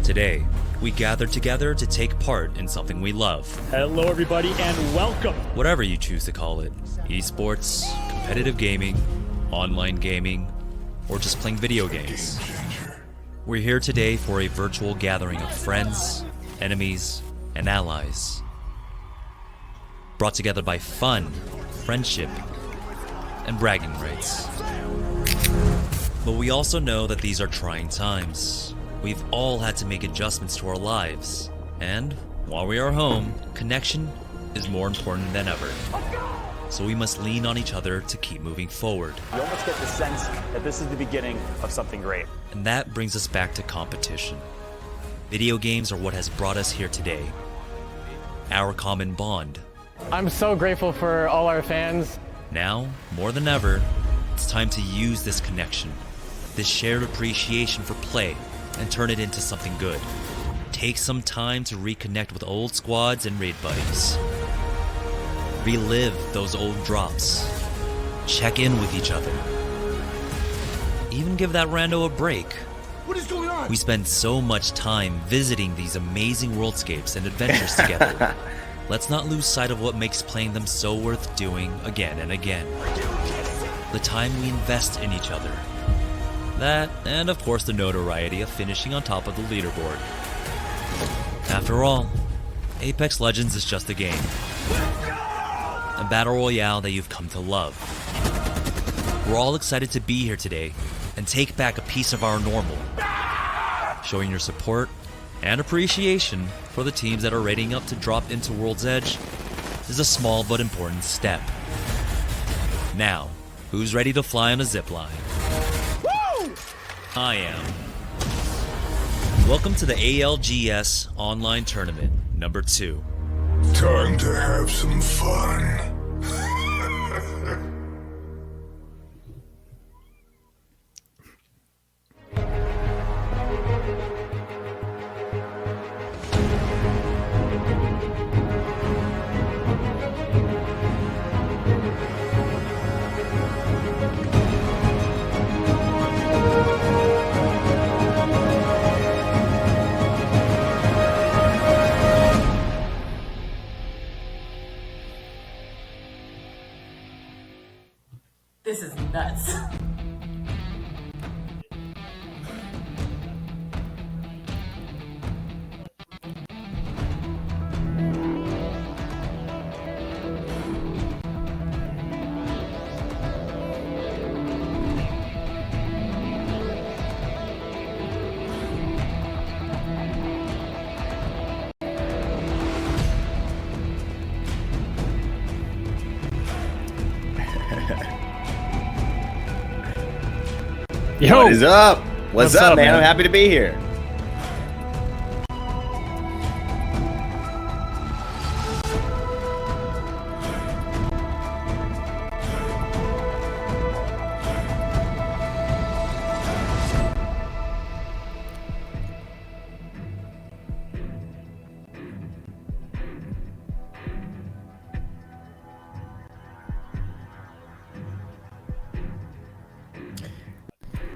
Today, we gather together to take part in something we love. Hello everybody and welcome. Whatever you choose to call it. Esports, competitive gaming, online gaming, or just playing video games. We're here today for a virtual gathering of friends, enemies, and allies. Brought together by fun, friendship, and bragging rights. But we also know that these are trying times. We've all had to make adjustments to our lives. And while we are home, connection is more important than ever. So we must lean on each other to keep moving forward. You almost get the sense that this is the beginning of something great. And that brings us back to competition. Video games are what has brought us here today. Our common bond. I'm so grateful for all our fans. Now, more than ever, it's time to use this connection, this shared appreciation for play, and turn it into something good. Take some time to reconnect with old squads and raid buddies. Relive those old drops. Check in with each other. Even give that rando a break. What is going on? We spend so much time visiting these amazing worldscapes and adventures together. Let's not lose sight of what makes playing them so worth doing again and again. The time we invest in each other. That, and of course the notoriety of finishing on top of the leaderboard. After all, Apex Legends is just a game. A battle royale that you've come to love. We're all excited to be here today and take back a piece of our normal. Showing your support and appreciation for the teams that are rating up to drop into World's Edge is a small but important step. Now, who's ready to fly on a zipline? Woo! I am. Welcome to the ALGS Online Tournament number 2. Time to have some fun. This is nuts. Yo, What is up? What's up, man? man? I'm happy to be here.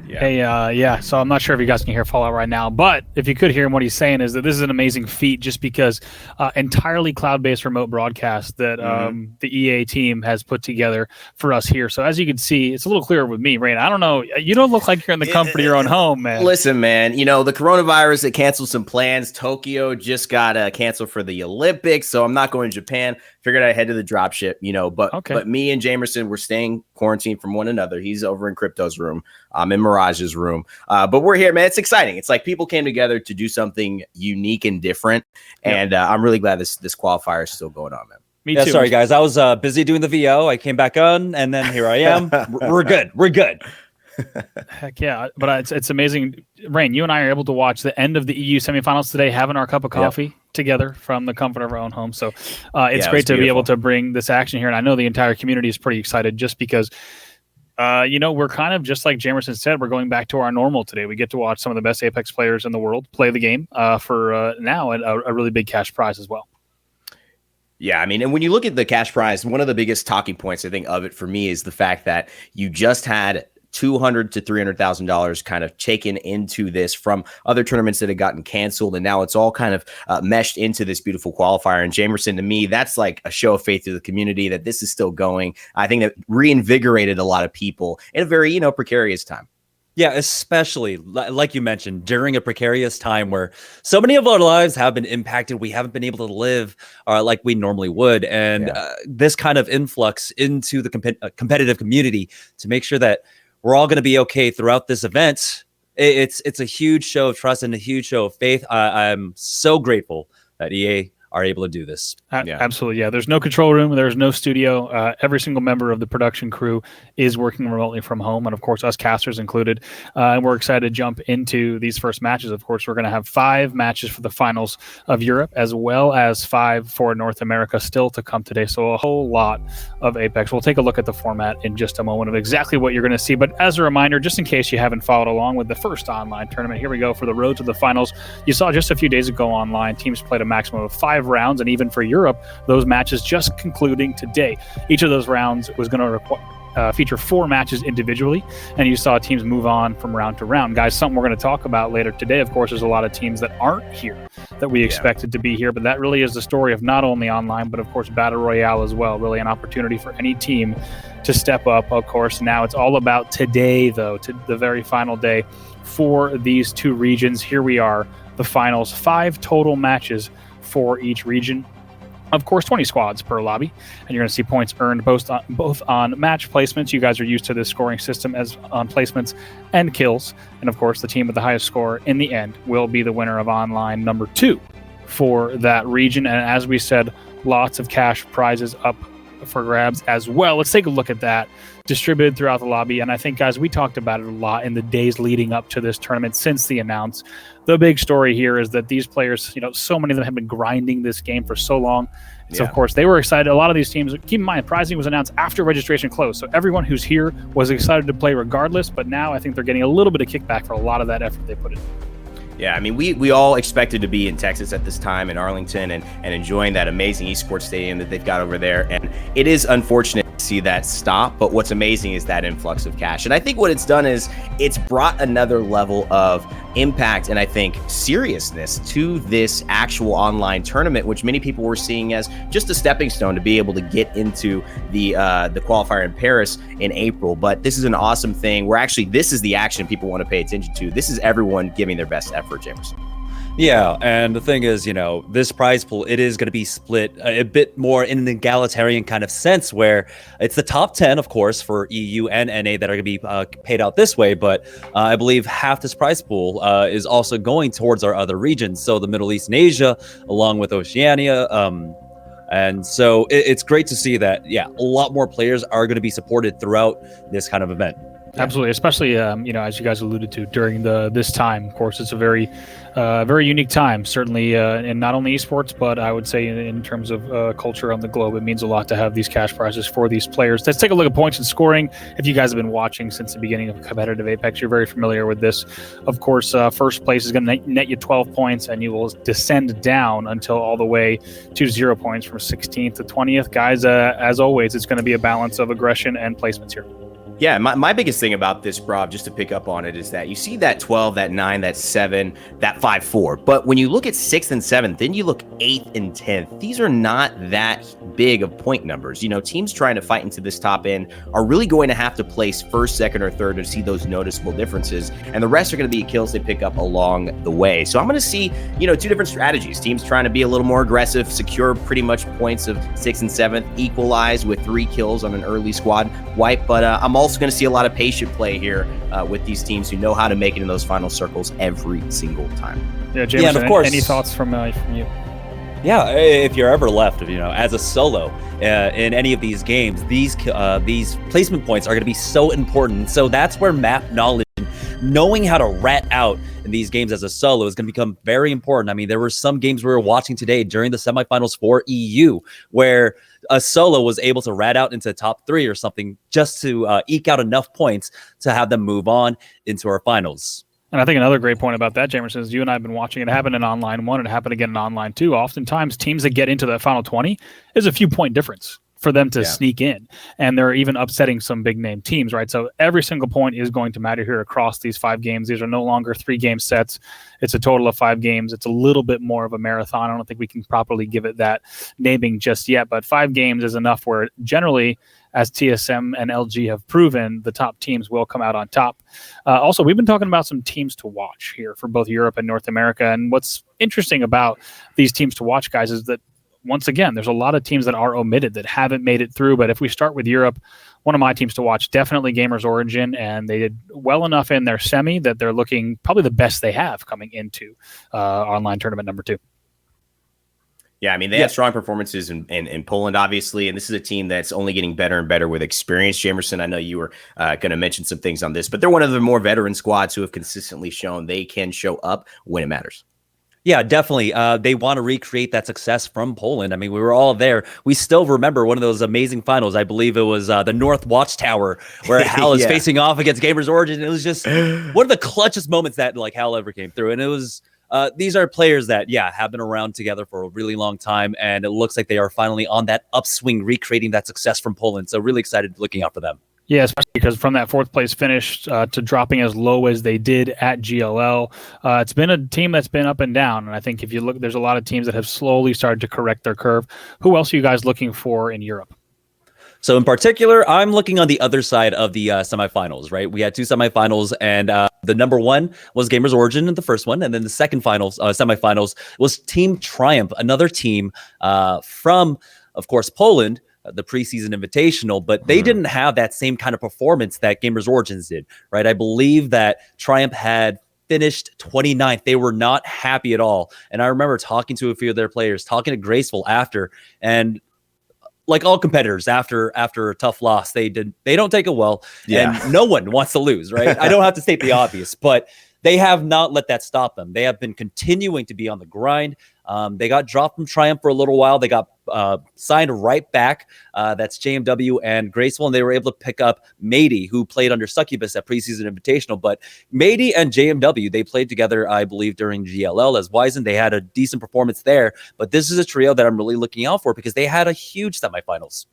Hey, yeah, so I'm not sure if you guys can hear Fallout right now, but if you could hear him, what he's saying is that this is an amazing feat just because entirely cloud-based remote broadcast that the EA team has put together for us here. So as you can see, it's a little clearer with me, Rain. I don't know. You don't look like you're in the comfort of your own home, man. Listen, man, you know, the coronavirus, it canceled some plans. Tokyo just got canceled for the Olympics, so I'm not going to Japan. Figured I'd head to the dropship, you know, but me and Jamerson, we're staying quarantined from one another. He's over in Crypto's room. I'm in Mirage's room. But we're here, man. It's exciting. It's like people came together to do something unique and different. And I'm really glad this qualifier is still going on, man. Me too. Sorry, guys. I was busy doing the VO. I came back on, and then here I am. We're good. We're good. Heck yeah. But it's amazing. Rain, you and I are able to watch the end of the EU semifinals today, having our cup of coffee together from the comfort of our own home. So it's great to be able to bring this action here. And I know the entire community is pretty excited just because, you know, we're kind of just like Jamerson said, we're going back to our normal today. We get to watch some of the best Apex players in the world play the game for now and a really big cash prize as well. Yeah, I mean, and when you look at the cash prize, one of the biggest talking points, I think, of it for me is the fact that you just had $200,000 to $300,000 kind of taken into this from other tournaments that had gotten canceled. And now it's all kind of meshed into this beautiful qualifier. And Jamerson, to me, that's like a show of faith to the community that this is still going. I think that reinvigorated a lot of people in a very, precarious time. Yeah, especially like you mentioned, during a precarious time where so many of our lives have been impacted. We haven't been able to live like we normally would. And this kind of influx into the competitive community to make sure that we're all going to be okay throughout this event. It's a huge show of trust and a huge show of faith. I'm so grateful that EA are able to do this. Absolutely. Yeah. There's no control room. There's no studio. Every single member of the production crew is working remotely from home. And of course, us casters included. And we're excited to jump into these first matches. Of course, we're going to have 5 matches for the finals of Europe, as well as 5 for North America still to come today. So a whole lot of Apex. We'll take a look at the format in just a moment of exactly what you're going to see. But as a reminder, just in case you haven't followed along with the first online tournament, here we go for the road to the finals. You saw just a few days ago online, teams played a maximum of 5 rounds, and even for Europe, those matches just concluding today. Each of those rounds was going to feature 4 matches individually, and you saw teams move on from round to round. Guys, something we're going to talk about later today, of course, there's a lot of teams that aren't here that we expected to be here, but that really is the story of not only online, but of course Battle Royale as well. Really an opportunity for any team to step up. Of course, now it's all about today, though, to the very final day for these 2 regions. Here we are, the finals, 5 total matches for each region. Of course, 20 squads per lobby, and you're going to see points earned both on match placements. You guys are used to this scoring system as on placements and kills. And of course, the team with the highest score in the end will be the winner of online number 2 for that region. And as we said, lots of cash prizes up for grabs as well. Let's take a look at that distributed throughout the lobby. And I think, guys, we talked about it a lot in the days leading up to this tournament since the announce. The big story here is that these players, so many of them have been grinding this game for so long. So, of course, they were excited. A lot of these teams, keep in mind, Prizing was announced after registration closed. So everyone who's here was excited to play regardless. But now I think they're getting a little bit of kickback for a lot of that effort they put in. Yeah, I mean, we all expected to be in Texas at this time, in Arlington, and enjoying that amazing esports stadium that they've got over there. And it is unfortunate to see that stop, but what's amazing is that influx of cash. And I think what it's done is it's brought another level of impact and I think seriousness to this actual online tournament, which many people were seeing as just a stepping stone to be able to get into the qualifier in Paris in April. But this is an awesome thing. This is the action people want to pay attention to. This is everyone giving their best effort, Jamerson. Yeah, and the thing is, this prize pool, it is going to be split a bit more in an egalitarian kind of sense, where it's the top 10, of course, for EU and NA that are going to be paid out this way, but I believe half this prize pool is also going towards our other regions, so the Middle East and Asia, along with Oceania, and so it's great to see that, a lot more players are going to be supported throughout this kind of event. Absolutely, especially as you guys alluded to during this time. Of course, it's a very unique time, certainly in not only esports, but I would say in terms of culture on the globe. It means a lot to have these cash prizes for these players. Let's take a look at points and scoring. If you guys have been watching since the beginning of competitive Apex, you're very familiar with this. Of course, first place is going to net you 12 points, and you will descend down until all the way to 0 points from 16th to 20th. Guys, as always, it's going to be a balance of aggression and placements here. Yeah, my biggest thing about this, Rob, just to pick up on it, is that you see that 12, that 9, that 7, that 5, 4. But when you look at 6th and 7th, then you look 8th and 10th. These are not that big of point numbers. Teams trying to fight into this top end are really going to have to place first, second, or third to see those noticeable differences. And the rest are going to be kills they pick up along the way. So I'm going to see, 2 different strategies. Teams trying to be a little more aggressive, secure pretty much points of 6th and 7th, equalize with 3 kills on an early squad wipe. But I'm also going to see a lot of patient play here with these teams who know how to make it in those final circles every single time. Yeah, James, and of course, any thoughts from you? Yeah, if you're ever left, as a solo in any of these games, these placement points are going to be so important. So that's where map knowledge, knowing how to rat out in these games as a solo, is going to become very important. I mean, there were some games we were watching today during the semifinals for EU where a solo was able to rat out into top 3 or something just to eke out enough points to have them move on into our finals. And I think another great point about that, Jamerson, is you and I have been watching it happen in Online 1 and it happened again in Online 2. Oftentimes, teams that get into that final 20 is a few point difference. for them to sneak in, and they're even upsetting some big name teams, right? So every single point is going to matter here across these 5 games. These are no longer 3-game sets. It's a total of 5 games. It's a little bit more of a marathon. I don't think we can properly give it that naming just yet, but 5 games is enough where generally, as TSM and LG have proven, the top teams will come out on top. Also, we've been talking about some teams to watch here for both Europe and North America, and what's interesting about these teams to watch, guys, is that once again, there's a lot of teams that are omitted that haven't made it through. But if we start with Europe, one of my teams to watch, definitely Gamers Origin, and they did well enough in their semi that they're looking probably the best they have coming into online tournament number 2. Yeah, I mean, they have strong performances in Poland, obviously, and this is a team that's only getting better and better with experience. Jamerson, I know you were going to mention some things on this, but they're one of the more veteran squads who have consistently shown they can show up when it matters. Yeah, definitely. They want to recreate that success from Poland. I mean, we were all there. We still remember one of those amazing finals. I believe it was the North Watchtower where Hal is facing off against Gamers Origin. It was just one of the clutchest moments that Hal ever came through. And it was these are players that, have been around together for a really long time. And it looks like they are finally on that upswing, recreating that success from Poland. So really excited looking out for them. Yeah, especially because from that 4th place finish to dropping as low as they did at GLL, it's been a team that's been up and down. And I think if you look, there's a lot of teams that have slowly started to correct their curve. Who else are you guys looking for in Europe? So in particular, I'm looking on the other side of the semifinals, right? We had 2 semifinals, and the number 1 was Gamers Origin in the first one. And then the second semifinals was Team Triumph, another team from, of course, Poland, the preseason invitational, but they didn't have that same kind of performance that Gamers Origins did, right? I believe that Triumph had finished 29th. They were not happy at all. And I remember talking to a few of their players, talking to Graceful after, and like all competitors after a tough loss, they don't take it well. And no one wants to lose, right? I don't have to state the obvious, but they have not let that stop them. They have been continuing to be on the grind. They got dropped from Triumph for a little while. They got signed right back. That's JMW and Graceful, and they were able to pick up Mady, who played under Succubus at preseason invitational. But Mady and JMW, they played together, I believe, during GLL as Wizen. They had a decent performance there. But this is a trio that I'm really looking out for because they had a huge semifinals.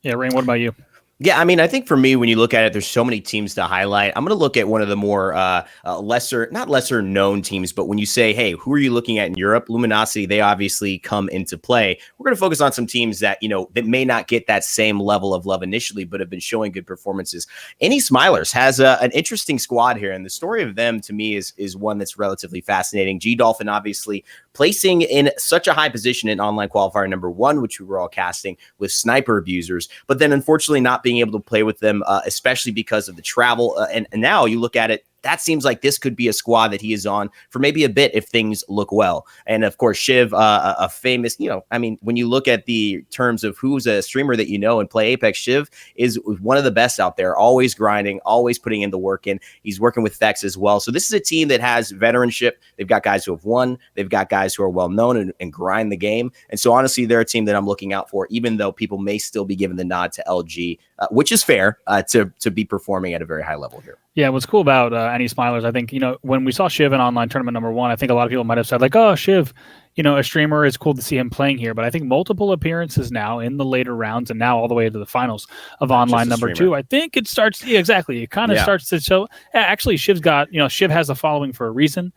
Yeah, Rain, what about you? Yeah, I mean, I think for me, when you look at it, there's so many teams to highlight. I'm going to look at one of the more not lesser known teams, but when you say, hey, who are you looking at in Europe? Luminosity, they obviously come into play. We're going to focus on some teams that, that may not get that same level of love initially, but have been showing good performances. Any Smilers has an interesting squad here, and the story of them to me is one that's relatively fascinating. G Dolphin obviously placing in such a high position in online qualifier number 1, which we were all casting with sniper abusers, but then unfortunately not being able to play with them, especially because of the travel. And now you look at it, that seems like this could be a squad that he is on for maybe a bit if things look well. And of course, Shiv, a famous, when you look at the terms of who's a streamer that and play Apex, Shiv is one of the best out there, always grinding, always putting in the work in. He's working with Vex as well. So this is a team that has veteranship. They've got guys who have won. They've got guys who are well known and grind the game. And so honestly, they're a team that I'm looking out for, even though people may still be giving the nod to LG, which is fair to be performing at a very high level here. Yeah, what's cool about Any Smilers, I think, when we saw Shiv in online tournament number 1, I think a lot of people might have said like, oh, Shiv, a streamer, is cool to see him playing here. But I think multiple appearances now in the later rounds and now all the way to the finals of online number 2, I think it starts. Yeah, exactly. It kind of starts to show. Actually, Shiv's got, Shiv has a following for a reason.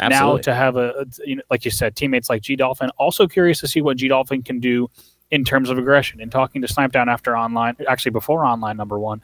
Absolutely. Now to have like you said, teammates like G Dolphin. Also curious to see what G Dolphin can do in terms of aggression. And talking to Snipedown after online, actually before online number 1,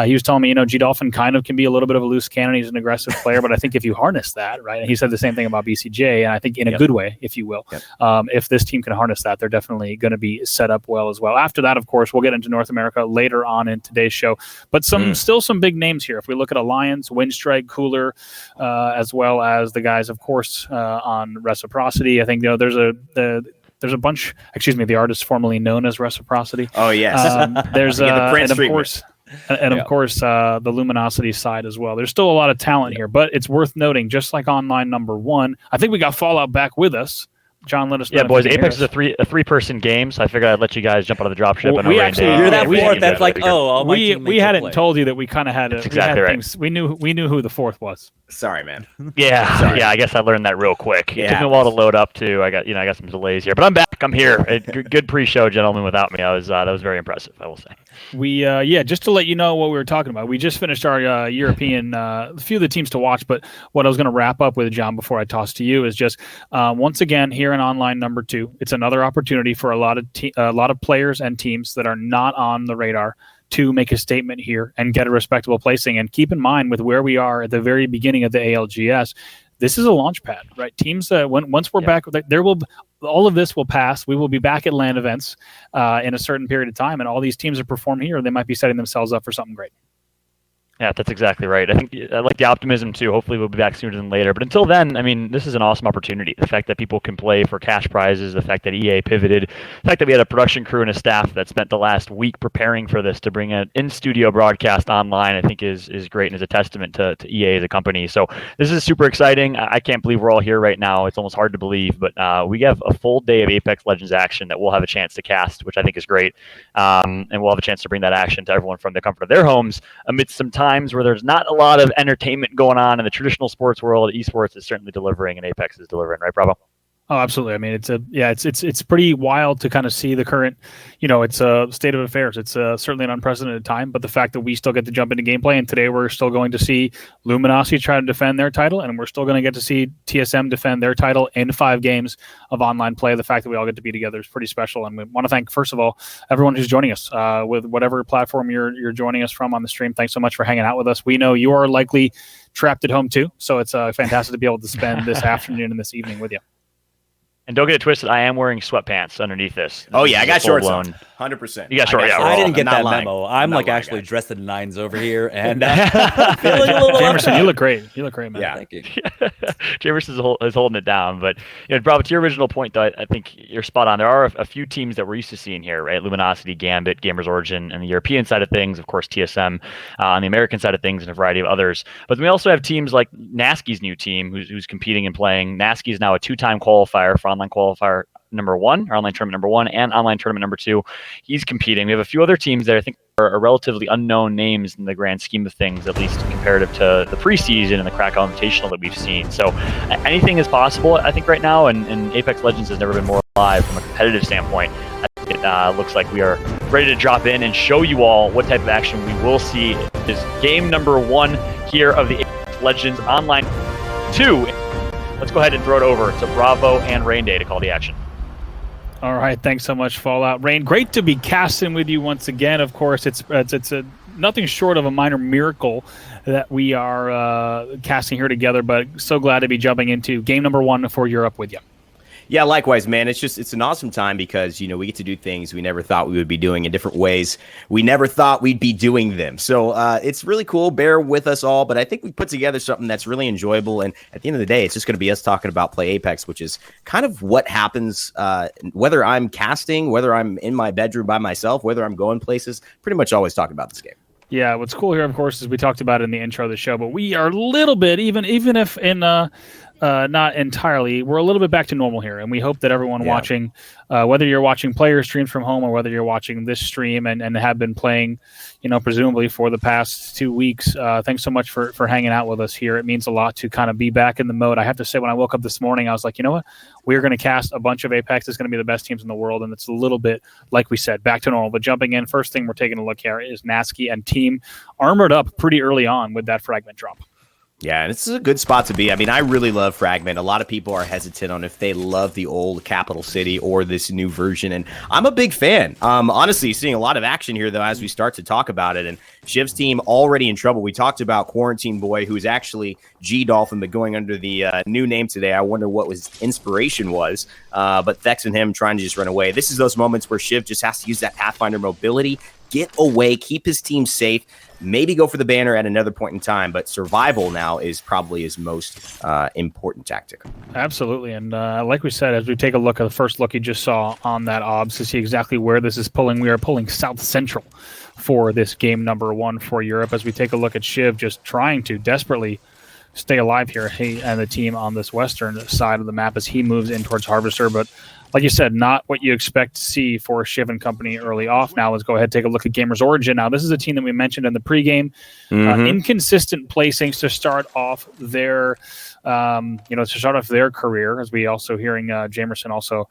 he was telling me, G Dolphin kind of can be a little bit of a loose cannon. He's an aggressive player, but I think if you harness that, right, and he said the same thing about BCJ, and I think in a good way, if you will, if this team can harness that, they're definitely going to be set up well as well. After that, of course, we'll get into North America later on in today's show, but still some big names here. If we look at Alliance, Windstrike, Cooler, as well as the guys, of course, on Reciprocity, I think there's a bunch, the artist formerly known as Reciprocity. Oh, yes. There's of course, the Luminosity side as well. There's still a lot of talent here, but it's worth noting, just like online number 1, I think we got Fallout back with us, John, let us know. Yeah, boys, Apex is a three-person game, so I figured I'd let you guys jump out of the dropship. Well, we actually you're that fourth. That's like, we hadn't told you that we kind of had That's exactly right. things. We knew who the fourth was. Sorry, man. Yeah, I guess I learned that real quick. It took me a while to load up too. I got some delays here, but I'm back. I'm here. Good pre-show, gentlemen. Without me, that was very impressive, I will say. We just to let you know what we were talking about. We just finished our European, a few of the teams to watch, but what I was going to wrap up with, John, before I toss to you is just once again here in online number 2, it's another opportunity for a lot of players and teams that are not on the radar to make a statement here and get a respectable placing. And keep in mind, with where we are at the very beginning of the ALGS, this is a launch pad, right? Teams once we're back, all of this will pass. We will be back at LAN events in a certain period of time, and all these teams that perform here, they might be setting themselves up for something great. Yeah, that's exactly right. I think I like the optimism too. Hopefully we'll be back sooner than later. But until then, I mean, this is an awesome opportunity. The fact that people can play for cash prizes, the fact that EA pivoted, the fact that we had a production crew and a staff that spent the last week preparing for this to bring an in-studio broadcast online, I think is great and is a testament to EA as a company. So this is super exciting. I can't believe we're all here right now. It's almost hard to believe, but we have a full day of Apex Legends action that we'll have a chance to cast, which I think is great. And we'll have a chance to bring that action to everyone from the comfort of their homes amidst some times where there's not a lot of entertainment going on in the traditional sports world. Esports is certainly delivering, and Apex is delivering, right, Bravo? Oh, absolutely. I mean, it's pretty wild to kind of see the current, it's a state of affairs. It's certainly an unprecedented time, but the fact that we still get to jump into gameplay, and today we're still going to see Luminosity try to defend their title, and we're still going to get to see TSM defend their title in 5 games of online play. The fact that we all get to be together is pretty special, and we want to thank, first of all, everyone who's joining us with whatever platform you're joining us from on the stream. Thanks so much for hanging out with us. We know you are likely trapped at home too, so it's fantastic to be able to spend this afternoon and this evening with you. And don't get it twisted, I am wearing sweatpants underneath this. Oh, yeah, I got shorts on. 100%. You got shorts, yeah. I didn't get that memo. I'm like actually dressed in nines over here. And feeling a little Jamerson, you look great. You look great, man. Yeah, thank you. Jamerson is holding it down. But, Bravo, to your original point, though, I think you're spot on. There are a few teams that we're used to seeing here, right? Luminosity, Gambit, Gamers Origin, and the European side of things. Of course, TSM on the American side of things, and a variety of others. But then we also have teams like Nasky's new team who's competing and playing. Nasky is now a 2-time qualifier for online qualifier number 1, or online tournament number 1, and online tournament number 2. He's competing. We have a few other teams that I think are relatively unknown names in the grand scheme of things, at least comparative to the preseason and the Krakow Invitational that we've seen. So anything is possible, I think, right now, and Apex Legends has never been more alive from a competitive standpoint. I think it looks like we are ready to drop in and show you all what type of action we will see. Is game number 1 here of the Apex Legends Online 2. Let's go ahead and throw it over to Bravo and Rain Day to call the action. All right, thanks so much, Fallout. Rain, great to be casting with you once again. Of course, it's a nothing short of a minor miracle that we are casting here together, but so glad to be jumping into game number 1 for Europe with you. Yeah, likewise, man. It's an awesome time because, we get to do things we never thought we would be doing in different ways. We never thought we'd be doing them. So it's really cool. Bear with us all. But I think we put together something that's really enjoyable. And at the end of the day, it's just going to be us talking about Play Apex, which is kind of what happens whether I'm casting, whether I'm in my bedroom by myself, whether I'm going places, pretty much always talking about this game. Yeah, what's cool here, of course, is we talked about it in the intro of the show, but we are a little bit, even if in not entirely, we're a little bit back to normal here, and we hope that everyone watching, whether you're watching player streams from home or whether you're watching this stream and have been playing, presumably for the past 2 weeks, thanks so much for hanging out with us here. It means a lot to kind of be back in the mode. I have to say, when I woke up this morning, I was like, you know what? We're going to cast a bunch of Apex. It's going to be the best teams in the world, and it's a little bit, like we said, back to normal. But jumping in, first thing we're taking a look here is Nasky and team armored up pretty early on with that fragment drop. Yeah, and this is a good spot to be. I mean, I really love Fragment. A lot of people are hesitant on if they love the old Capital City or this new version, and I'm a big fan. Honestly, seeing a lot of action here, though, as we start to talk about it, and Shiv's team already in trouble. We talked about Quarantine Boy, who's actually G-Dolphin, but going under the new name today. I wonder what his inspiration was, but Thex and him trying to just run away. This is those moments where Shiv just has to use that Pathfinder mobility, get away, keep his team safe, maybe go for the banner at another point in time, but survival now is probably his most important tactic. Absolutely, and like we said, as we take a look at the first look you just saw on that OBS to see exactly where this is pulling, we are pulling South Central for this game number 1 for Europe. As we take a look at Shiv just trying to desperately stay alive here. He and the team on this western side of the map as he moves in towards Harvester, but like you said, not what you expect to see for Shiv and company early off. Now let's go ahead and take a look at Gamers Origin. Now this is a team that we mentioned in the pregame. Inconsistent placings to start off their, career, as we also hearing Jamerson also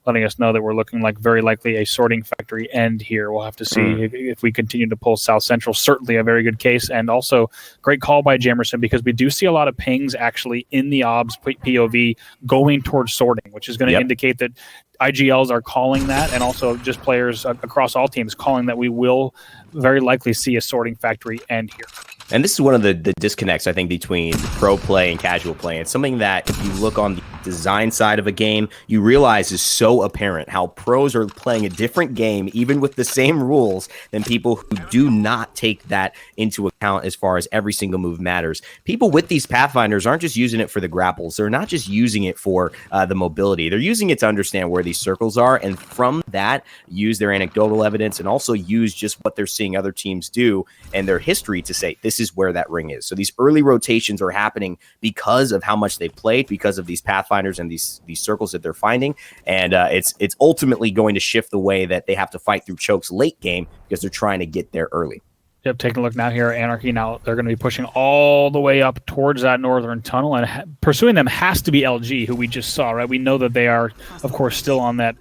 letting us know that we're looking like very likely a sorting factory end here. We'll have to see if we continue to pull South Central. Certainly a very good case, and also great call by Jamerson, because we do see a lot of pings actually in the OBS POV going towards sorting, which is going to indicate that IGLs are calling that, and also just players across all teams calling that we will very likely see a sorting factory end here. And this is one of the disconnects, I think, between pro play and casual play. It's something that if you look on the design side of a game, you realize is so apparent how pros are playing a different game, even with the same rules, than people who do not take that into account as far as every single move matters. People with these Pathfinders aren't just using it for the grapples. They're not just using it for the mobility. They're using it to understand where these circles are, and from that, use their anecdotal evidence and also use just what they're seeing other teams do and their history to say, this is where that ring is. So these early rotations are happening because of how much they've played, because of these Pathfinders and these circles that they're finding. And it's ultimately going to shift the way that they have to fight through chokes late game, because they're trying to get there early. Yep, taking a look now here at Anarchy. Now they're going to be pushing all the way up towards that northern tunnel, and pursuing them has to be LG, who we just saw, right? We know that they are, of course, still on that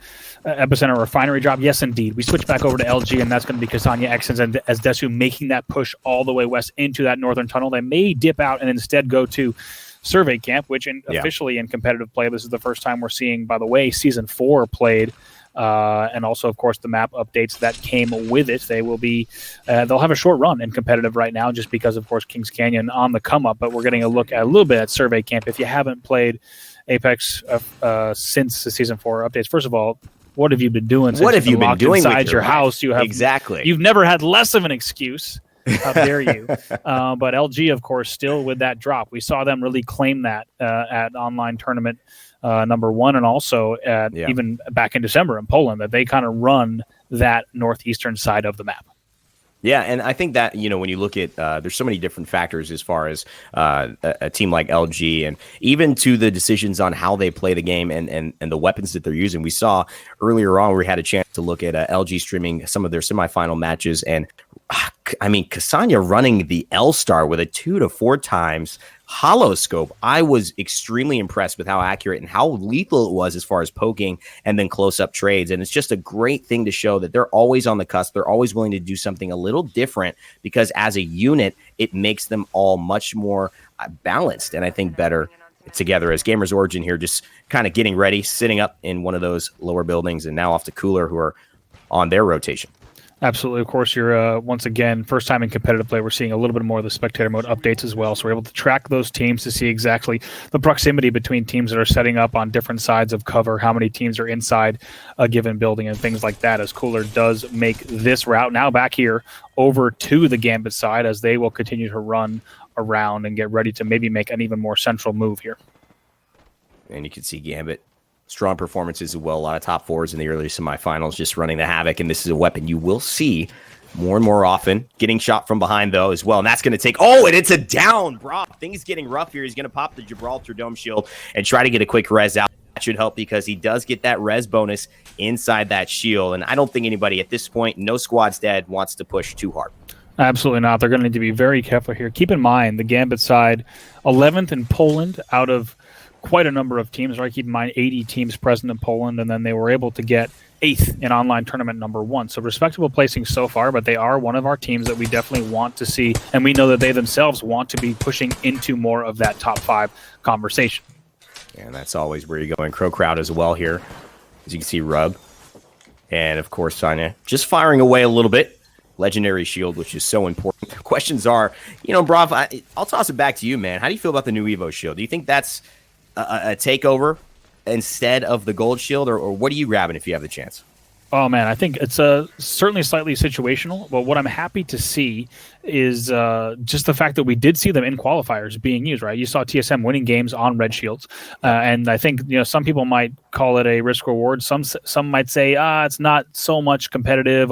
Epicenter refinery drop. Yes, indeed. We switch back over to LG, and that's going to be Kasanya, Exons, and as Desu making that push all the way west into that northern tunnel. They may dip out and instead go to Survey Camp, which officially in competitive play, this is the first time we're seeing, by the way, Season 4 played. And also, of course, the map updates that came with it. They will be, they'll have a short run in competitive right now, just because, of course, Kings Canyon on the come up. But we're getting a look at a little bit at Survey Camp. If you haven't played Apex since the Season 4 updates, first of all, what have you been doing? What have you been doing inside your house? You have You've never had less of an excuse. How dare you? But LG, of course, still with that drop. We saw them really claim that at online tournament number 1, and also even back in December in Poland, that they kind of run that northeastern side of the map. Yeah, and I think that, when you look at, there's so many different factors as far as a team like LG, and even to the decisions on how they play the game and the weapons that they're using. We saw earlier on, we had a chance to look at LG streaming some of their semifinal matches, and Kasanya running the L-Star with a 2 to 4 times hollow scope. I was extremely impressed with how accurate and how lethal it was as far as poking and then close-up trades. And it's just a great thing to show that they're always on the cusp. They're always willing to do something a little different, because as a unit, it makes them all much more balanced and I think better together. As Gamers Origin here, just kind of getting ready, sitting up in one of those lower buildings, and now off to Cooler, who are on their rotation. Absolutely. Of course, you're once again, first time in competitive play, we're seeing a little bit more of the spectator mode updates as well. So we're able to track those teams to see exactly the proximity between teams that are setting up on different sides of cover, how many teams are inside a given building, and things like that, as Cooler does make this route now back here over to the Gambit side, as they will continue to run around and get ready to maybe make an even more central move here. And you can see Gambit. Strong performances as well. A lot of top 4s in the early semifinals, just running the havoc. And this is a weapon you will see more and more often. Getting shot from behind, though, as well. And that's going to take... Oh, and it's a down, bro. Things getting rough here. He's going to pop the Gibraltar Dome Shield and try to get a quick res out. That should help, because he does get that res bonus inside that shield. And I don't think anybody at this point, no squad's dead, wants to push too hard. Absolutely not. They're going to need to be very careful here. Keep in mind, the Gambit side, 11th in Poland out of quite a number of teams, right? Keep in mind 80 teams present in Poland, and then they were able to get 8th in online tournament number 1. So respectable placing so far, but they are one of our teams that we definitely want to see, and we know that they themselves want to be pushing into more of that top 5 conversation. And that's always where you're going. Crow Crowd as well here, as you can see, Rub. And, of course, Sonya just firing away a little bit. Legendary shield, which is so important. The questions are, Brav, I'll toss it back to you, man. How do you feel about the new Evo shield? Do you think that's a takeover instead of the gold shield, or what are you grabbing if you have the chance? Oh, man, I think it's certainly slightly situational, but what I'm happy to see is just the fact that we did see them in qualifiers being used, right? You saw TSM winning games on red shields, and I think some people might call it a risk reward. Some might say, it's not so much competitive.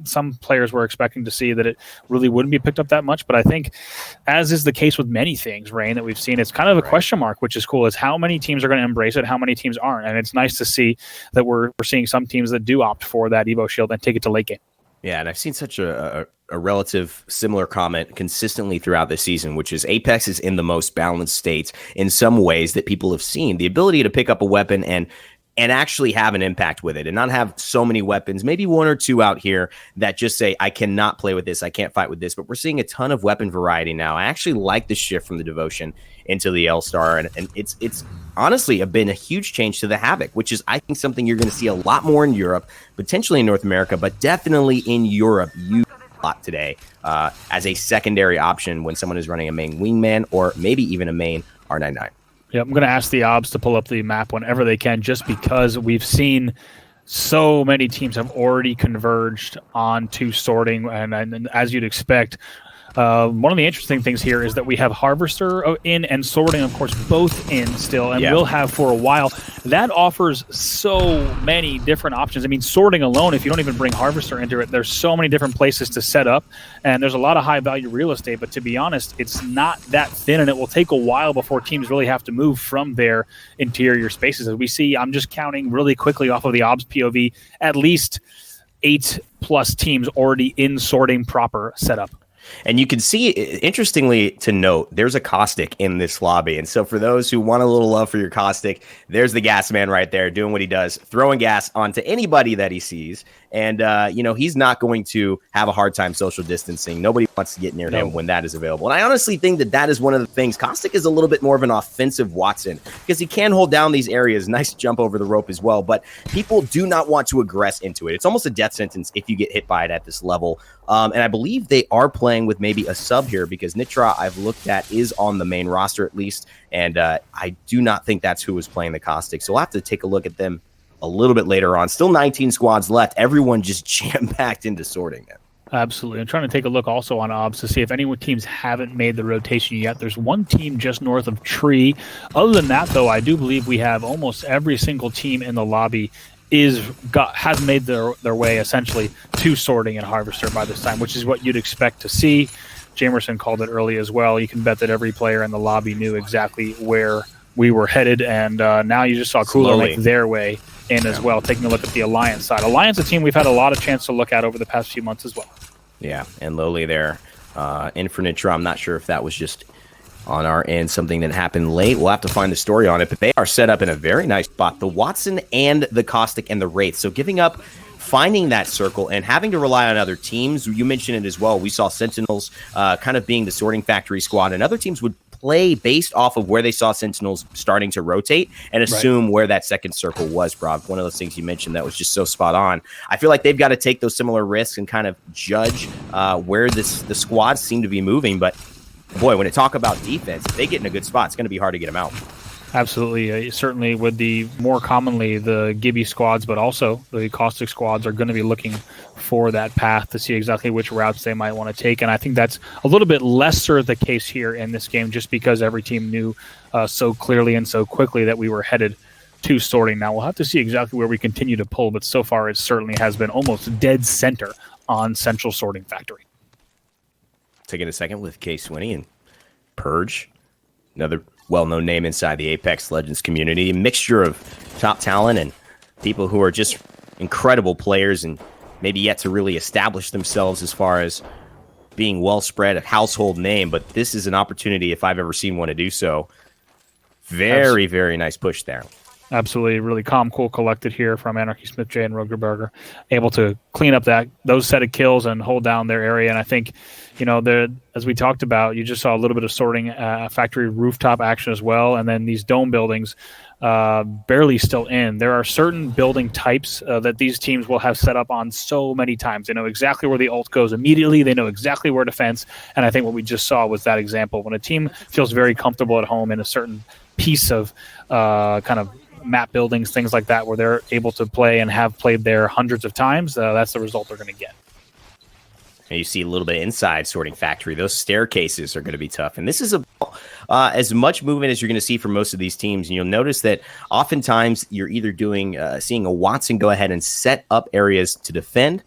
some players were expecting to see that it really wouldn't be picked up that much. But I think, as is the case with many things, Rain, that we've seen, it's kind of a question mark, which is cool, is how many teams are going to embrace it, how many teams aren't. And it's nice to see that we're seeing some teams that do opt for that Evo Shield and take it to late game. Yeah, and I've seen such a relative similar comment consistently throughout the season, which is Apex is in the most balanced state in some ways that people have seen. The ability to pick up a weapon and actually have an impact with it and not have so many weapons, maybe one or two out here that just say, I cannot play with this, I can't fight with this, but we're seeing a ton of weapon variety now. I actually like the shift from the Devotion into the L-Star, and it's honestly been a huge change to the Havoc, which is, I think, something you're going to see a lot more in Europe, potentially in North America, but definitely in Europe. You a lot today as a secondary option when someone is running a main Wingman or maybe even a main R99. Yeah, I'm going to ask the Obs to pull up the map whenever they can, just because we've seen so many teams have already converged onto sorting, and as you'd expect, one of the interesting things here is that we have Harvester in and sorting, of course, both in still, and will have for a while. That offers so many different options. I mean, sorting alone, if you don't even bring Harvester into it, there's so many different places to set up, and there's a lot of high-value real estate, but to be honest, it's not that thin, and it will take a while before teams really have to move from their interior spaces. As we see, I'm just counting really quickly off of the Obs POV, at least 8+ teams already in sorting proper setup. And you can see, interestingly to note, there's a Caustic in this lobby. And so for those who want a little love for your Caustic, there's the gas man right there doing what he does, throwing gas onto anybody that he sees. And, he's not going to have a hard time social distancing. Nobody wants to get near him when that is available. And I honestly think that is one of the things. Caustic is a little bit more of an offensive Watson because he can hold down these areas. Nice jump over the rope as well. But people do not want to aggress into it. It's almost a death sentence if you get hit by it at this level. And I believe they are playing with maybe a sub here because Nitra, I've looked at, is on the main roster at least. And I do not think that's who was playing the Caustic. So we'll have to take a look at them a little bit later on. Still 19 squads left. Everyone just jam-packed into sorting it. Absolutely. I'm trying to take a look also on Obs to see if any teams haven't made the rotation yet. There's one team just north of Tree. Other than that, though, I do believe we have almost every single team in the lobby has made their way essentially to sorting and Harvester by this time, which is what you'd expect to see. Jamerson called it early as well. You can bet that every player in the lobby knew exactly where we were headed, and now you just saw Cooler make their way in as well, taking a look at the Alliance side. Alliance, a team we've had a lot of chance to look at over the past few months as well. Yeah, and Lowly there in for Nitra. I'm not sure if that was just on our end, something that happened late. We'll have to find the story on it, but they are set up in a very nice spot. The Watson and the Caustic and the Wraith. So giving up, finding that circle and having to rely on other teams. You mentioned it as well. We saw Sentinels kind of being the sorting factory squad, and other teams would play based off of where they saw Sentinels starting to rotate and assume where that second circle was, Rob. One of those things you mentioned that was just so spot on. I feel like they've got to take those similar risks and kind of judge where the squads seem to be moving. But boy, when it talk about defense, if they get in a good spot, it's going to be hard to get them out. Absolutely. Certainly with the more commonly the Gibby squads, but also the Caustic squads are going to be looking for that path to see exactly which routes they might want to take. And I think that's a little bit lesser the case here in this game, just because every team knew so clearly and so quickly that we were headed to sorting. Now we'll have to see exactly where we continue to pull, but so far it certainly has been almost dead center on Central Sorting Factory. Taking a second with K Swinney and Purge, another well-known name inside the Apex Legends community. A mixture of top talent and people who are just incredible players and maybe yet to really establish themselves as far as being well-spread, a household name. But this is an opportunity, if I've ever seen one, to do so. Very, very nice push there. Absolutely. Really calm, cool, collected here from Anarchy Smith J and Rogerberger, able to clean up those set of kills and hold down their area. And I think, as we talked about, you just saw a little bit of sorting factory rooftop action as well. And then these dome buildings barely still in. There are certain building types that these teams will have set up on so many times. They know exactly where the ult goes immediately. They know exactly where to fence. And I think what we just saw was that example. When a team feels very comfortable at home in a certain piece of kind of map buildings, things like that, where they're able to play and have played there hundreds of times, that's the result they're going to get. And you see a little bit inside Sorting Factory. Those staircases are going to be tough. And this is as much movement as you're going to see from most of these teams. And you'll notice that oftentimes you're either seeing a Watson go ahead and set up areas to defend,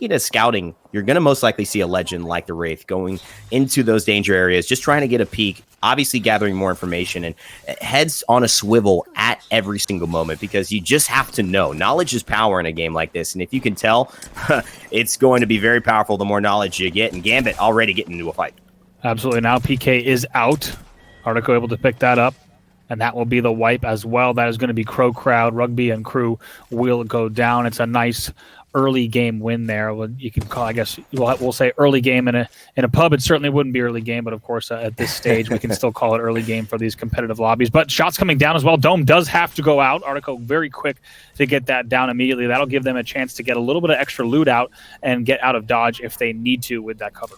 looking at scouting, you're going to most likely see a legend like the Wraith going into those danger areas, just trying to get a peek, obviously gathering more information, and heads on a swivel at every single moment, because you just have to know. Knowledge is power in a game like this, and if you can tell, it's going to be very powerful the more knowledge you get, and Gambit already getting into a fight. Absolutely. Now PK is out. Artico able to pick that up, and that will be the wipe as well. That is going to be Crow Crowd. Rugby and Crew will go down. It's a nice early game win there. You can call, I guess we'll say early game in a pub. It certainly wouldn't be early game, but of course at this stage we can still call it early game for these competitive lobbies. But shots coming down as well. Dome does have to go out. Artico very quick to get that down immediately. That'll give them a chance to get a little bit of extra loot out and get out of dodge if they need to with that cover.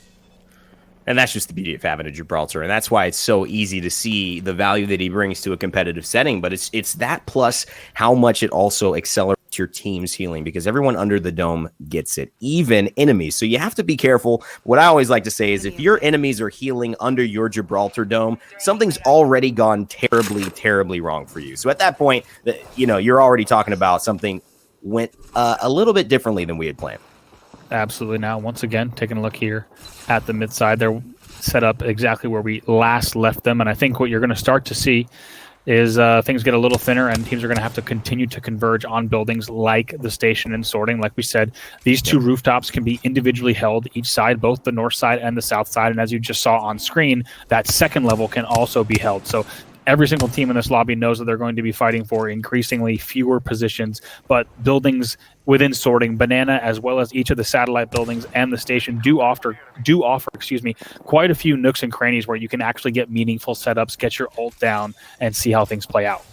And that's just the beauty of having a Gibraltar, and that's why it's so easy to see the value that he brings to a competitive setting. But it's that plus how much it also accelerates your team's healing, because everyone under the dome gets it, even enemies. So you have to be careful. What I always like to say is if your enemies are healing under your Gibraltar dome, something's already gone terribly, terribly wrong for you. So at that point, you're already talking about something went a little bit differently than we had planned. Absolutely. Now, once again, taking a look here at the mid side, they're set up exactly where we last left them. And I think what you're going to start to see is things get a little thinner, and teams are going to have to continue to converge on buildings like the station and sorting. Like we said, these two rooftops can be individually held, each side, both the north side and the south side. And as you just saw on screen, that second level can also be held. So every single team in this lobby knows that they're going to be fighting for increasingly fewer positions, but buildings within sorting, Banana, as well as each of the satellite buildings and the station do offer quite a few nooks and crannies where you can actually get meaningful setups, get your ult down, and see how things play out.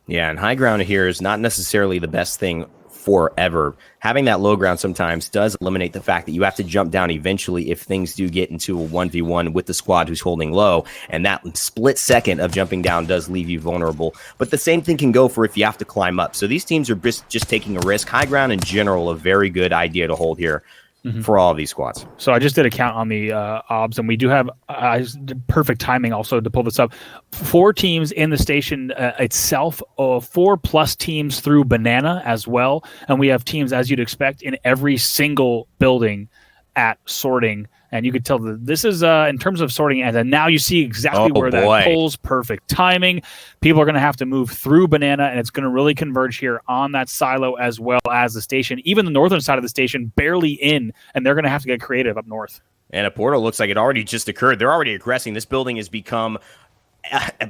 Yeah, and high ground here is not necessarily the best thing forever. Having that low ground sometimes does eliminate the fact that you have to jump down eventually if things do get into a 1v1 with the squad who's holding low, and that split second of jumping down does leave you vulnerable. But the same thing can go for if you have to climb up. So these teams are just taking a risk. High ground in general, a very good idea to hold here. For all of these squads. So I just did a count on the OBS, and we do have perfect timing also to pull this up. 4 teams in the station itself, 4+ teams through Banana as well, and we have teams, as you'd expect, in every single building at sorting. And you could tell that this is in terms of sorting, and now you see exactly where that pulls. Perfect timing. People are going to have to move through Banana, and it's going to really converge here on that silo as well as the station. Even the northern side of the station barely in, and they're going to have to get creative up north. And a portal looks like it already just occurred. They're already aggressing. This building has become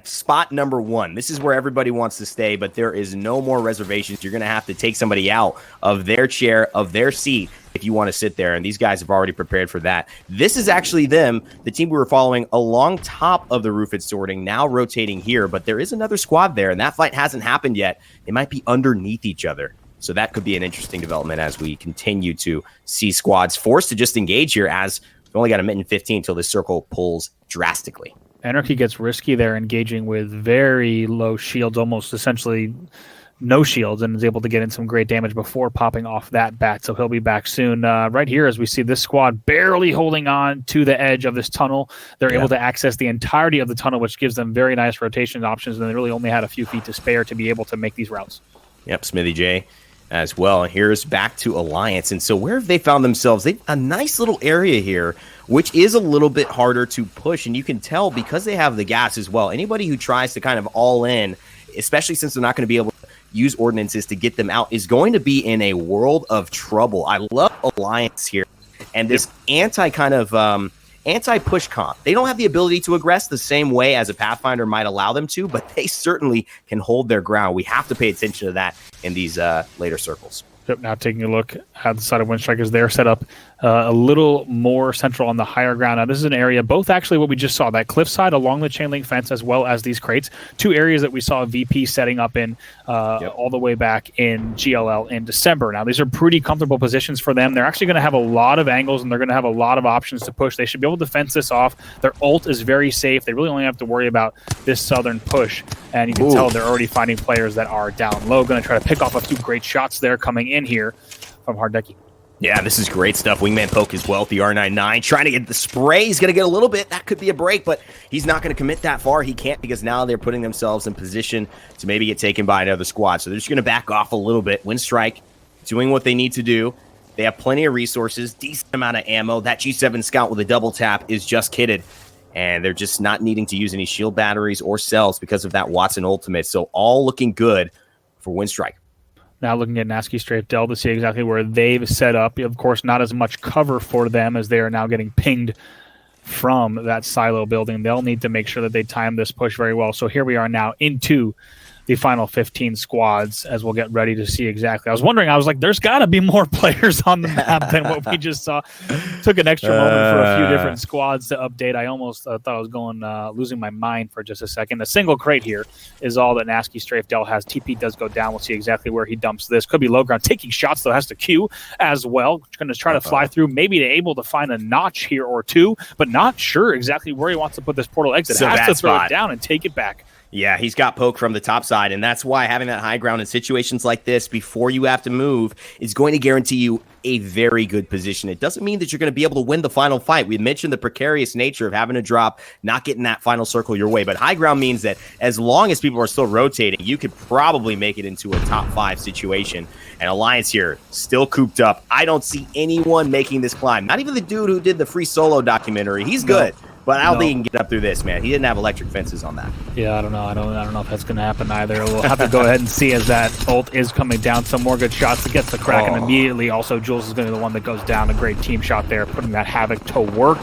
spot number 1. This is where everybody wants to stay, but there is no more reservations. You're going to have to take somebody out of their chair, of their seat, if you want to sit there, and these guys have already prepared for that. This is actually them, the team we were following along top of the roof at sorting, now rotating here, but there is another squad there, and that fight hasn't happened yet. They might be underneath each other. So that could be an interesting development as we continue to see squads forced to just engage here, as we've only got a minute and 15 until this circle pulls drastically. Anarchy gets risky there, engaging with very low shields, almost essentially no shields, and is able to get in some great damage before popping off that bat. So he'll be back soon. Right here, as we see this squad barely holding on to the edge of this tunnel, they're able to access the entirety of the tunnel, which gives them very nice rotation options, and they really only had a few feet to spare to be able to make these routes. Yep, Smithy J as well. Here's back to Alliance. And so where have they found themselves? They've a nice little area here, which is a little bit harder to push. And you can tell because they have the gas as well. Anybody who tries to kind of all in, especially since they're not going to be able to use ordinances to get them out, is going to be in a world of trouble. I love Alliance here. And this anti-push comp. They don't have the ability to aggress the same way as a Pathfinder might allow them to, but they certainly can hold their ground. We have to pay attention to that in these later circles. Yep, now taking a look at the side of Windstrikers, they're set up a little more central on the higher ground. Now, this is an area, both actually what we just saw, that cliffside along the chain link fence, as well as these crates, 2 areas that we saw VP setting up in all the way back in GLL in December. Now, these are pretty comfortable positions for them. They're actually going to have a lot of angles, and they're going to have a lot of options to push. They should be able to fence this off. Their ult is very safe. They really only have to worry about this southern push, and you can tell they're already finding players that are down low. Going to try to pick off a few great shots there coming in here from Hardecki. Yeah, this is great stuff. Wingman poke as well. The R99 trying to get the spray. He's going to get a little bit. That could be a break, but he's not going to commit that far. He can't, because now they're putting themselves in position to maybe get taken by another squad. So they're just going to back off a little bit. Windstrike doing what they need to do. They have plenty of resources, decent amount of ammo. That G7 Scout with a double tap is just kitted. And they're just not needing to use any shield batteries or cells because of that Wattson ultimate. So all looking good for Winstrike. Now looking at Nasky Strafe Del to see exactly where they've set up. Of course, not as much cover for them as they are now getting pinged from that silo building. They'll need to make sure that they time this push very well. So here we are now into the final 15 squads as we'll get ready to see exactly. I was wondering, there's got to be more players on the map than what we just saw. Took an extra moment for a few different squads to update. I almost thought I was going losing my mind for just a second. A single crate here is all that Nasky Strafe Del has. TP does go down. We'll see exactly where he dumps this. Could be low ground. Taking shots, though, has to queue as well. Going to try to fly through. Maybe able to find a notch here or two, but not sure exactly where he wants to put this portal exit. So has to throw it down and take it back. Yeah, he's got poke from the top side, and that's why having that high ground in situations like this before you have to move is going to guarantee you a very good position. It doesn't mean that you're going to be able to win the final fight. We mentioned the precarious nature of having a drop, not getting that final circle your way, but high ground means that as long as people are still rotating, you could probably make it into a top 5 situation. And Alliance here, still cooped up. I don't see anyone making this climb. Not even the dude who did the free solo documentary. He's good. But I don't think he can get up through this, man. He didn't have electric fences on that. Yeah, I don't know. I don't know if that's going to happen either. We'll have to go ahead and see as that ult is coming down. Some more good shots to get the crack, and immediately also Jules is going to be the one that goes down. A great team shot there, putting that Havoc to work.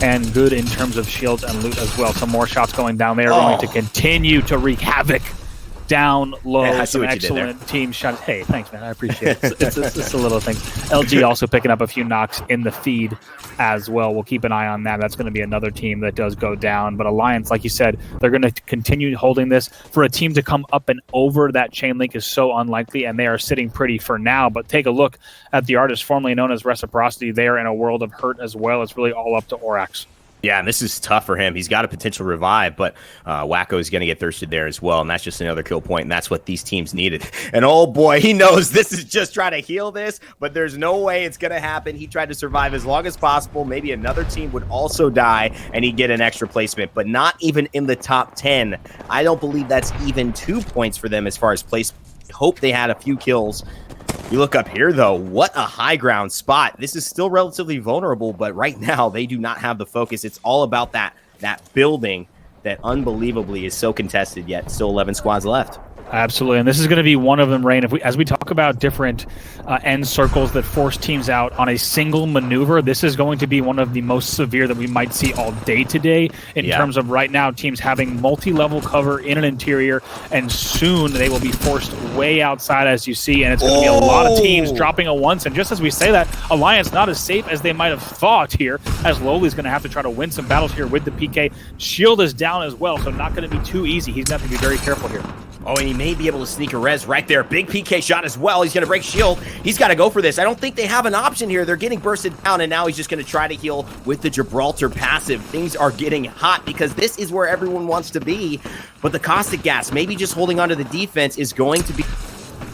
And good in terms of shields and loot as well. Some more shots going down. They are going to continue to wreak havoc down low. Yeah, some excellent team shots. Hey, thanks, man. I appreciate it. It's a little thing. LG also picking up a few knocks in the feed as well. We'll keep an eye on that. That's going to be another team that does go down. But Alliance, like you said, they're going to continue holding this. For a team to come up and over that chain link is so unlikely, and they are sitting pretty for now. But take a look at the artist formerly known as Reciprocity. They are in a world of hurt as well. It's really all up to Orax. Yeah, and this is tough for him. He's got a potential revive, but Wacko is going to get thirsted there as well, and that's just another kill point, and that's what these teams needed. And oh boy, he knows this is just trying to heal this, but there's no way it's going to happen. He tried to survive as long as possible. Maybe another team would also die, and he'd get an extra placement, but not even in the top 10. I don't believe that's even 2 points for them as far as placement. Hope they had a few kills. You look up here, though, what a high ground spot. This is still relatively vulnerable, but right now they do not have the focus. It's all about that building that unbelievably is so contested, yet still 11 squads left. Absolutely, and this is going to be one of them, Rain. As we talk about different end circles that force teams out on a single maneuver, this is going to be one of the most severe that we might see all day today in terms of right now teams having multi-level cover in an interior, and soon they will be forced way outside, as you see, and it's going to be a lot of teams dropping a once. And just as we say that, Alliance not as safe as they might have thought here, as Lowly's going to have to try to win some battles here with the PK. Shield is down as well, so not going to be too easy. He's going to have to be very careful here. Oh, and he may be able to sneak a res right there. Big PK shot as well. He's going to break shield. He's got to go for this. I don't think they have an option here. They're getting bursted down, and now he's just going to try to heal with the Gibraltar passive. Things are getting hot because this is where everyone wants to be. But the Caustic Gas, maybe just holding onto the defense, is going to be...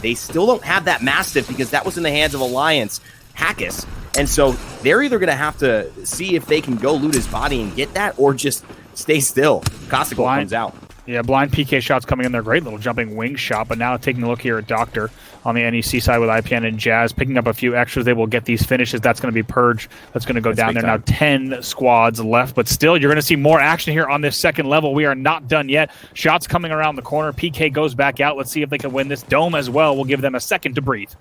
They still don't have that Mastiff because that was in the hands of Alliance. Hackus. And so they're either going to have to see if they can go loot his body and get that, or just stay still. Caustic comes out. Yeah, blind PK shots coming in there. Great little jumping wing shot. But now taking a look here at Doctor on the NEC side with IPN and Jazz, picking up a few extras. They will get these finishes. That's going to be Purge. That's going to go down there. Now 10 squads left. But still, you're going to see more action here on this second level. We are not done yet. Shots coming around the corner. PK goes back out. Let's see if they can win this. Dome as well will give them a second to breathe.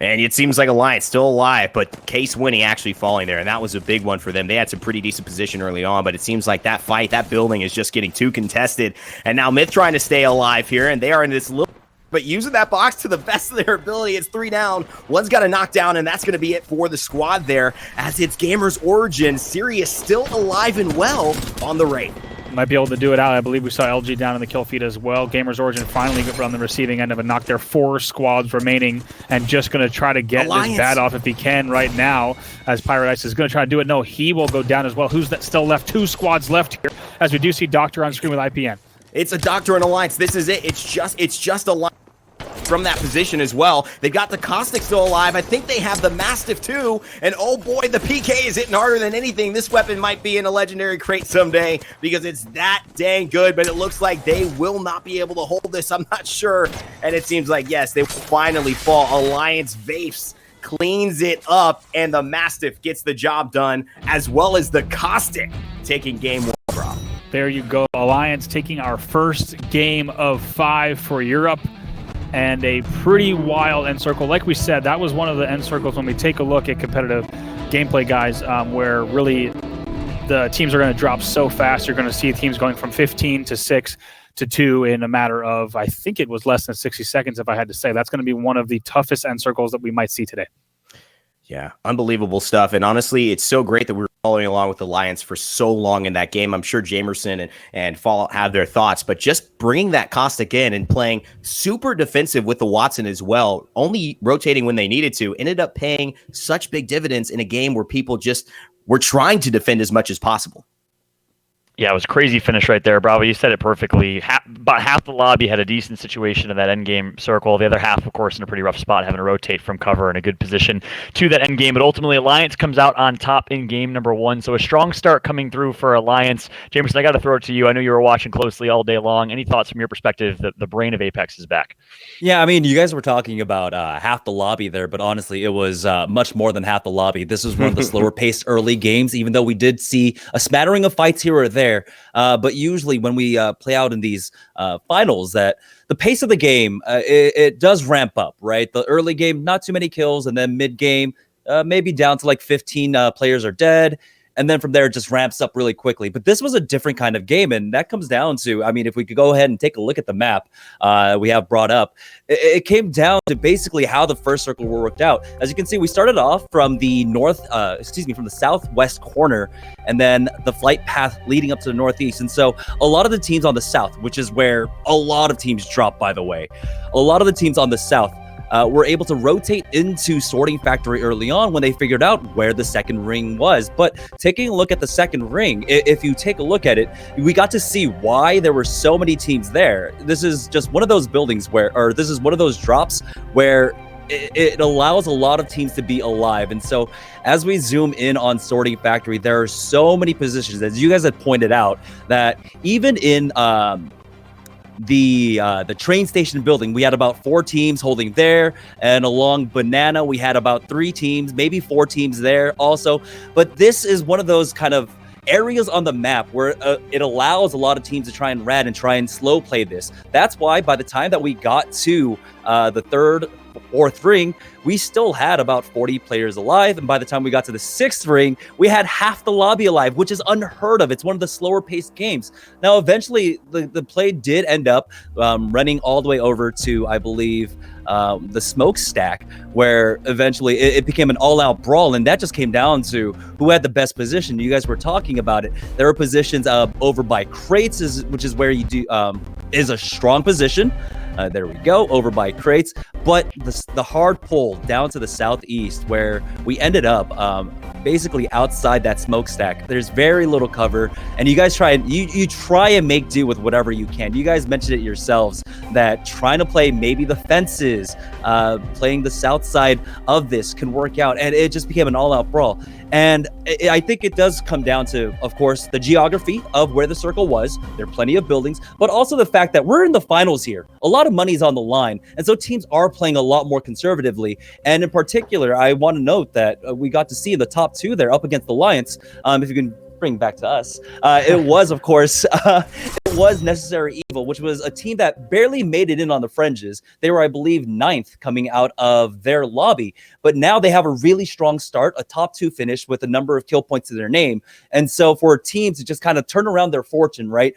And it seems like Alliance still alive, but Case Winnie actually falling there, and that was a big one for them. They had some pretty decent position early on, but it seems like that fight, that building is just getting too contested. And now Myth trying to stay alive here, and they are in this little... But using that box to the best of their ability. It's 3 down. One's got a knockdown, and that's going to be it for the squad there, as it's Gamers Origin. Sirius still alive and well on the raid. Might be able to do it out. I believe we saw LG down in the kill feed as well. Gamers Origin finally on the receiving end of a knock. There are 4 squads remaining, and just going to try to get this bat off if he can right now, as Pirate Ice is going to try to do it. No, he will go down as well. Who's that still left? 2 squads left here, as we do see Doctor on screen with IPN. It's a Doctor and Alliance. This is it. It's just Alliance from that position as well. They've got the Caustic still alive. I think they have the Mastiff too. And oh boy, the PK is hitting harder than anything. This weapon might be in a legendary crate someday because it's that dang good, but it looks like they will not be able to hold this. I'm not sure. And it seems like, yes, they will finally fall. Alliance Vapes cleans it up, and the Mastiff gets the job done, as well as the Caustic taking game 1. Bro. There you go. Alliance taking our first game of 5 for Europe, and a pretty wild end circle. Like we said, that was one of the end circles when we take a look at competitive gameplay, guys, where really the teams are going to drop so fast. You're going to see teams going from 15 to 6 to 2 in a matter of, I think it was less than 60 seconds, if I had to say. That's going to be one of the toughest end circles that we might see today. Yeah, unbelievable stuff. And honestly, it's so great that we were following along with Alliance for so long in that game. I'm sure Jamerson and Fallout have their thoughts, but just bringing that Caustic in and playing super defensive with the Wattson as well, only rotating when they needed to, ended up paying such big dividends in a game where people just were trying to defend as much as possible. Yeah, it was a crazy finish right there, Bravo. You said it perfectly. About half the lobby had a decent situation in that endgame circle. The other half, of course, in a pretty rough spot, having to rotate from cover in a good position to that endgame. But ultimately, Alliance comes out on top in game number 1. So a strong start coming through for Alliance. Jamerson, I got to throw it to you. I know you were watching closely all day long. Any thoughts from your perspective that the brain of Apex is back? Yeah, I mean, you guys were talking about half the lobby there, but honestly, it was much more than half the lobby. This was one of the slower paced early games, even though we did see a smattering of fights here or there. But usually when we play out in these finals, that the pace of the game, it does ramp up, right? The early game, not too many kills, and then mid game, maybe down to like 15 players are dead. And then from there, it just ramps up really quickly. But this was a different kind of game. And that comes down to, I mean, if we could go ahead and take a look at the map we have brought up, it came down to basically how the first circle worked out. As you can see, we started off from the from the southwest corner, and then the flight path leading up to the northeast. And so a lot of the teams on the south, which is where a lot of teams drop, by the way, a lot of the teams on the south were able to rotate into Sorting Factory early on when they figured out where the second ring was. But taking a look at the second ring, if you take a look at it, we got to see why there were so many teams there. This is just one of those buildings or this is one of those drops where it allows a lot of teams to be alive. And so as we zoom in on Sorting Factory, there are so many positions, as you guys had pointed out, that even in the train station building, we had about 4 teams holding there, and along Banana we had about 3 teams, maybe 4 teams there also. But this is one of those kind of areas on the map where it allows a lot of teams to try and rat and try and slow play this. That's why by the time that we got to the third, fourth ring, we still had about 40 players alive, and by the time we got to the 6th ring, we had half the lobby alive, which is unheard of. It's one of the slower paced games. Now eventually the play did end up running all the way over to, I believe, the smokestack, where eventually it became an all-out brawl, and that just came down to who had the best position. You guys were talking about it. There were positions over by crates, which is where you do is a strong position. There we go, over by crates. But the hard pull down to the southeast, where we ended up basically outside that smokestack. There's very little cover, and you guys try and make do with whatever you can. You guys mentioned it yourselves that trying to play maybe the fences, playing the south side of this can work out, and it just became an all-out brawl. And I think it does come down to, of course, the geography of where the circle was. There are plenty of buildings, but also the fact that we're in the finals here. A lot of money's on the line, and so teams are playing a lot more conservatively. And in particular, I want to note that we got to see the top 2 there up against Alliance. If you can bring back to us, it was, of course, it was Necessary Evil, which was a team that barely made it in on the fringes. They were, I believe, 9th coming out of their lobby, but now they have a really strong start, a top 2 finish with a number of kill points to their name. And so for teams to just kind of turn around their fortune, right,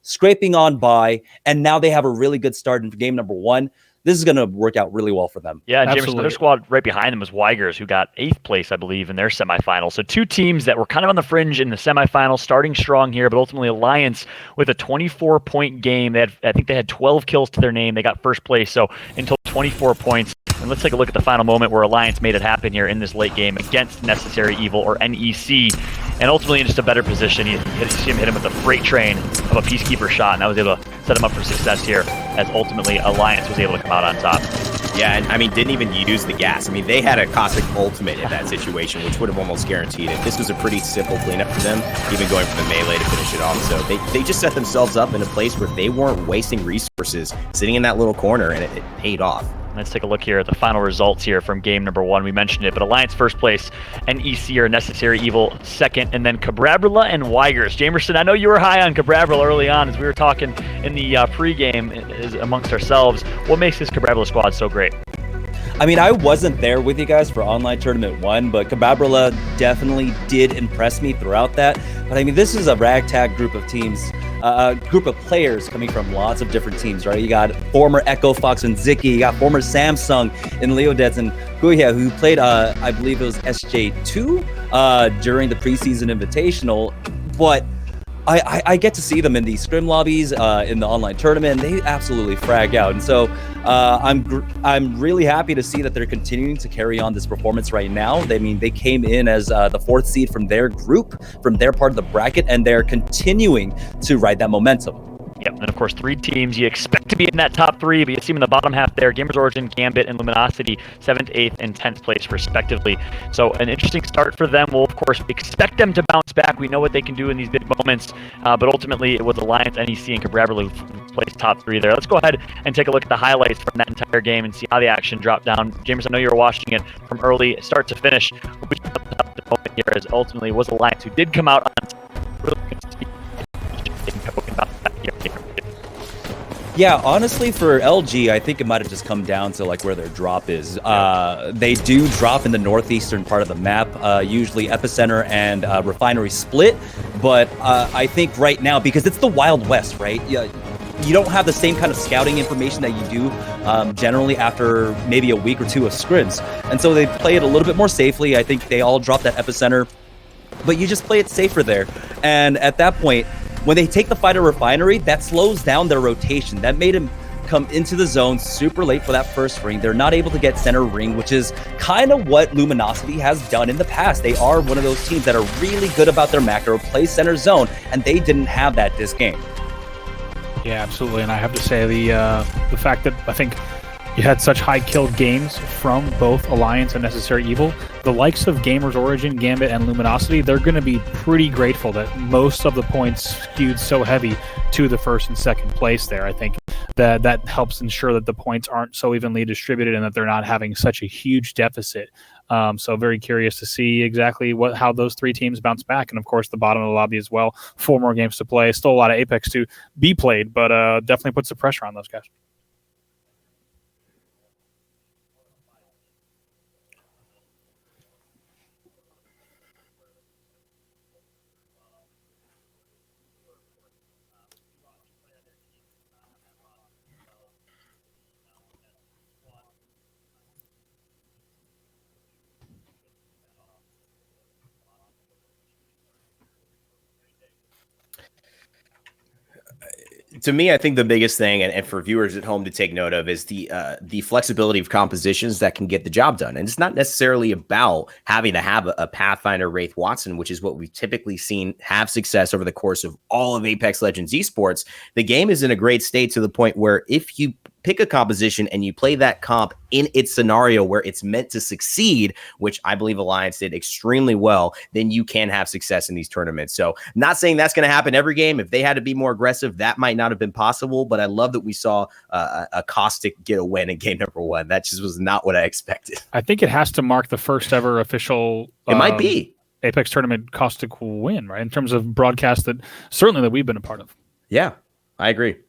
scraping on by, and now they have a really good start in game number 1. This is going to work out really well for them. Yeah, and Jamerson, their squad right behind them was Weigers, who got 8th place, I believe, in their semifinal. So 2 teams that were kind of on the fringe in the semifinal, starting strong here, but ultimately Alliance with a 24-point game. I think they had 12 kills to their name. They got 1st place, so in total 24 points. And let's take a look at the final moment where Alliance made it happen here in this late game against Necessary Evil, or NEC, and ultimately in just a better position. You see him hit him with a freight train of a Peacekeeper shot, and that was able to set him up for success here, as ultimately Alliance was able to come out on top. Yeah, and I mean, didn't even use the gas. I mean, they had a Caustic ultimate in that situation, which would have almost guaranteed it. This was a pretty simple cleanup for them, even going for the melee to finish it off. So they just set themselves up in a place where they weren't wasting resources sitting in that little corner, and it paid off. Let's take a look here at the final results here from game number 1. We mentioned it, but Alliance first place, NEC or Necessary Evil second, and then Cabrabra and Weigers. Jamerson, I know you were high on Cabrabra early on as we were talking in the pregame amongst ourselves. What makes this Cabrabra squad so great? I mean, I wasn't there with you guys for online tournament 1, but Cabrabra definitely did impress me throughout that. But I mean, this is a ragtag group of teams, a group of players coming from lots of different teams, right? You got former Echo Fox and Ziki, you got former Samsung and Leodets and Guya, who played, I believe it was SJ2 during the preseason invitational, but I get to see them in these scrim lobbies in the online tournament, and they absolutely frag out. And so I'm really happy to see that they're continuing to carry on this performance right now. I mean, they came in as the 4th seed from their group, from their part of the bracket, and they're continuing to ride that momentum. Yep, and of course, 3 teams you expect to be in that top 3, but you see them in the bottom half there. Gamers Origin, Gambit, and Luminosity, 7th, 8th, and 10th place, respectively. So an interesting start for them. We'll, of course, expect them to bounce back. We know what they can do in these big moments, but ultimately, it was Alliance, NEC, and Cabrabra who placed top 3 there. Let's go ahead and take a look at the highlights from that entire game and see how the action dropped down. James, I know you were watching it from early start to finish. Here, as ultimately was Alliance who did come out on Yeah, honestly, for LG, I think it might have just come down to like where their drop is. They do drop in the northeastern part of the map, usually Epicenter and Refinery split. But I think right now, because it's the Wild West, right? You don't have the same kind of scouting information that you do generally after maybe a week or 2 of scrims. And so they play it a little bit more safely. I think they all drop that Epicenter, but you just play it safer there. And at that point, when they take the fight at Refinery, that slows down their rotation. That made him come into the zone super late for that first ring. They're not able to get center ring, which is kind of what Luminosity has done in the past. They are one of those teams that are really good about their macro, play center zone, and they didn't have that this game. Yeah, absolutely. And I have to say the fact that I think you had such high killed games from both Alliance and Necessary Evil, the likes of Gamers Origin, Gambit, and Luminosity, they're going to be pretty grateful that most of the points skewed so heavy to the 1st and 2nd place there. I think that helps ensure that the points aren't so evenly distributed and that they're not having such a huge deficit. So very curious to see exactly how those 3 teams bounce back. And of course, the bottom of the lobby as well. 4 more games to play. Still a lot of Apex to be played, but definitely puts the pressure on those guys. To me, I think the biggest thing, and for viewers at home to take note of, is the flexibility of compositions that can get the job done. And it's not necessarily about having to have a Pathfinder Wraith Watson, which is what we've typically seen have success over the course of all of Apex Legends esports. The game is in a great state to the point where if you pick a composition and you play that comp in its scenario where it's meant to succeed, which I believe Alliance did extremely well, then you can have success in these tournaments. So not saying that's going to happen every game. If they had to be more aggressive, that might not have been possible, but I love that we saw a Caustic get a win in game number 1. That just was not what I expected. I think it has to mark the first ever official it might be Apex tournament Caustic win, right? In terms of broadcast that certainly that we've been a part of. Yeah, I agree.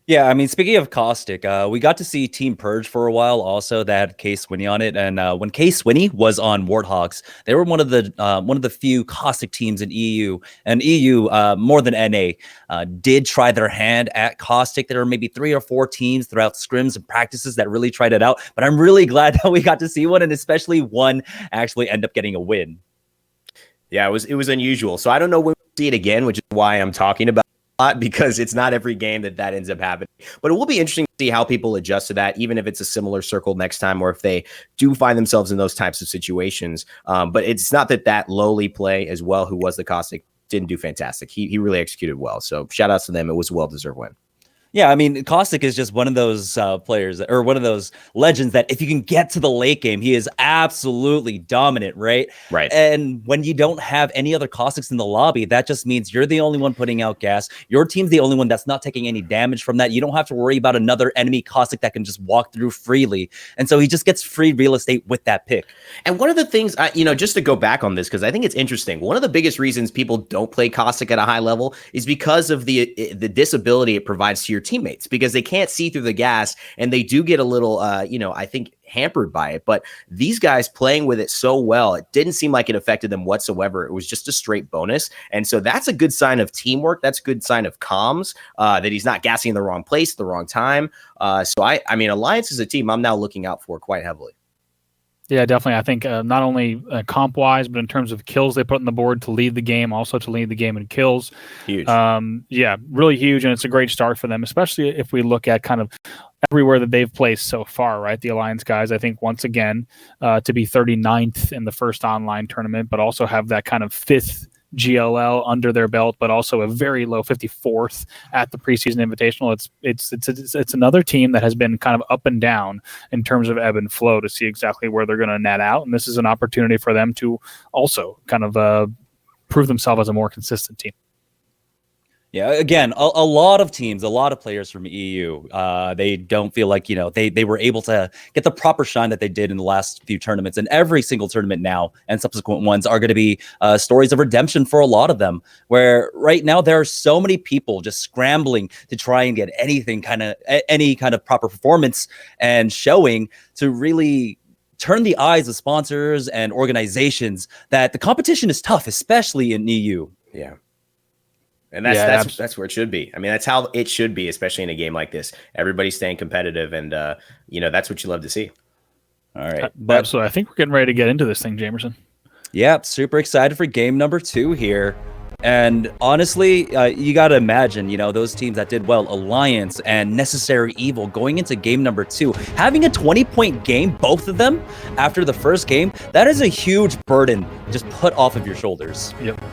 Yeah, I mean, speaking of Caustic, we got to see Team Purge for a while also that had K Swinney on it. And when K Swinney was on Warthogs, they were one of the few Caustic teams in EU. And EU, more than NA, did try their hand at Caustic. There were maybe 3 or 4 teams throughout scrims and practices that really tried it out. But I'm really glad that we got to see one, and especially one actually end up getting a win. Yeah, it was unusual. So I don't know when we'll see it again, which is why I'm talking about because it's not every game that ends up happening. But it will be interesting to see how people adjust to that, even if it's a similar circle next time or if they do find themselves in those types of situations. But it's not that lowly play as well, who was the Caustic, didn't do fantastic. He really executed well. So shout outs to them. It was a well-deserved win. Yeah, I mean, Caustic is just one of those players or one of those legends that if you can get to the late game, he is absolutely dominant, right? Right. And when you don't have any other Caustics in the lobby, that just means you're the only one putting out gas. Your team's the only one that's not taking any damage from that. You don't have to worry about another enemy Caustic that can just walk through freely. And so he just gets free real estate with that pick. And one of the things, just to go back on this, because I think it's interesting, one of the biggest reasons people don't play Caustic at a high level is because of the disability it provides to your teammates, because they can't see through the gas and they do get a little, I think, hampered by it. But these guys playing with it so well, it didn't seem like it affected them whatsoever. It was just a straight bonus. And so that's a good sign of teamwork. That's a good sign of comms, that he's not gassing in the wrong place at the wrong time. So I mean, Alliance is a team I'm now looking out for quite heavily. Yeah, definitely. I think not only comp-wise, but in terms of kills they put on the board to lead the game, also to lead the game in kills. Huge. Yeah, really huge, and it's a great start for them, especially if we look at kind of everywhere that they've placed so far, right? The Alliance guys, I think, once again, to be 39th in the first online tournament, but also have that kind of 5th GLL under their belt, but also a very low 54th at the preseason invitational. It's another team that has been kind of up and down in terms of ebb and flow to see exactly where they're going to net out, and this is an opportunity for them to also kind of prove themselves as a more consistent team. Yeah, again, a lot of teams, a lot of players from EU, they don't feel like, they were able to get the proper shine that they did in the last few tournaments. And every single tournament now and subsequent ones are going to be stories of redemption for a lot of them, where right now there are so many people just scrambling to try and get any kind of proper performance and showing to really turn the eyes of sponsors and organizations that the competition is tough, especially in EU. Yeah. And that's where it should be. I mean, that's how it should be, especially in a game like this. Everybody's staying competitive, and that's what you love to see. All right, absolutely. I think we're getting ready to get into this thing, Jamerson. Yeah, super excited for game number 2 here. And honestly, you got to imagine, those teams that did well, Alliance and Necessary Evil, going into game number 2, having a 20-point game, both of them, after the first game, that is a huge burden just put off of your shoulders. Yep.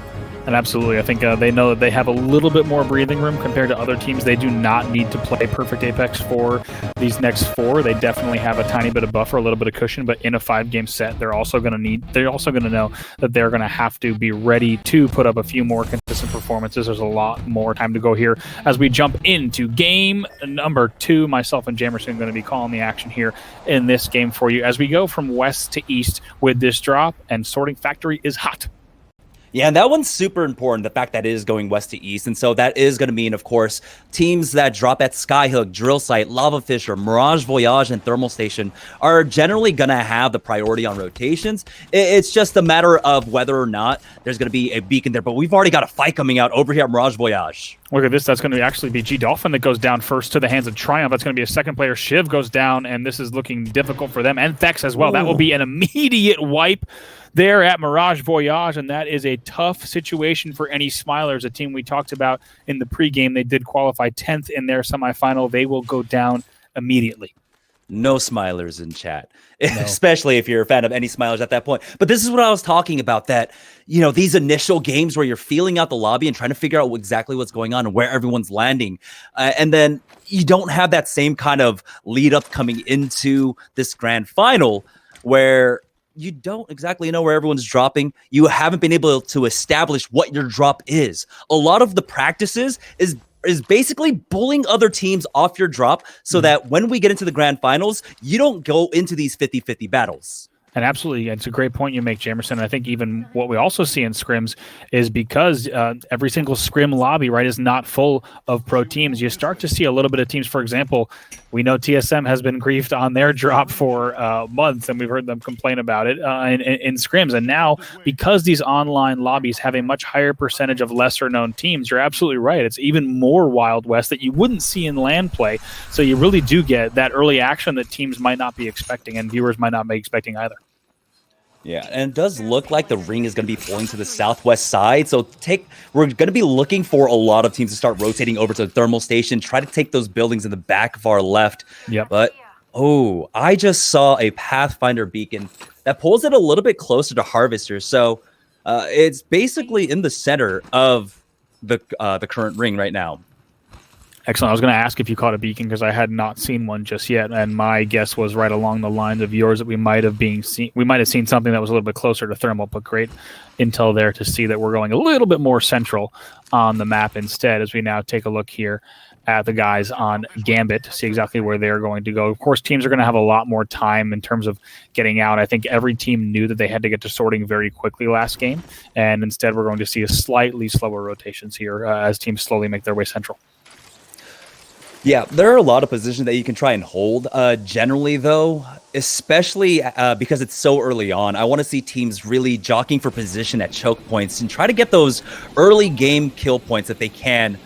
And absolutely, I think they know that they have a little bit more breathing room compared to other teams. They do not need to play Perfect Apex for these next 4. They definitely have a tiny bit of buffer, a little bit of cushion, but in a 5-game set, they're also going to know that they're going to have to be ready to put up a few more consistent performances. There's a lot more time to go here as we jump into game number 2. Myself and Jamerson are going to be calling the action here in this game for you as we go from west to east with this drop, and Sorting Factory is hot. Yeah, and that one's super important, the fact that it is going west to east. And so that is going to mean, of course, teams that drop at Skyhook, Drill Site, Lava Fisher, Mirage Voyage, and Thermal Station are generally going to have the priority on rotations. It's just a matter of whether or not there's going to be a beacon there. But we've already got a fight coming out over here at Mirage Voyage. Look at this. That's going to actually be G-Dolphin that goes down first to the hands of Triumph. That's going to be a second player. Shiv goes down, and this is looking difficult for them. And Thex as well. Ooh. That will be an immediate wipe there at Mirage Voyage, and that is a tough situation for any Smilers, a team we talked about in the pregame. They did qualify 10th in their semifinal. They will go down immediately. No Smilers in chat, especially if you're a fan of any Smilers at that point. But this is what I was talking about, that, these initial games where you're feeling out the lobby and trying to figure out exactly what's going on and where everyone's landing. And then you don't have that same kind of lead up coming into this grand final where you don't exactly know where everyone's dropping. You haven't been able to establish what your drop is. A lot of the practices is basically bullying other teams off your drop so that when we get into the grand finals, you don't go into these 50-50 battles. And absolutely, it's a great point you make, Jamerson. I think even what we also see in scrims is because every single scrim lobby, right, is not full of pro teams. You start to see a little bit of teams. For example, we know TSM has been griefed on their drop for months, and we've heard them complain about it in scrims. And now, because these online lobbies have a much higher percentage of lesser-known teams, you're absolutely right. It's even more Wild West that you wouldn't see in LAN play. So you really do get that early action that teams might not be expecting and viewers might not be expecting either. Yeah, and it does look like the ring is going to be pulling to the southwest side. So we're going to be looking for a lot of teams to start rotating over to the Thermal Station, try to take those buildings in the back of our left. Yep. But, I just saw a Pathfinder beacon that pulls it a little bit closer to Harvester. So it's basically in the center of the current ring right now. Excellent. I was going to ask if you caught a beacon because I had not seen one just yet, and my guess was right along the lines of yours that we might have seen something that was a little bit closer to thermal, but great intel there to see that we're going a little bit more central on the map instead as we now take a look here at the guys on Gambit to see exactly where they're going to go. Of course, teams are going to have a lot more time in terms of getting out. I think every team knew that they had to get to sorting very quickly last game, and instead we're going to see a slightly slower rotations here as teams slowly make their way central. Yeah, there are a lot of positions that you can try and hold. Generally, though, especially because it's so early on, I want to see teams really jockeying for position at choke points and try to get those early game kill points if they can,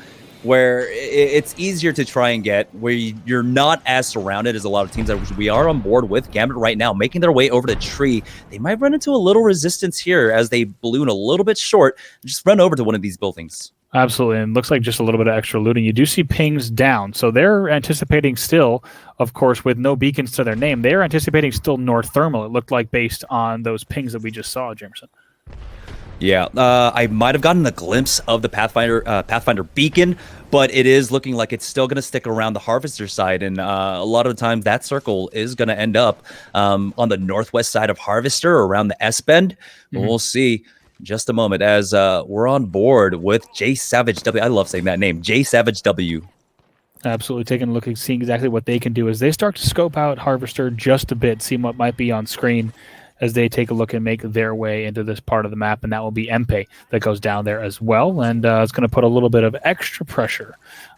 where it's easier to try and get, where you're not as surrounded as a lot of teams that we are on board with. Gambit right now making their way over the tree. They might run into a little resistance here as they balloon a little bit short. Just run over to one of these buildings. Absolutely, and looks like just a little bit of extra looting. You do see pings down, so they're anticipating still, of course, with no beacons to their name, they're anticipating still North Thermal, it looked like, based on those pings that we just saw, Jamerson. Yeah, I might have gotten a glimpse of the Pathfinder beacon, but it is looking like it's still going to stick around the Harvester side, and a lot of the time that circle is going to end up on the northwest side of Harvester, around the S-Bend. Mm-hmm. We'll see. Just a moment as we're on board with J Savage W. I love saying that name, J Savage W. Absolutely, taking a look and seeing exactly what they can do as they start to scope out Harvester just a bit, see what might be on screen as they take a look and make their way into this part of the map, and that will be Mpe that goes down there as well, and it's going to put a little bit of extra pressure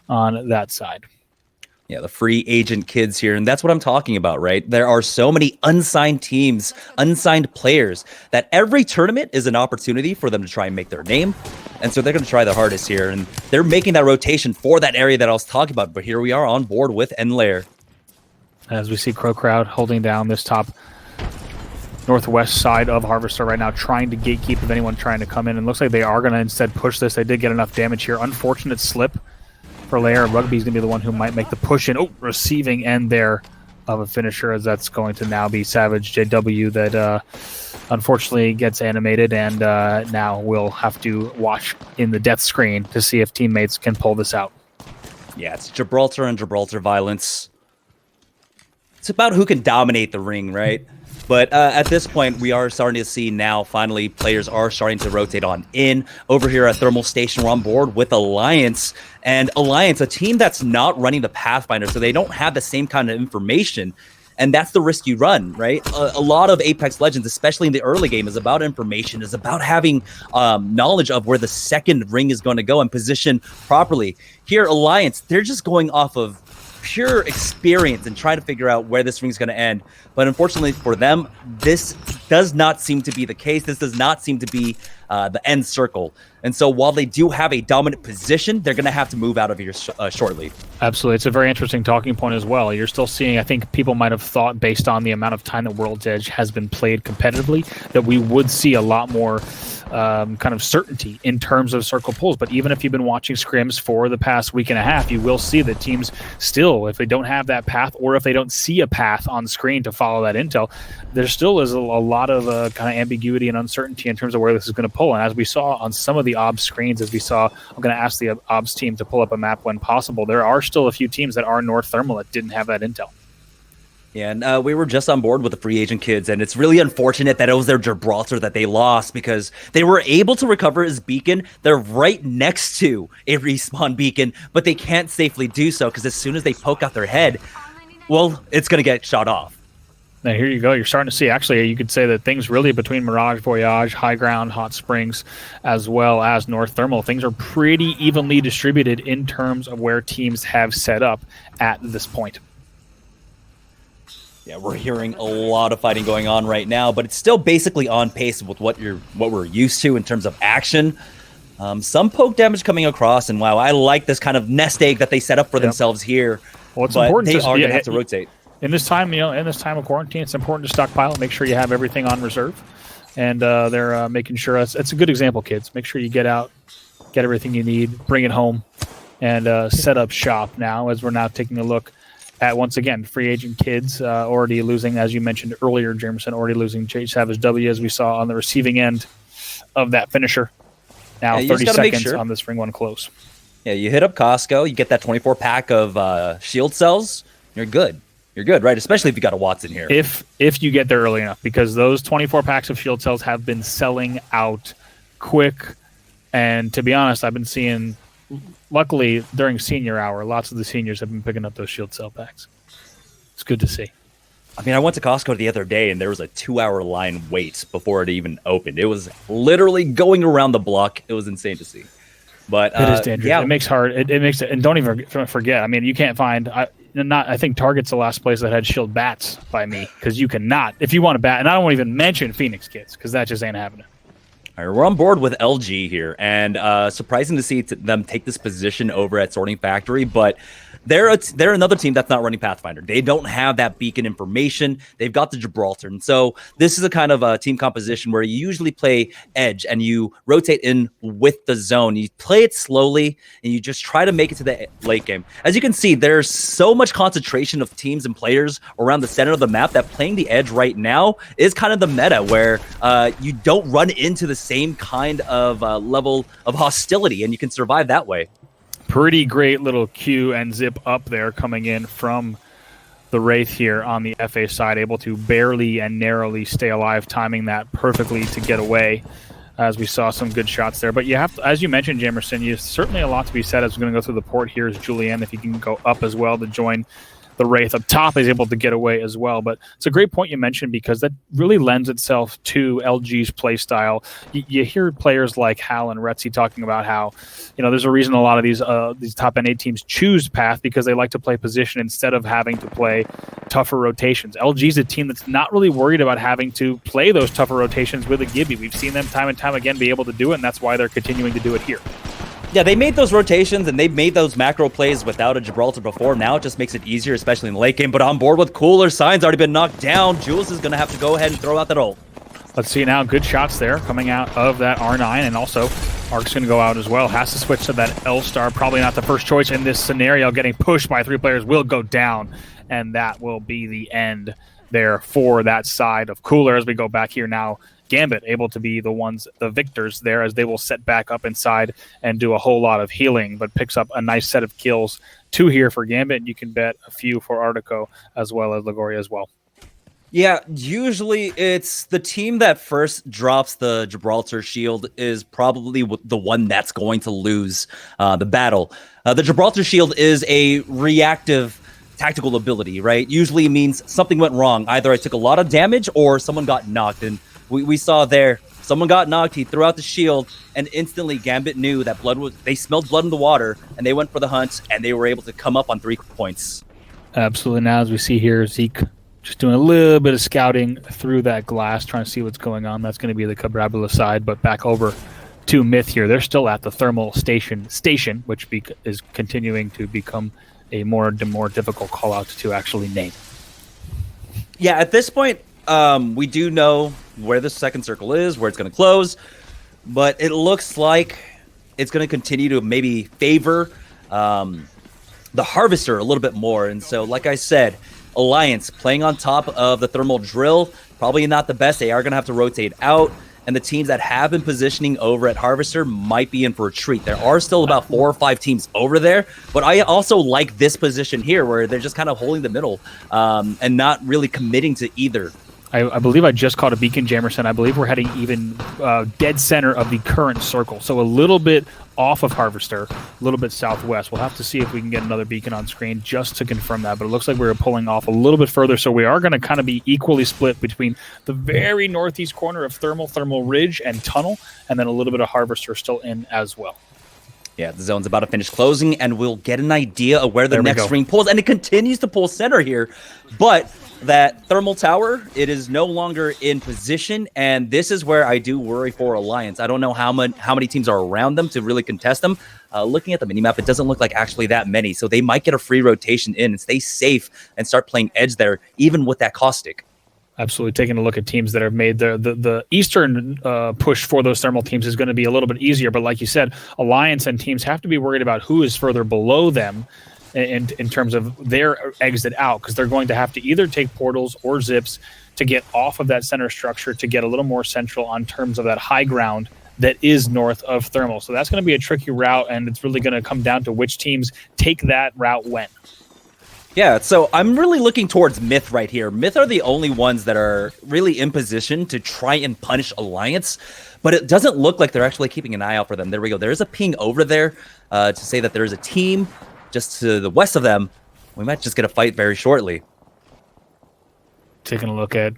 on that side. Yeah, the free agent kids here, and that's what I'm talking about, right? There are so many unsigned teams, unsigned players, that every tournament is an opportunity for them to try and make their name, and so they're going to try the hardest here, and they're making that rotation for that area that I was talking about, but here we are on board with Enlair. As we see Crow Crowd holding down this top northwest side of Harvester right now, trying to gatekeep of anyone trying to come in, and looks like they are going to instead push this. They did get enough damage here. Unfortunate slip for Lair. Rugby's going to be the one who might make the push in. Oh, receiving end there of a finisher, as that's going to now be Savage JW that unfortunately gets animated, and now we'll have to watch in the death screen to see if teammates can pull this out. Yeah, it's Gibraltar and Gibraltar violence. It's about who can dominate the ring, right? But at this point, we are starting to see now, finally, players are starting to rotate on in. Over here at Thermal Station, we're on board with Alliance. And Alliance, a team that's not running the Pathfinder, so they don't have the same kind of information. And that's the risk you run, right? A lot of Apex Legends, especially in the early game, is about information, is about having knowledge of where the second ring is going to go and position properly. Here, Alliance, they're just going off of pure experience and trying to figure out where this ring's going to end. But unfortunately for them, this does not seem to be the case. This does not seem to be the end circle. And so while they do have a dominant position, they're going to have to move out of here shortly. Absolutely. It's a very interesting talking point as well. You're still seeing, I think people might have thought, based on the amount of time that World's Edge has been played competitively, that we would see a lot more kind of certainty in terms of circle pulls. But even if you've been watching scrims for the past week and a half, you will see that teams still, if they don't have that path, or if they don't see a path on screen to follow that intel, there still is a lot of kind of ambiguity and uncertainty in terms of where this is going to pull. And as we saw on some of the OBS screens, as we saw, I'm going to ask the OBS team to pull up a map when possible. There are still a few teams that are North Thermal that didn't have that intel. Yeah, and we were just on board with the free agent kids, and it's really unfortunate that it was their Gibraltar that they lost, because they were able to recover his beacon. They're right next to a respawn beacon, but they can't safely do so, because as soon as they poke out their head, well, it's going to get shot off. Now here you go. You're starting to see, actually, you could say that things really between Mirage, Voyage, High Ground, Hot Springs, as well as North Thermal, things are pretty evenly distributed in terms of where teams have set up at this point. Yeah, we're hearing a lot of fighting going on right now, but it's still basically on pace with what we're used to in terms of action. Some poke damage coming across, and wow, I like this kind of nest egg that they set up for themselves here. Well, it's important. They are going to have to rotate. In this time, in this time of quarantine, it's important to stockpile. Make sure you have everything on reserve, and they're making sure it's a good example, kids. Make sure you get out, get everything you need, bring it home, and set up shop now. As we're now taking a look at, once again, free agent kids already losing, as you mentioned earlier, Jamerson, already losing J Savage W, as we saw on the receiving end of that finisher. Now 30 seconds on this ring one close. Yeah, you hit up Costco, you get that 24 pack of shield cells, you're good. You're good, right? Especially if you got a Watson here. If you get there early enough, because those 24 packs of shield cells have been selling out quick. And to be honest, I've been seeing, luckily during senior hour, lots of the seniors have been picking up those shield cell packs. It's good to see. I mean, I went to Costco the other day, and there was a 2-hour line wait before it even opened. It was literally going around the block. It was insane to see. But it is dangerous. Yeah. It makes hard. It makes it, and don't even forget. I mean, you can't find. I think Target's the last place that had shield bats by me, because you cannot, if you want a bat, and I don't even mention Phoenix kits because that just ain't happening. All right, we're on board with LG here, and surprising to see them take this position over at Sorting Factory, but they're another team that's not running Pathfinder. They don't have that beacon information. They've got the Gibraltar, and so this is a kind of a team composition where you usually play edge and you rotate in with the zone. You play it slowly, and you just try to make it to the late game. As you can see, there's so much concentration of teams and players around the center of the map that playing the edge right now is kind of the meta, where you don't run into the same kind of level of hostility, and you can survive that way. Pretty great little Q and zip up there coming in from the Wraith here on the FA side, able to barely and narrowly stay alive, timing that perfectly to get away, as we saw some good shots there. But you have to, as you mentioned, Jamerson, you certainly a lot to be said as we're going to go through the port. Here's Julian, if he can go up as well to join the Wraith up top, is able to get away as well. But it's a great point you mentioned, because that really lends itself to LG's play style. You hear players like Hal and Retzi talking about how, there's a reason a lot of these top NA teams choose Path, because they like to play position instead of having to play tougher rotations. LG's a team that's not really worried about having to play those tougher rotations with a Gibby. We've seen them time and time again be able to do it, and that's why they're continuing to do it here. Yeah, they made those rotations and they made those macro plays without a Gibraltar before. Now it just makes it easier, especially in the late game. But on board with Cooler, Sign's already been knocked down. Jules is going to have to go ahead and throw out that ult. Let's see now. Good shots there coming out of that R9, and also Ark's going to go out as well. Has to switch to that L-Star. Probably not the first choice in this scenario. Getting pushed by 3 players will go down, and that will be the end there for that side of Cooler. As we go back here now, Gambit able to be the victors there, as they will set back up inside and do a whole lot of healing, but picks up a nice set of kills. 2 here for Gambit, and you can bet a few for Artico as well as Lagoria as well. Yeah, usually it's the team that first drops the Gibraltar shield is probably the one that's going to lose the battle. The Gibraltar shield is a reactive tactical ability, right? Usually means something went wrong. Either I took a lot of damage or someone got knocked, and we saw there, someone got knocked, he threw out the shield, and instantly Gambit knew that they smelled blood in the water, and they went for the hunt, and they were able to come up on 3 points. Absolutely. Now, as we see here, Zeke just doing a little bit of scouting through that glass, trying to see what's going on. That's going to be the Cabrabula side, but back over to Myth here. They're still at the thermal station, which is continuing to become a more difficult call-out to actually name. Yeah, at this point, we do know where the second circle is, where it's going to close, but it looks like it's going to continue to maybe favor the Harvester a little bit more. And so, like I said, Alliance playing on top of the thermal drill, probably not the best. They are going to have to rotate out, and the teams that have been positioning over at Harvester might be in for a treat. There are still about 4 or 5 teams over there, but I also like this position here where they're just kind of holding the middle and not really committing to either. I believe I just caught a beacon, Jamerson. I believe we're heading even dead center of the current circle. So a little bit off of Harvester, a little bit southwest. We'll have to see if we can get another beacon on screen just to confirm that. But it looks like we're pulling off a little bit further. So we are going to kind of be equally split between the very northeast corner of Thermal Ridge and Tunnel, and then a little bit of Harvester still in as well. Yeah, the zone's about to finish closing, and we'll get an idea of where the next ring pulls. And it continues to pull center here, but that thermal tower, it is no longer in position, and this is where I do worry for Alliance. I don't know how many teams are around them to really contest them. Looking at the minimap, it doesn't look like actually that many, so they might get a free rotation in and stay safe and start playing edge there, even with that caustic. Absolutely. Taking a look at teams that have made the Eastern push for those thermal teams is going to be a little bit easier. But like you said, Alliance and teams have to be worried about who is further below them in terms of their exit out, because they're going to have to either take portals or zips to get off of that center structure to get a little more central on terms of that high ground that is north of Thermal. So that's going to be a tricky route, and it's really going to come down to which teams take that route when. Yeah, so I'm really looking towards Myth right here. Myth are the only ones that are really in position to try and punish Alliance, but it doesn't look like they're actually keeping an eye out for them. There we go. There's a ping over there to say that there's a team just to the west of them. We might just get a fight very shortly. Taking a look at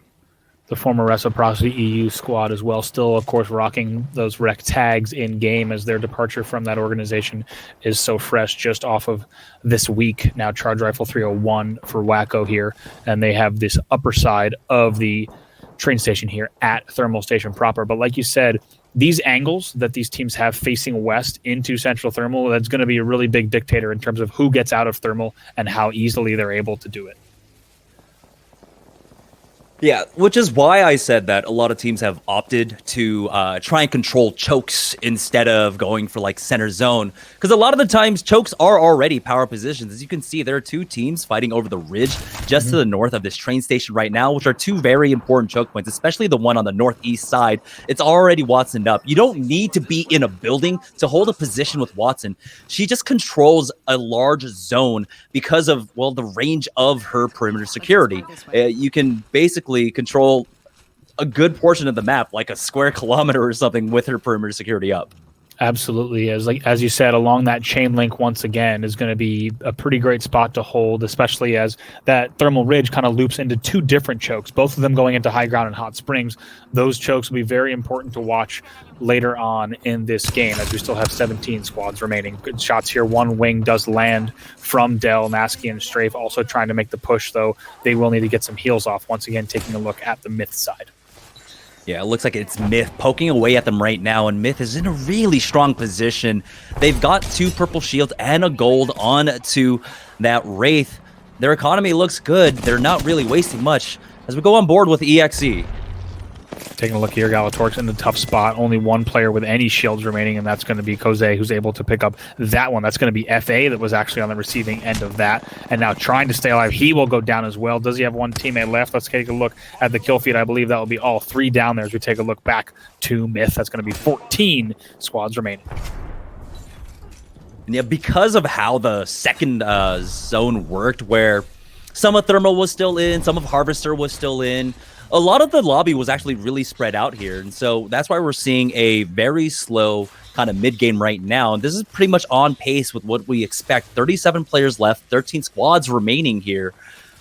the former Reciprocity EU squad as well, still, of course, rocking those rec tags in game as their departure from that organization is so fresh just off of this week. Now Charge Rifle 301 for Wacko here, and they have this upper side of the train station here at Thermal Station proper. But like you said, these angles that these teams have facing west into Central Thermal, that's going to be a really big dictator in terms of who gets out of Thermal and how easily they're able to do it. Yeah, which is why I said that a lot of teams have opted to try and control chokes instead of going for like center zone. Because a lot of the times chokes are already power positions. As you can see, there are two teams fighting over the ridge just to the north of this train station right now, which are two very important choke points, especially the one on the northeast side. It's already Watsoned up. You don't need to be in a building to hold a position with Watson. She just controls a large zone because of, well, the range of her perimeter security. You can basically control a good portion of the map, like a square kilometer or something, with her perimeter security up. Absolutely. As you said, along that chain link once again is going to be a pretty great spot to hold, especially as that Thermal Ridge kind of loops into two different chokes, both of them going into High Ground and Hot Springs. Those chokes will be very important to watch later on in this game, as we still have 17 squads remaining. Good shots here. One wing does land from Dell, Nasky, and Strafe, also trying to make the push, though they will need to get some heals off. Once again, taking a look at the Myth side. Yeah, it looks like it's Myth poking away at them right now, and Myth is in a really strong position. They've got 2 purple shields and a gold on to that Wraith. Their economy looks good. They're not really wasting much as we go on board with EXE. Taking a look here, Galatorix in the tough spot. Only one player with any shields remaining, and that's going to be Koze, who's able to pick up that one. That's going to be FA that was actually on the receiving end of that, and now trying to stay alive. He will go down as well. Does he have one teammate left? Let's take a look at the kill feed. I believe that will be all 3 down there as we take a look back to Myth. That's going to be 14 squads remaining. Yeah, because of how the second zone worked, where some of Thermal was still in, some of Harvester was still in, a lot of the lobby was actually really spread out here. And so that's why we're seeing a very slow kind of mid-game right now. And this is pretty much on pace with what we expect. 37 players left, 13 squads remaining here.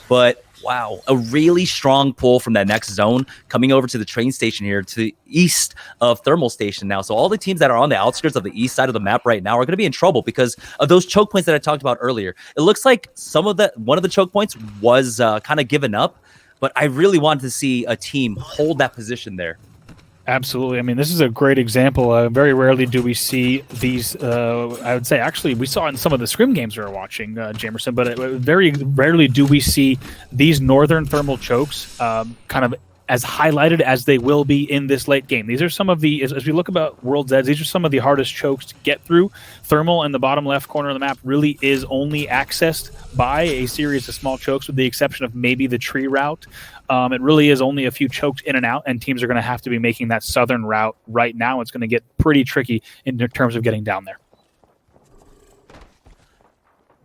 But wow, a really strong pull from that next zone coming over to the train station here to the east of Thermal Station now. So all the teams that are on the outskirts of the east side of the map right now are going to be in trouble because of those choke points that I talked about earlier. It looks like one of the choke points was kind of given up, but I really wanted to see a team hold that position there. Absolutely. I mean, this is a great example. Very rarely do we see these. I would say, actually, we saw in some of the scrim games we were watching, Jamerson, but very rarely do we see these northern thermal chokes kind of as highlighted as they will be in this late game. These are some of the, as we look about World's Edge, these are some of the hardest chokes to get through. Thermal in the bottom left corner of the map really is only accessed by a series of small chokes, with the exception of maybe the tree route. It really is only a few chokes in and out, and teams are going to have to be making that southern route right now. It's going to get pretty tricky in terms of getting down there.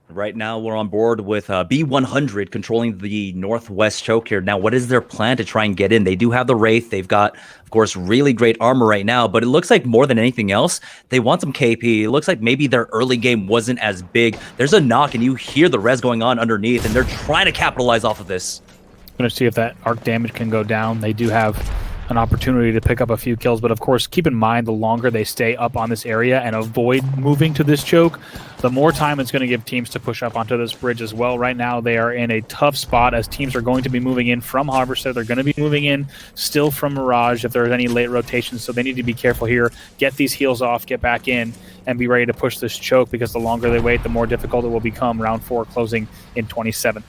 Right now, we're on board with B100 controlling the northwest choke here. Now, what is their plan to try and get in? They do have the Wraith. They've got, of course, really great armor right now, but it looks like more than anything else, they want some KP. It looks like maybe their early game wasn't as big. There's a knock, and you hear the res going on underneath, and they're trying to capitalize off of this. Going to see if that arc damage can go down. They do have an opportunity to pick up a few kills, but of course, keep in mind, the longer they stay up on this area and avoid moving to this choke, the more time it's going to give teams to push up onto this bridge as well. Right now, they are in a tough spot as teams are going to be moving in from Harvester. They're going to be moving in still from Mirage if there's any late rotations, so they need to be careful here. Get these heals off, get back in, and be ready to push this choke, because the longer they wait, the more difficult it will become. Round 4 closing in 27.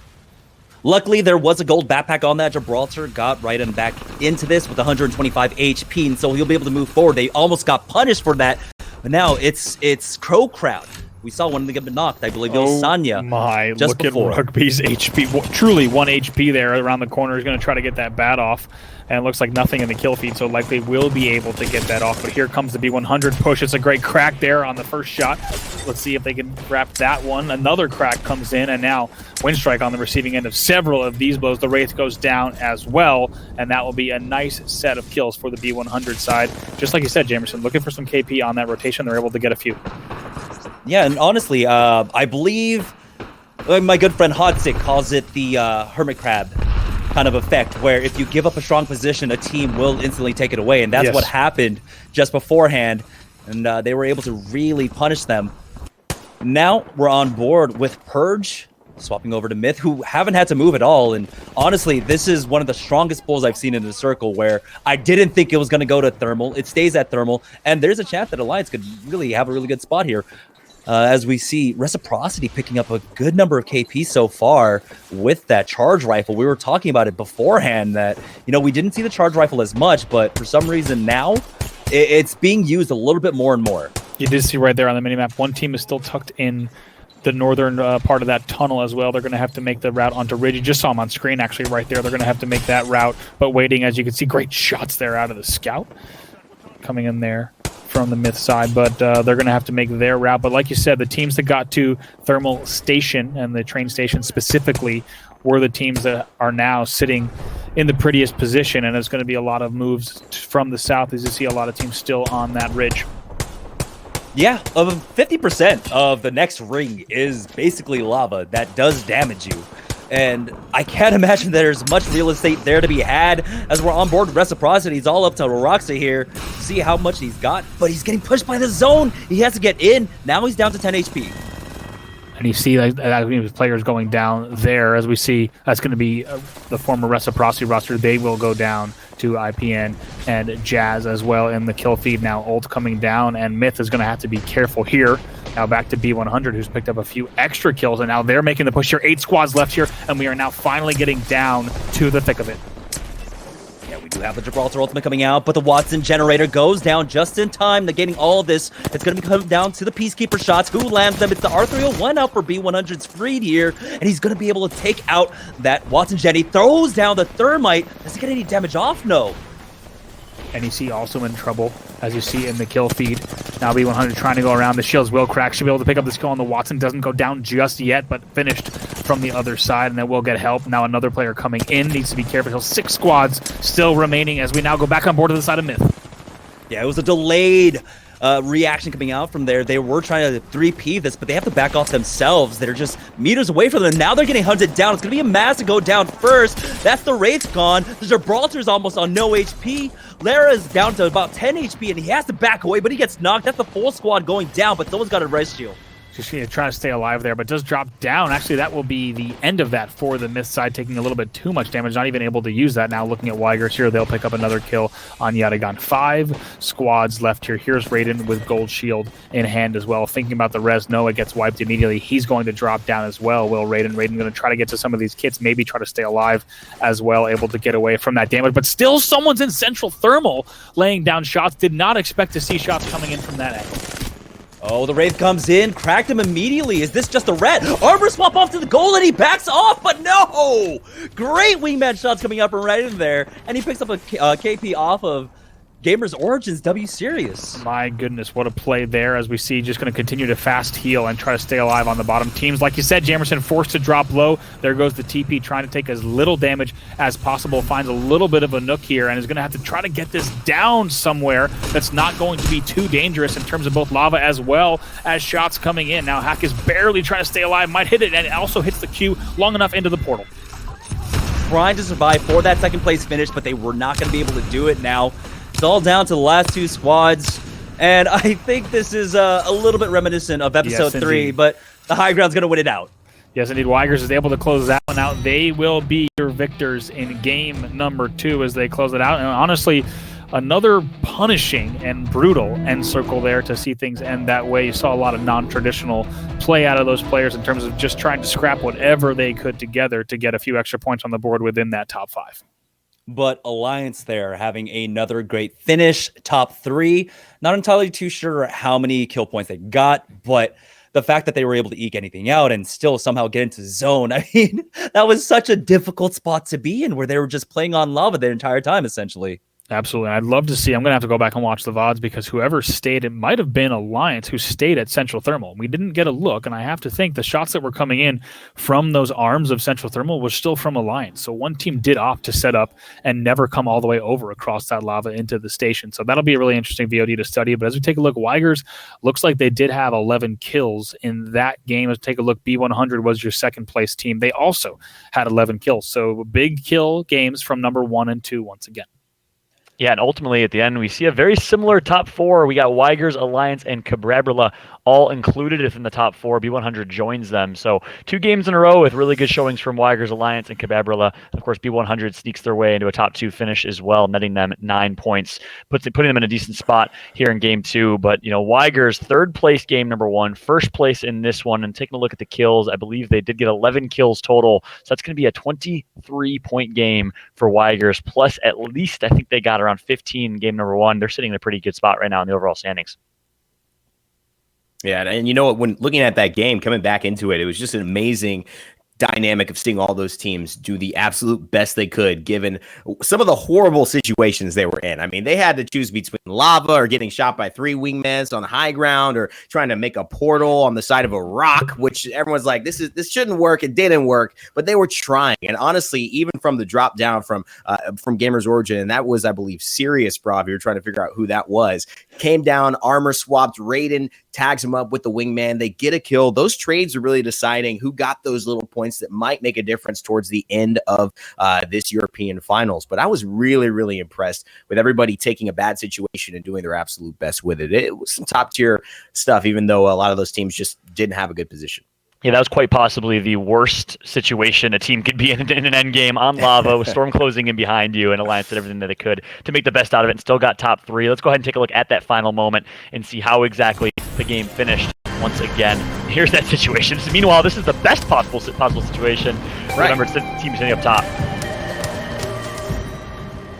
Luckily, there was a gold backpack on that. Gibraltar got right and back into this with 125 HP, and so he'll be able to move forward. They almost got punished for that, but now it's Crow Crowd We saw one of them get knocked. I believe it was Sanya. My, just look before. at Rugby's HP. Truly 1 HP there around the corner. He's going to try to get that bat off. And it looks like nothing in the kill feed, so likely will be able to get that off. But here comes the B100 push. It's a great crack there on the first shot. Let's see if they can wrap that one. Another crack comes in, and now Windstrike on the receiving end of several of these blows. The Wraith goes down as well, and that will be a nice set of kills for the B100 side. Just like you said, Jamerson, looking for some KP on that rotation. They're able to get a few. Yeah, and honestly, I believe my good friend Hodsick calls it the Hermit Crab kind of effect, where if you give up a strong position, a team will instantly take it away, and that's what happened just beforehand, and they were able to really punish them. Now we're on board with Purge, swapping over to Myth, who haven't had to move at all, and honestly, this is one of the strongest pulls I've seen in the circle, where I didn't think it was going to go to Thermal. It stays at Thermal, and there's a chance that Alliance could really have a really good spot here. As we see Reciprocity picking up a good number of KP so far with that charge rifle. We were talking about it beforehand that, we didn't see the charge rifle as much, but for some reason now it's being used a little bit more and more. You did see right there on the minimap, one team is still tucked in the northern part of that tunnel as well. They're going to have to make the route onto Ridge. You just saw them on screen actually right there. They're going to have to make that route, but waiting, as you can see, great shots there out of the scout coming in there from the Myth side, but they're going to have to make their route. But like you said, the teams that got to Thermal Station and the train station specifically were the teams that are now sitting in the prettiest position, and there's going to be a lot of moves from the south as you see a lot of teams still on that ridge. Yeah, 50% of the next ring is basically lava that does damage you. And I can't imagine there's much real estate there to be had as we're on board with Reciprocity. It's all up to Roxa here to see how much he's got, but he's getting pushed by the zone. He has to get in. Now he's down to 10 HP. And you see that players going down there. As we see, that's going to be the former Reciprocity roster. They will go down to IPN and Jazz as well in the kill feed. Now ult coming down, and Myth is going to have to be careful here. Now back to B100, who's picked up a few extra kills, and now they're making the push here. 8 squads left here, and we are now finally getting down to the thick of it. Yeah, we do have the Gibraltar ultimate coming out, but the Watson generator goes down just in time, negating all of this. It's going to come down to the Peacekeeper shots. Who lands them? It's the R301 out for B100's Freed here, and he's going to be able to take out that Watson Gen. He throws down the Thermite. Does he get any damage off? No. NEC also in trouble, as you see in the kill feed. Now B100 trying to go around. The shields will crack. Should be able to pick up this kill on the Watson. Doesn't go down just yet, but finished from the other side, and then we'll get help. Now another player coming in. Needs to be careful. 6 squads still remaining as we now go back on board to the side of Myth. Yeah, it was a delayed reaction coming out from there. They were trying to 3P this, but they have to back off themselves. They're just meters away from them. Now they're getting hunted down. It's going to be a mass to go down first. That's the Wraith gone. The Gibraltar's almost on no HP. Lara's down to about 10 HP, and he has to back away, but he gets knocked. That's the full squad going down, but someone's got a res shield. Just trying to stay alive there, but does drop down. Actually, that will be the end of that for the Myth side, taking a little bit too much damage, not even able to use that. Now looking at Weigers here, they'll pick up another kill on Yatagan. 5 squads left here. Here's Raiden with Gold Shield in hand as well. Thinking about the res, Noah gets wiped immediately. He's going to drop down as well, will Raiden. Raiden going to try to get to some of these kits, maybe try to stay alive as well, able to get away from that damage. But still, someone's in Central Thermal laying down shots. Did not expect to see shots coming in from that angle. Oh, the Wraith comes in, cracked him immediately. Is this just a red? Armor swap off to the goal, and he backs off, but no! Great wingman shots coming up right in there, and he picks up a KP off of Gamers Origins W Series. My goodness, what a play there, as we see just going to continue to fast heal and try to stay alive on the bottom. Teams, like you said, Jamerson forced to drop low. There goes the TP, trying to take as little damage as possible. Finds a little bit of a nook here and is going to have to try to get this down somewhere that's not going to be too dangerous in terms of both lava as well as shots coming in. Now Hack is barely trying to stay alive, might hit it, and it also hits the Q long enough into the portal. Trying to survive for that second place finish, but they were not going to be able to do it now. It's all down to the last 2 squads, and I think this is a little bit reminiscent of episode 3, but the high ground's going to win it out. Yes, indeed. Weigers is able to close that one out. They will be your victors in game number 2 as they close it out. And honestly, another punishing and brutal end circle there to see things end that way. You saw a lot of non-traditional play out of those players in terms of just trying to scrap whatever they could together to get a few extra points on the board within that top 5. But Alliance there having another great finish, top 3. Not entirely too sure how many kill points they got, but the fact that they were able to eke anything out and still somehow get into zone, I mean, that was such a difficult spot to be in, where they were just playing on lava the entire time, essentially. Absolutely. I'd love to see. I'm going to have to go back and watch the VODs, because whoever stayed, it might have been Alliance who stayed at Central Thermal. We didn't get a look, and I have to think the shots that were coming in from those arms of Central Thermal was still from Alliance. So one team did opt to set up and never come all the way over across that lava into the station. So that'll be a really interesting VOD to study. But as we take a look, Weigers looks like they did have 11 kills in that game. Let's take a look. B100 was your second place team. They also had 11 kills. So big kill games from number 1 and 2 once again. Yeah, and ultimately at the end, we see a very similar top 4. We got Weigers, Alliance, and Cabrera all included within the top 4. B100 joins them. So 2 games in a row with really good showings from Weigers, Alliance, and Cabrera. Of course, B100 sneaks their way into a top 2 finish as well, netting them 9 points, putting them in a decent spot here in game 2. But, Weigers, 3rd place game number 1, 1st place in this one. And taking a look at the kills, I believe they did get 11 kills total. So that's going to be a 23-point game for Weigers, plus at least I think they got around 15 game number 1. They're sitting in a pretty good spot right now in the overall standings. Yeah, and you know what? When looking at that game, coming back into it, it was just an amazing dynamic of seeing all those teams do the absolute best they could, given some of the horrible situations they were in. I mean, they had to choose between lava or getting shot by 3 wingmans on the high ground, or trying to make a portal on the side of a rock, which everyone's like, this shouldn't work. It didn't work, but they were trying. And honestly, even from the drop down from Gamers Origin, and that was, I believe, Sirius, bro, if you're trying to figure out who that was, came down, armor swapped, Raiden tags him up with the wingman. They get a kill. Those trades are really deciding who got those little points that might make a difference towards the end of this European finals. But I was really, really impressed with everybody taking a bad situation and doing their absolute best with it. It was some top tier stuff, even though a lot of those teams just didn't have a good position. Yeah, that was quite possibly the worst situation a team could be in an end game on lava with Storm closing in behind you, and Alliance did everything that they could to make the best out of it and still got top 3. Let's go ahead and take a look at that final moment and see how exactly the game finished once again. Here's that situation. So meanwhile, this is the best possible situation. Right. Remember, it's the team sitting up top.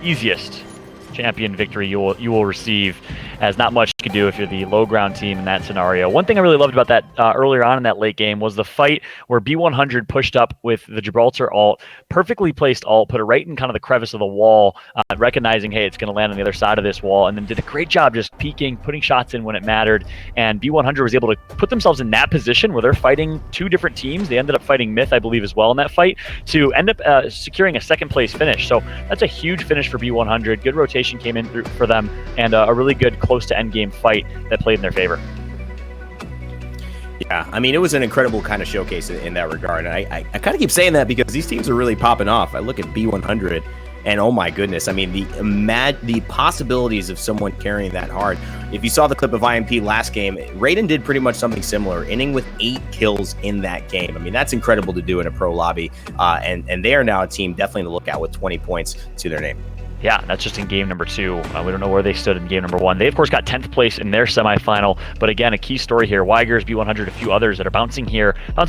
Easiest champion victory you will receive, as not much you can do if you're the low ground team in that scenario. One thing I really loved about that earlier on in that late game was the fight where B100 pushed up with the Gibraltar ult, perfectly placed ult, put it right in kind of the crevice of the wall, recognizing, hey, it's going to land on the other side of this wall, and then did a great job just peeking, putting shots in when it mattered. And B100 was able to put themselves in that position where they're fighting 2 different teams. They ended up fighting Myth, I believe, as well in that fight, to end up securing a 2nd place finish. So that's a huge finish for B100. Good rotation came in for them, and a really good close to end game fight that played in their favor. Yeah, I mean, it was an incredible kind of showcase in that regard. And I kind of keep saying that because these teams are really popping off. I look at B100 and oh my goodness, I mean, the possibilities of someone carrying that hard. If you saw the clip of IMP last game, Raiden did pretty much something similar, ending with 8 kills in that game. I mean, that's incredible to do in a pro lobby. And they are now a team definitely to look at with 20 points to their name. Yeah, that's just in game number 2. We don't know where they stood in game number 1. They, of course, got 10th place in their semifinal. But again, a key story here. Weigers, B100, a few others that are bouncing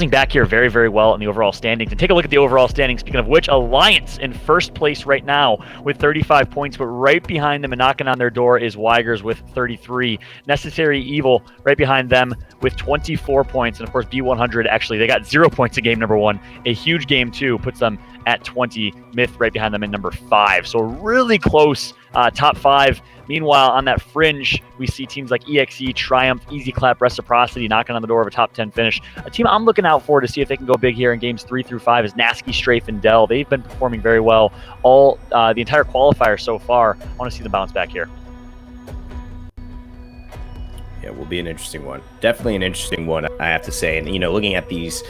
back here very, very well in the overall standings. And take a look at the overall standings. Speaking of which, Alliance in 1st place right now with 35 points. But right behind them and knocking on their door is Weigers with 33. Necessary Evil right behind them with 24 points. And, of course, B100, actually, they got 0 points in game number 1. A huge game 2 puts them at 20. Myth right behind them in number 5. So really close top 5. Meanwhile, on that fringe, we see teams like EXE, Triumph, Easy Clap, Reciprocity knocking on the door of a top 10 finish. A team I'm looking out for to see if they can go big here in games 3 through 5 is Nasky, Strafe, and Dell. They've been performing very well all the entire qualifier so far. I want to see them bounce back here. Yeah, will be an interesting one. Definitely an interesting one, I have to say. And looking at these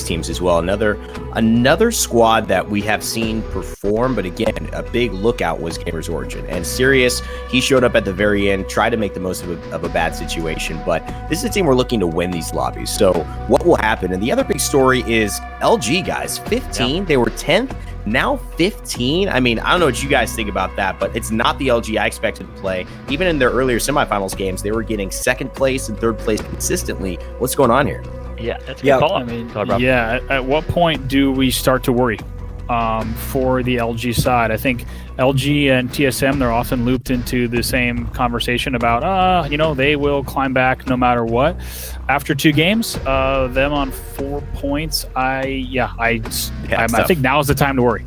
teams as well, another squad that we have seen perform, but again, a big lookout was Gamers Origin. And Sirius, he showed up at the very end, tried to make the most of a bad situation. But this is a team we're looking to win these lobbies. So what will happen? And the other big story is LG, guys. 15, yeah. They were 10th. Now 15. I mean, I don't know what you guys think about that, but it's not the LG I expected to play. Even in their earlier semifinals games, they were getting 2nd place and 3rd place consistently. What's going on here? Yeah, that's a good call. I mean, at what point do we start to worry? for the LG side. I think LG and TSM, they're often looped into the same conversation about, they will climb back no matter what. After 2 games, them on 4 points, I think now is the time to worry.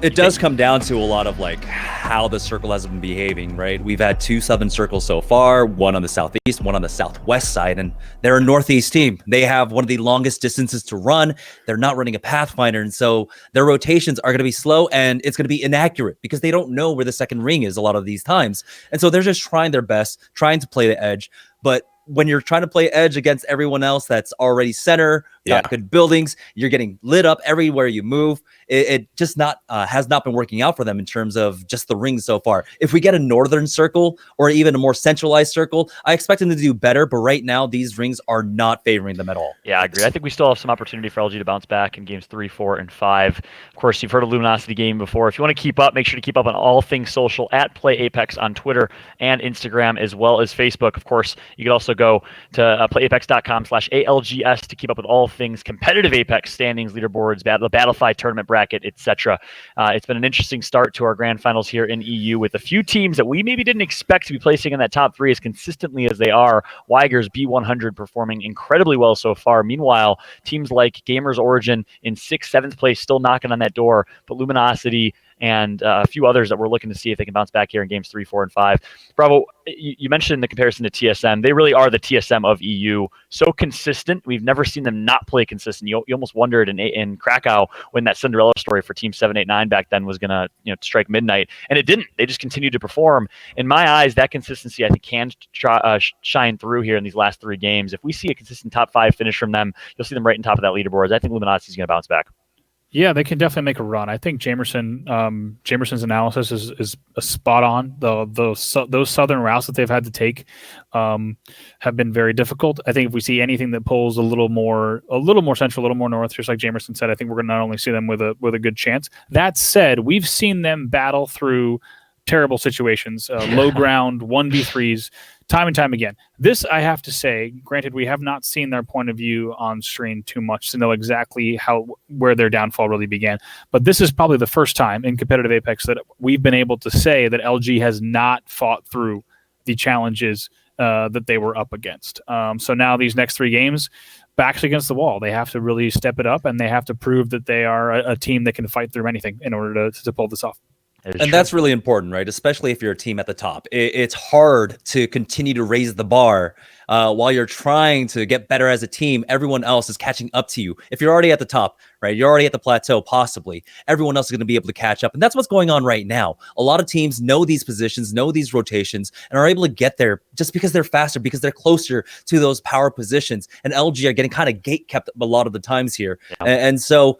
It does come down to a lot of like how the circle has been behaving, right? We've had 2 Southern circles so far, one on the southeast, one on the southwest side, and they're a northeast team. They have one of the longest distances to run. They're not running a Pathfinder, and so their rotations are going to be slow, and it's going to be inaccurate because they don't know where the second ring is a lot of these times. And so they're just trying their best, trying to play the edge, but when you're trying to play edge against everyone else that's already center, got good buildings, you're getting lit up everywhere you move. It just has not been working out for them in terms of just the rings so far. If we get a northern circle or even a more centralized circle, I expect them to do better. But right now, these rings are not favoring them at all. Yeah, I agree. I think we still have some opportunity for LG to bounce back in games 3, 4, and 5. Of course, you've heard of Luminosity Game before. If you want to keep up, make sure to keep up on all things social at Play Apex on Twitter and Instagram, as well as Facebook. Of course, you can also go to playapex.com/ALGS to keep up with all things competitive Apex standings, leaderboards, the Battlefy tournament bracket, etc. It's been an interesting start to our grand finals here in EU with a few teams that we maybe didn't expect to be placing in that top 3 as consistently as they are. Weiger's B100 performing incredibly well so far. Meanwhile, teams like Gamers Origin in 6th, 7th place still knocking on that door, but Luminosity and a few others that we're looking to see if they can bounce back here in games 3, 4, and 5. Bravo, you mentioned the comparison to TSM. They really are the TSM of EU. So consistent. We've never seen them not play consistent. You almost wondered in Krakow when that Cinderella story for Team 789 back then was going to strike midnight, and it didn't. They just continued to perform. In my eyes, that consistency I think can shine through here in these last 3 games. If we see a consistent top 5 finish from them, you'll see them right on top of that leaderboard. I think Luminosity is going to bounce back. Yeah, they can definitely make a run. I think Jamerson's analysis is a spot on. Those southern routes that they've had to take have been very difficult. I think if we see anything that pulls a little more central, a little more north, just like Jamerson said, I think we're going to not only see them with a good chance. That said, we've seen them battle through terrible situations, low ground 1v3s, time and time again. This, I have to say, granted, we have not seen their point of view on screen too much to know exactly where their downfall really began. But this is probably the first time in competitive Apex that we've been able to say that LG has not fought through the challenges that they were up against. So now these next 3 games, backs against the wall. They have to really step it up, and they have to prove that they are a team that can fight through anything in order to pull this off. And that's really important, right? Especially if you're a team at the top. It's hard to continue to raise the bar while you're trying to get better as a team. Everyone else is catching up to you. If you're already at the top, right, you're already at the plateau, possibly, everyone else is going to be able to catch up. And that's what's going on right now. A lot of teams know these positions, know these rotations, and are able to get there just because they're faster, because they're closer to those power positions. And LG are getting kind of gate kept a lot of the times here. Yeah. And so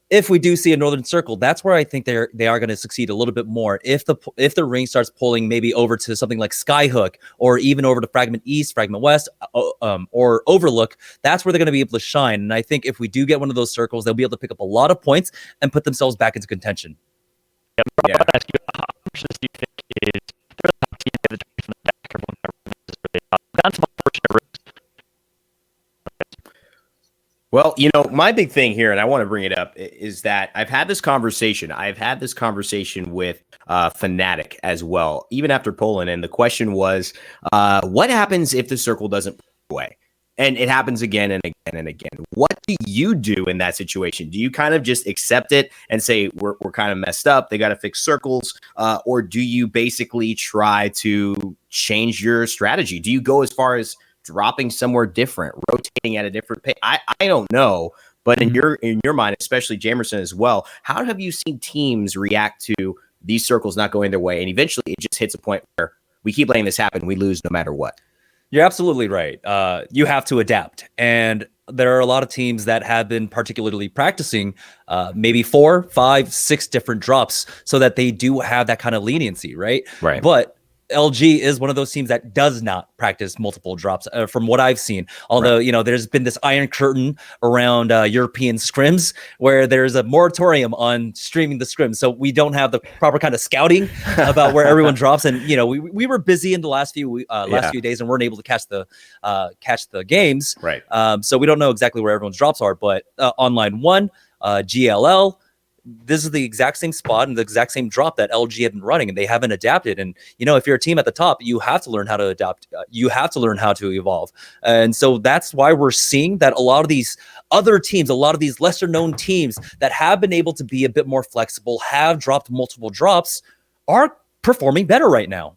if we do see a northern circle, that's where I think they are going to succeed a little bit more. If the ring starts pulling maybe over to something like Skyhook, or even over to Fragment East, Fragment West, or Overlook, that's where they're going to be able to shine. And I think if we do get one of those circles, they'll be able to pick up a lot of points and put themselves back into contention. Yeah. How much do you think is the top team the from the back? Everyone gotten some unfortunate risks. Well, my big thing here, and I want to bring it up, is that I've had this conversation. I've had this conversation with Fnatic as well, even after Poland. And the question was, what happens if the circle doesn't pull away? And it happens again and again and again. What do you do in that situation? Do you kind of just accept it and say, we're kind of messed up, they got to fix circles? Or do you basically try to change your strategy? Do you go as far as dropping somewhere different, rotating at a different pace? I don't know, but in your mind, especially Jamerson as well, how have you seen teams react to these circles not going their way, and eventually it just hits a point where we keep letting this happen, we lose no matter what? You're absolutely right. You have to adapt, and there are a lot of teams that have been particularly practicing maybe 4, 5, 6 different drops so that they do have that kind of leniency, right? Right. But LG is one of those teams that does not practice multiple drops from what I've seen. Although, there's been this iron curtain around European scrims where there's a moratorium on streaming the scrims. So we don't have the proper kind of scouting about where everyone drops. And, we were busy in the last few days and weren't able to catch the games. Right. So we don't know exactly where everyone's drops are, but Online 1, GLL, this is the exact same spot and the exact same drop that LG had been running, and they haven't adapted. And if you're a team at the top, you have to learn how to adapt. You have to learn how to evolve. And so that's why we're seeing that a lot of these other teams, a lot of these lesser known teams that have been able to be a bit more flexible, have dropped multiple drops, are performing better right now.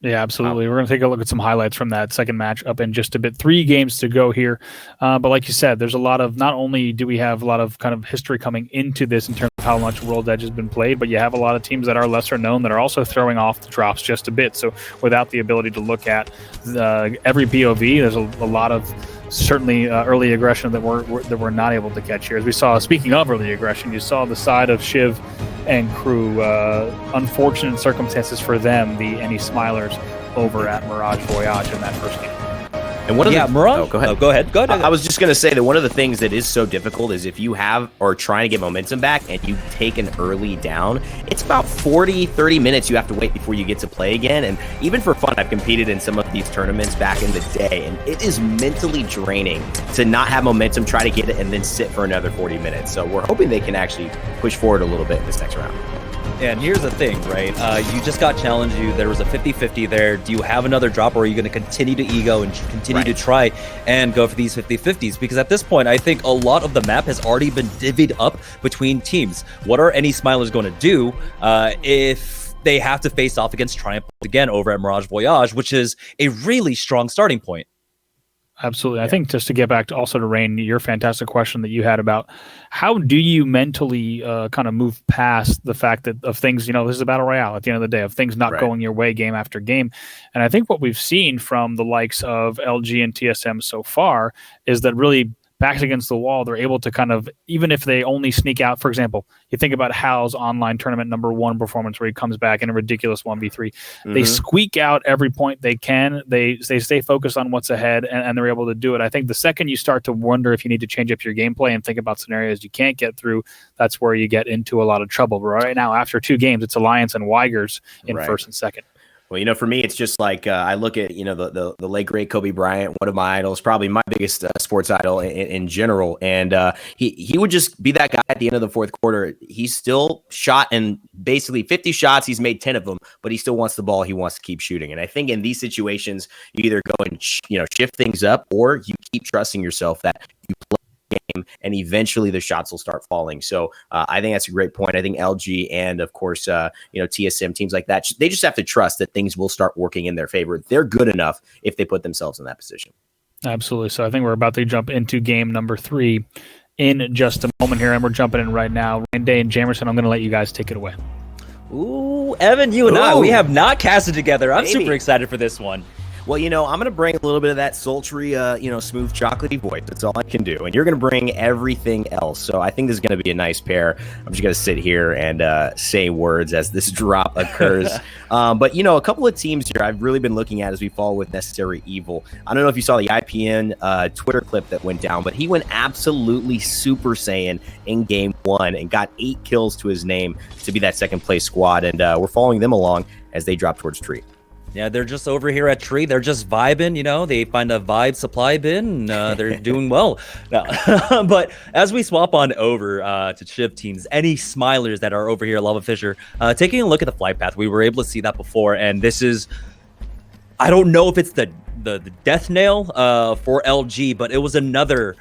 Yeah, absolutely. We're going to take a look at some highlights from that second match up in just a bit. 3 games to go here. But like you said, there's a lot of, not only do we have a lot of kind of history coming into this in terms of how much World's Edge has been played, but you have a lot of teams that are lesser known that are also throwing off the drops just a bit. So without the ability to look at every POV, there's a lot of certainly early aggression that we're not able to catch here. As we saw, speaking of early aggression, you saw the side of Shiv and crew, unfortunate circumstances for them, the Any Smilers over at Mirage Voyage in that first game. And one of Mirage. Oh, go ahead. Go ahead. I was just going to say that one of the things that is so difficult is if you have or trying to get momentum back and you take an early down, it's about 30 minutes you have to wait before you get to play again. And even for fun, I've competed in some of these tournaments back in the day, and it is mentally draining to not have momentum, try to get it, and then sit for another 40 minutes. So we're hoping they can actually push forward a little bit in this next round. And here's the thing, right? You just got challenged. There was a 50-50 there. Do you have another drop, or are you going to continue to ego and continue to try and go for these 50-50s? Because at this point, I think a lot of the map has already been divvied up between teams. What are Any Smilers going to do if they have to face off against Triumph again over at Mirage Voyage, which is a really strong starting point? Absolutely. I think just to get back to also to Rain, your fantastic question that you had about how do you mentally kind of move past the fact that of things, this is a battle royale at the end of the day, of things not going your way game after game. And I think what we've seen from the likes of LG and TSM so far is that really backs against the wall, they're able to kind of, even if they only sneak out, for example, you think about Hal's online tournament #1 performance where he comes back in a ridiculous 1v3. They squeak out every point they can. They stay focused on what's ahead, and they're able to do it. I think the second you start to wonder if you need to change up your gameplay and think about scenarios you can't get through, that's where you get into a lot of trouble. But right now, after 2 games, it's Alliance and Weigers in first and second. Well, for me, it's just like I look at, the late, great Kobe Bryant, one of my idols, probably my biggest sports idol in general. And he would just be that guy at the end of the fourth quarter. He's still shot in basically 50 shots. He's made 10 of them, but he still wants the ball. He wants to keep shooting. And I think in these situations, you either go and, shift things up, or you keep trusting yourself that you play game, and eventually the shots will start falling. So I think that's a great point. I think LG and of course TSM, teams like that, they just have to trust that things will start working in their favor. They're good enough if they put themselves in that position. Absolutely. So I think we're about to jump into game number 3 in just a moment here, and we're jumping in right now. Rain Day and Jamerson, I'm going to let you guys take it away. Ooh, Evan, you and I, we have not casted together. I'm super excited for this one. Well, I'm going to bring a little bit of that sultry, smooth chocolatey voice. That's all I can do. And you're going to bring everything else. So I think this is going to be a nice pair. I'm just going to sit here and say words as this drop occurs. But, a couple of teams here I've really been looking at as we follow with Necessary Evil. I don't know if you saw the IPN Twitter clip that went down, but he went absolutely Super Saiyan in game 1 and got 8 kills to his name to be that second place squad. And we're following them along as they drop towards Tree. Yeah, they're just over here at Tree. They're just vibing, they find a vibe supply bin. They're doing well. But as we swap on over to Shiv teams, Any Smilers that are over here, Lava Fisher, taking a look at the flight path, we were able to see that before. And this is, I don't know if it's the death nail for LG, but it was another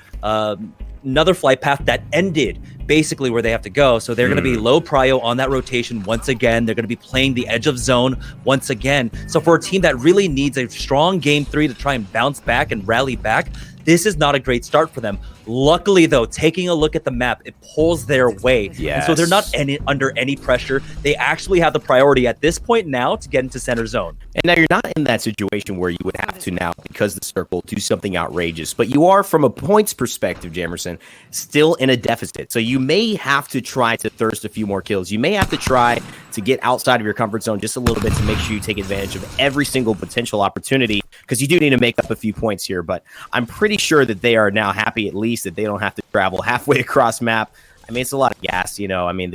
flight path that ended basically where they have to go. So they're going to be low prio on that rotation once again. They're going to be playing the edge of zone once again. So for a team that really needs a strong game 3 to try and bounce back and rally back, this is not a great start for them. Luckily, though, taking a look at the map, it pulls their way. Yes. And so they're not under any pressure. They actually have the priority at this point now to get into center zone. And now you're not in that situation where you would have to now, because the circle, do something outrageous. But you are, from a points perspective, Jamerson, still in a deficit. So you may have to try to thirst a few more kills. You may have to try to get outside of your comfort zone just a little bit to make sure you take advantage of every single potential opportunity, because you do need to make up a few points here. But I'm pretty sure that they are now happy at least that they don't have to travel halfway across map. I mean, it's a lot of gas, the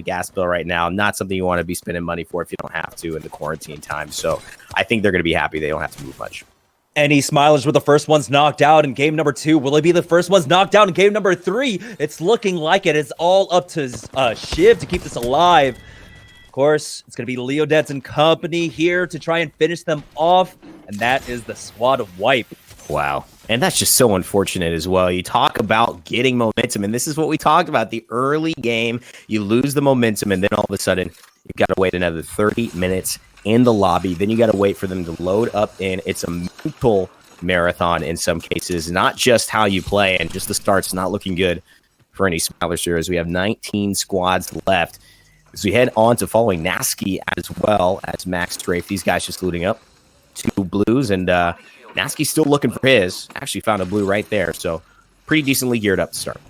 gas bill right now, not something you want to be spending money for if you don't have to in the quarantine time. So I think they're going to be happy they don't have to move much. Any Smilers were the first ones knocked out in game number 2. Will they be the first ones knocked out in game number 3? It's looking like it. It's all up to Shiv to keep this alive. Of course, it's going to be Leo Dents and company here to try and finish them off, and that is the squad of Wipe. Wow. And that's just so unfortunate as well. You talk about getting momentum, and this is what we talked about. The early game, you lose the momentum, and then all of a sudden, you've got to wait another 30 minutes in the lobby. Then you got to wait for them to load up in. It's a mental marathon in some cases, not just how you play, and just the start's not looking good for any Smilers here as we have 19 squads left. As we head on to following Nasky as well as Max Strafe. These guys just looting up 2 blues, and Nasky's still looking for his. Actually found a blue right there, so pretty decently geared up to start.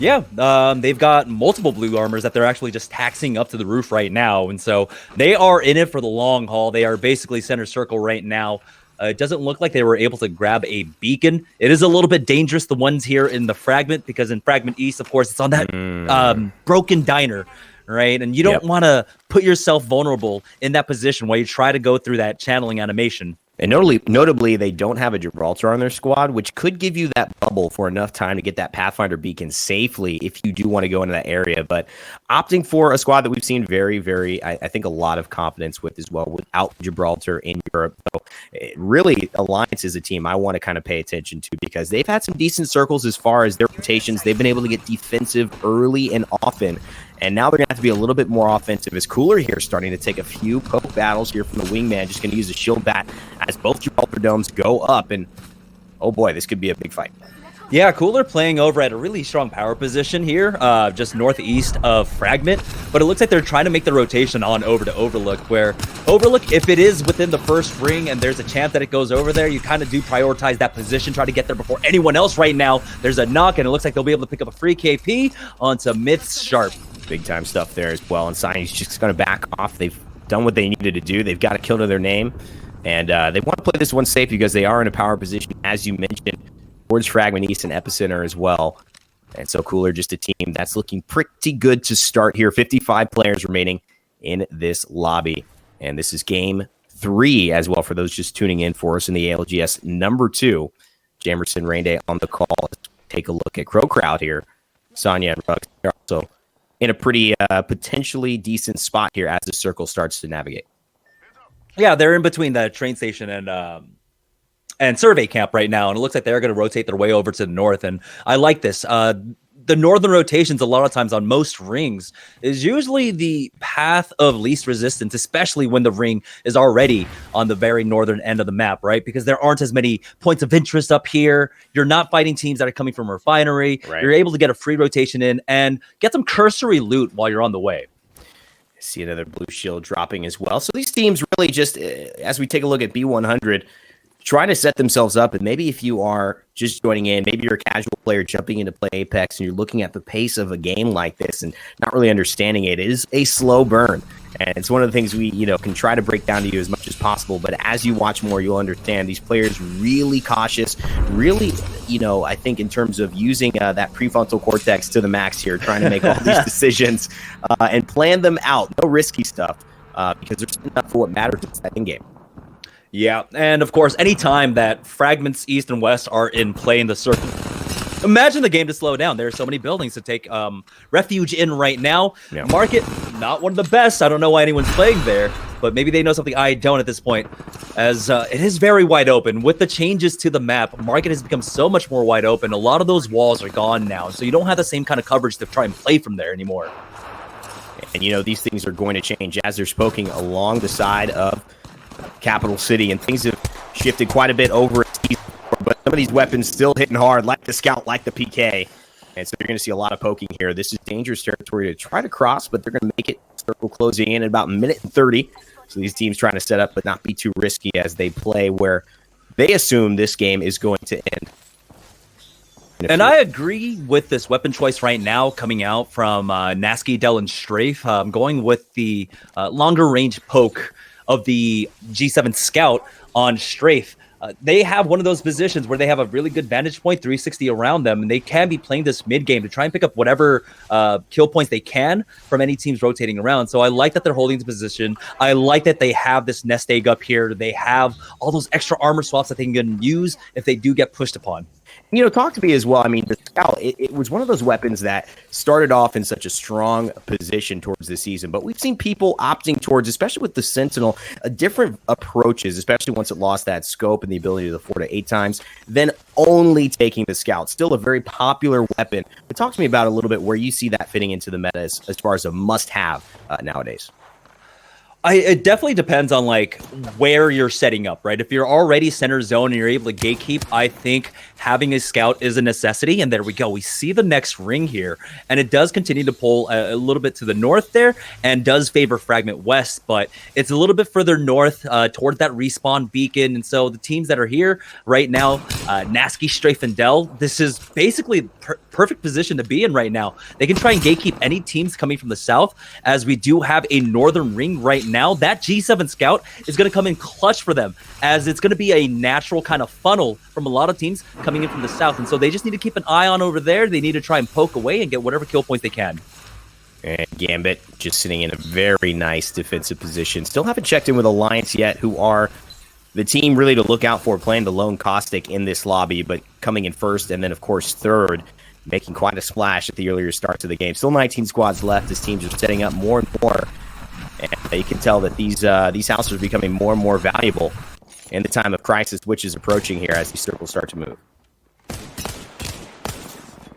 Yeah, they've got multiple blue armors that they're actually just taxing up to the roof right now, and so they are in it for the long haul. They are basically center circle right now. It doesn't look like they were able to grab a beacon. It is a little bit dangerous, the ones here in the Fragment, because in Fragment East, of course, it's on that broken diner, right? And you don't want to put yourself vulnerable in that position while you try to go through that channeling animation. And notably, they don't have a Gibraltar on their squad, which could give you that bubble for enough time to get that Pathfinder beacon safely if you do want to go into that area. But opting for a squad that we've seen very, very, I think, a lot of confidence with as well without Gibraltar in Europe. So really, Alliance is a team I want to kind of pay attention to because they've had some decent circles as far as their rotations. They've been able to get defensive early and often. And now they're going to have to be a little bit more offensive as Cooler here starting to take a few poke battles here from the wingman. Just going to use a shield bat as both Gibraltar domes go up. And, oh boy, this could be a big fight. Yeah, Cooler playing over at a really strong power position here, just northeast of Fragment. But it looks like they're trying to make the rotation on over to Overlook, where Overlook, if it is within the first ring and there's a chance that it goes over there, you kind of do prioritize that position, try to get there before anyone else right now. There's a knock, and it looks like they'll be able to pick up a free KP onto Myth's Sharp. Big time stuff there as well. And Science just going to back off. They've done what they needed to do. They've got a kill to their name. And they want to play this one safe because they are in a power position, as you mentioned, towards Fragment East and Epicenter as well. And so Cooler, just a team that's looking pretty good to start here. 55 players remaining in this lobby. And this is game 3 as well for those just tuning in for us in the ALGS number 2. Jamerson Rainday on the call. Let's take a look at Crow Crowd here. Sonya and Ruggs are also in a pretty potentially decent spot here as the circle starts to navigate. Yeah, they're in between the train station and survey camp right now, and it looks like they're going to rotate their way over to the north, and I like this. The northern rotations a lot of times on most rings is usually the path of least resistance, especially when the ring is already on the very northern end of the map, right? Because there aren't as many points of interest up here. You're not fighting teams that are coming from Refinery. Right. You're able to get a free rotation in and get some cursory loot while you're on the way. See another blue shield dropping as well. So these teams really just, as we take a look at B100, trying to set themselves up. And maybe if you are just joining in, maybe you're a casual player jumping into play Apex and you're looking at the pace of a game like this and not really understanding it, it is a slow burn. And it's one of the things we, can try to break down to you as much as possible. But as you watch more, you'll understand these players really cautious, really, I think in terms of using that prefrontal cortex to the max here, trying to make all these decisions and plan them out. No risky stuff because there's enough for what matters in that in-game. Yeah, and of course, anytime that Fragments East and West are in play in the circle, imagine the game to slow down. There are so many buildings to take refuge in right now. Yeah. Market, not one of the best. I don't know why anyone's playing there, but maybe they know something I don't at this point, as it is very wide open. With the changes to the map, Market has become so much more wide open. A lot of those walls are gone now, so you don't have the same kind of coverage to try and play from there anymore. And, these things are going to change as they're poking along the side of Capital City, and things have shifted quite a bit over at T4, but some of these weapons still hitting hard, like the Scout, like the PK. And so you're going to see a lot of poking here. This is dangerous territory to try to cross, but they're going to make it. Circle closing in at about a minute and 30. So these teams trying to set up, but not be too risky as they play where they assume this game is going to end. And I agree with this weapon choice right now coming out from Nasky, Dell, and Strafe. Going with the longer range poke of the G7 Scout on Strafe. they have one of those positions where they have a really good vantage point, 360 around them, and they can be playing this mid game to try and pick up whatever kill points they can from any teams rotating around. So I like that they're holding the position. I like that they have this nest egg up here. They have all those extra armor swaps that they can use if they do get pushed upon. Talk to me as well. I mean, the Scout, it was one of those weapons that started off in such a strong position towards this season, but we've seen people opting towards, especially with the Sentinel, different approaches, especially once it lost that scope and the ability to the 4 to 8 times, then only taking the Scout. Still a very popular weapon. But talk to me about a little bit where you see that fitting into the meta as far as a must-have nowadays. It definitely depends on like where you're setting up, right? If you're already center zone and you're able to gatekeep, I think having a scout is a necessity. And there we go. We see the next ring here, and it does continue to pull a little bit to the north there, and does favor Fragment West, but it's a little bit further north towards that respawn beacon. And so the teams that are here right now, Nasky, Strafe, and Dell, this is basically perfect position to be in right now. They can try and gatekeep any teams coming from the south, as we do have a northern ring right now. That G7 Scout is going to come in clutch for them, as it's going to be a natural kind of funnel from a lot of teams coming in from the south. And so they just need to keep an eye on over there. They need to try and poke away and get whatever kill points they can. And Gambit just sitting in a very nice defensive position. Still haven't checked in with Alliance yet, who are the team really to look out for, playing the lone Caustic in this lobby, but coming in first and then, of course, third, making quite a splash at the earlier starts of the game. Still 19 squads left as teams are setting up more and more. And you can tell that these houses are becoming more and more valuable in the time of crisis, which is approaching here as these circles start to move.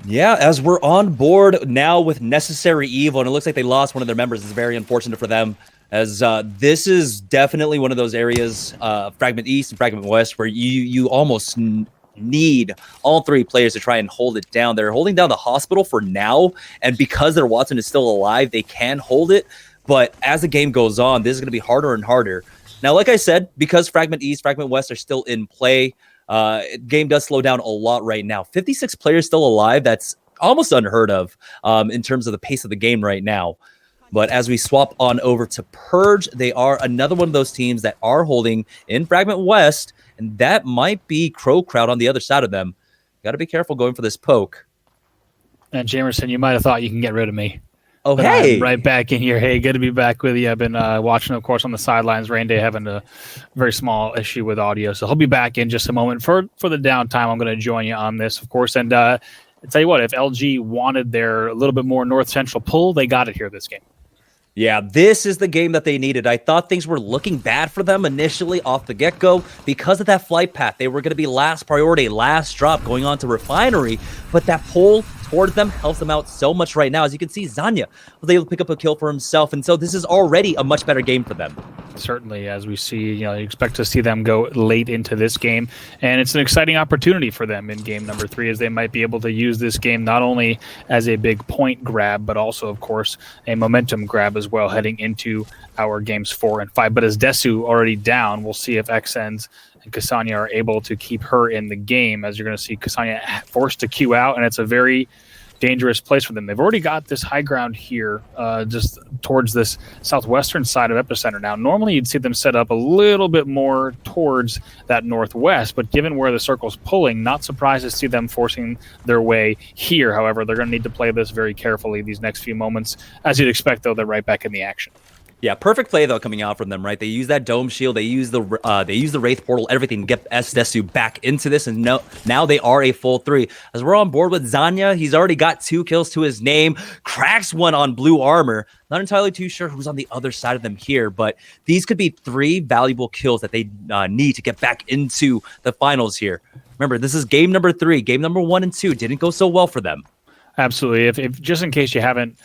Yeah, as we're on board now with Necessary Evil, and it looks like they lost one of their members. It's very unfortunate for them, as this is definitely one of those areas, Fragment East and Fragment West, where you almost need all three players to try and hold it down. They're holding down the hospital for now, and because their Wattson is still alive, they can hold it. But as the game goes on, this is going to be harder and harder. Now, like I said, because Fragment East, Fragment West are still in play, game does slow down a lot right now. 56 players still alive. That's almost unheard of in terms of the pace of the game right now. But as we swap on over to Purge, they are another one of those teams that are holding in Fragment West, and that might be Crow Crowd on the other side of them. Got to be careful going for this poke. And Jamerson, you might have thought you can get rid of me. Oh, but hey! I'm right back in here. Hey, good to be back with you. I've been watching, of course, on the sidelines. Rain Day having a very small issue with audio, so he'll be back in just a moment. For the downtime, I'm going to join you on this, of course. And I'll tell you what, if LG wanted their a little bit more north-central pull, they got it here this game. Yeah, this is the game that they needed. I thought things were looking bad for them initially off the get-go because of that flight path. They were going to be last priority, last drop going on to Refinery, but that pull towards them helps them out so much right now. As you can see, Zanya was able to pick up a kill for himself, and so this is already a much better game for them. Certainly, as we see, you expect to see them go late into this game, and it's an exciting opportunity for them in game number 3, as they might be able to use this game not only as a big point grab, but also, of course, a momentum grab as well, heading into our games 4 and 5. But as Desu already down, we'll see if Xsens and Ksania are able to keep her in the game, as you're going to see Ksania forced to queue out, and it's a very dangerous place for them. They've already got this high ground here, just towards this southwestern side of Epicenter. Now, normally you'd see them set up a little bit more towards that northwest, but given where the circle's pulling, not surprised to see them forcing their way here. However, they're going to need to play this very carefully these next few moments. As you'd expect, though, they're right back in the action. Yeah, perfect play though coming out from them, right? They use that dome shield, they use the Wraith portal, everything to get Desu back into this, and now they are a full 3. As we're on board with Zanya, he's already got 2 kills to his name, cracks one on blue armor. Not entirely too sure who's on the other side of them here, but these could be 3 valuable kills that they need to get back into the finals here. Remember, this is game number 3. Game number 1 and 2 didn't go so well for them. Absolutely. If just in case you haven't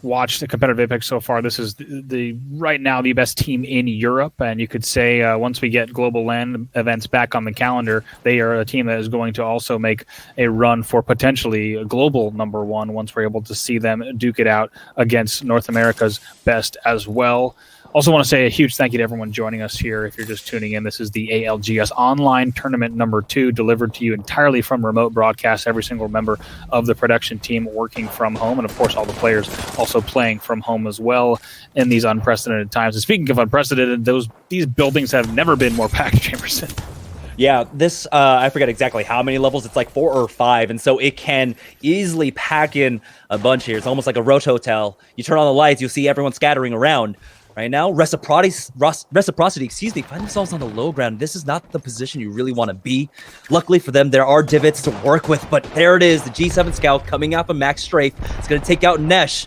watched the competitive Apex so far, this is the right now the best team in Europe, and you could say once we get global LAN events back on the calendar, they are a team that is going to also make a run for potentially a global number 1 once we're able to see them duke it out against North America's best as well. Also want to say a huge thank you to everyone joining us here. If you're just tuning in, this is the ALGS online tournament number 2, delivered to you entirely from remote broadcast. Every single member of the production team working from home, and of course all the players also playing from home as well in these unprecedented times. And speaking of unprecedented, these buildings have never been more packed, Jamerson. Yeah, this, I forget exactly how many levels. It's like 4 or 5. And so it can easily pack in a bunch here. It's almost like a Roach Hotel. You turn on the lights, you'll see everyone scattering around. Right now, Reciprocity, find themselves on the low ground. This is not the position you really want to be. Luckily for them, there are divots to work with, but there it is. The G7 Scout coming out of Max Strafe. It's going to take out Nesh.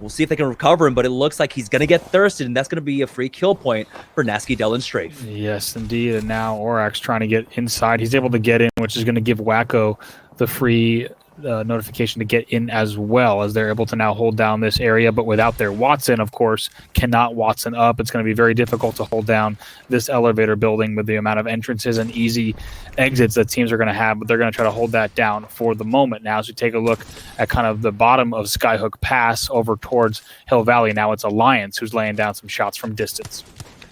We'll see if they can recover him, but it looks like he's going to get thirsted, and that's going to be a free kill point for Nasky, Dell, and Strafe. Yes, indeed. And now Orax trying to get inside. He's able to get in, which is going to give Wacko the free notification to get in as well, as they're able to now hold down this area. But without their Watson, of course, cannot Watson up. It's going to be very difficult to hold down this elevator building with the amount of entrances and easy exits that teams are going to have, but they're going to try to hold that down for the moment. Now, as we take a look at kind of the bottom of Skyhook Pass over towards Hill Valley, now it's Alliance who's laying down some shots from distance.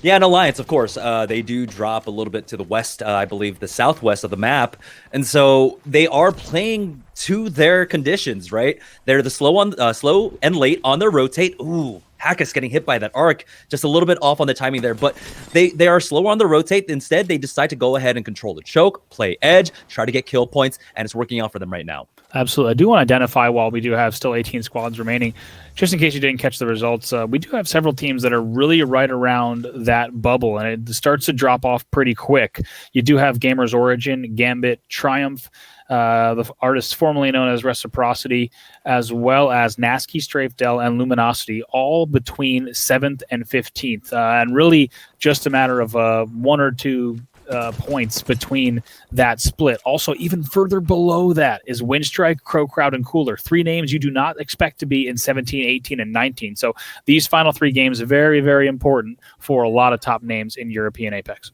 Yeah, and Alliance, of course, they do drop a little bit to the west, I believe the southwest of the map. And so they are playing to their conditions, right? They're the slow and late on their rotate. Ooh, Hackus getting hit by that arc, just a little bit off on the timing there, but they are slow on the rotate. Instead, they decide to go ahead and control the choke, play edge, try to get kill points, and it's working out for them right now. Absolutely. I do want to identify, while we do have still 18 squads remaining, just in case you didn't catch the results, we do have several teams that are really right around that bubble, and it starts to drop off pretty quick. You do have Gamers Origin, Gambit, Triumph, the artists formerly known as Reciprocity, as well as Nasky, Strafe, Dell, and Luminosity, all between 7th and 15th. And really just a matter of 1 or 2 points between that split. Also, even further below that is Windstrike, Crow Crowd, and Cooler. 3 names you do not expect to be in 17, 18, and 19. So these final 3 games are very, very important for a lot of top names in European Apex.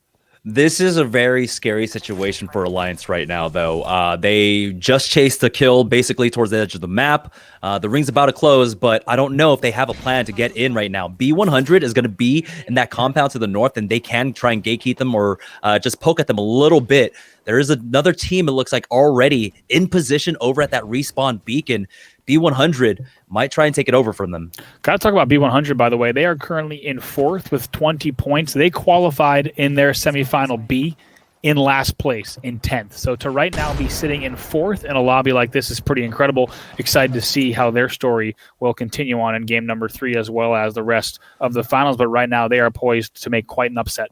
This is a very scary situation for Alliance right now, though. They just chased the kill basically towards the edge of the map. The ring's about to close, but I don't know if they have a plan to get in right now. B100 is going to be in that compound to the north, and they can try and gatekeep them or just poke at them a little bit. There is another team, it looks like, already in position over at that respawn beacon. B100 might try and take it over from them. Got to talk about B100, by the way. They are currently in 4th with 20 points. They qualified in their semifinal B in last place in 10th. So to right now be sitting in 4th in a lobby like this is pretty incredible. Excited to see how their story will continue on in game number 3 as well as the rest of the finals. But right now they are poised to make quite an upset.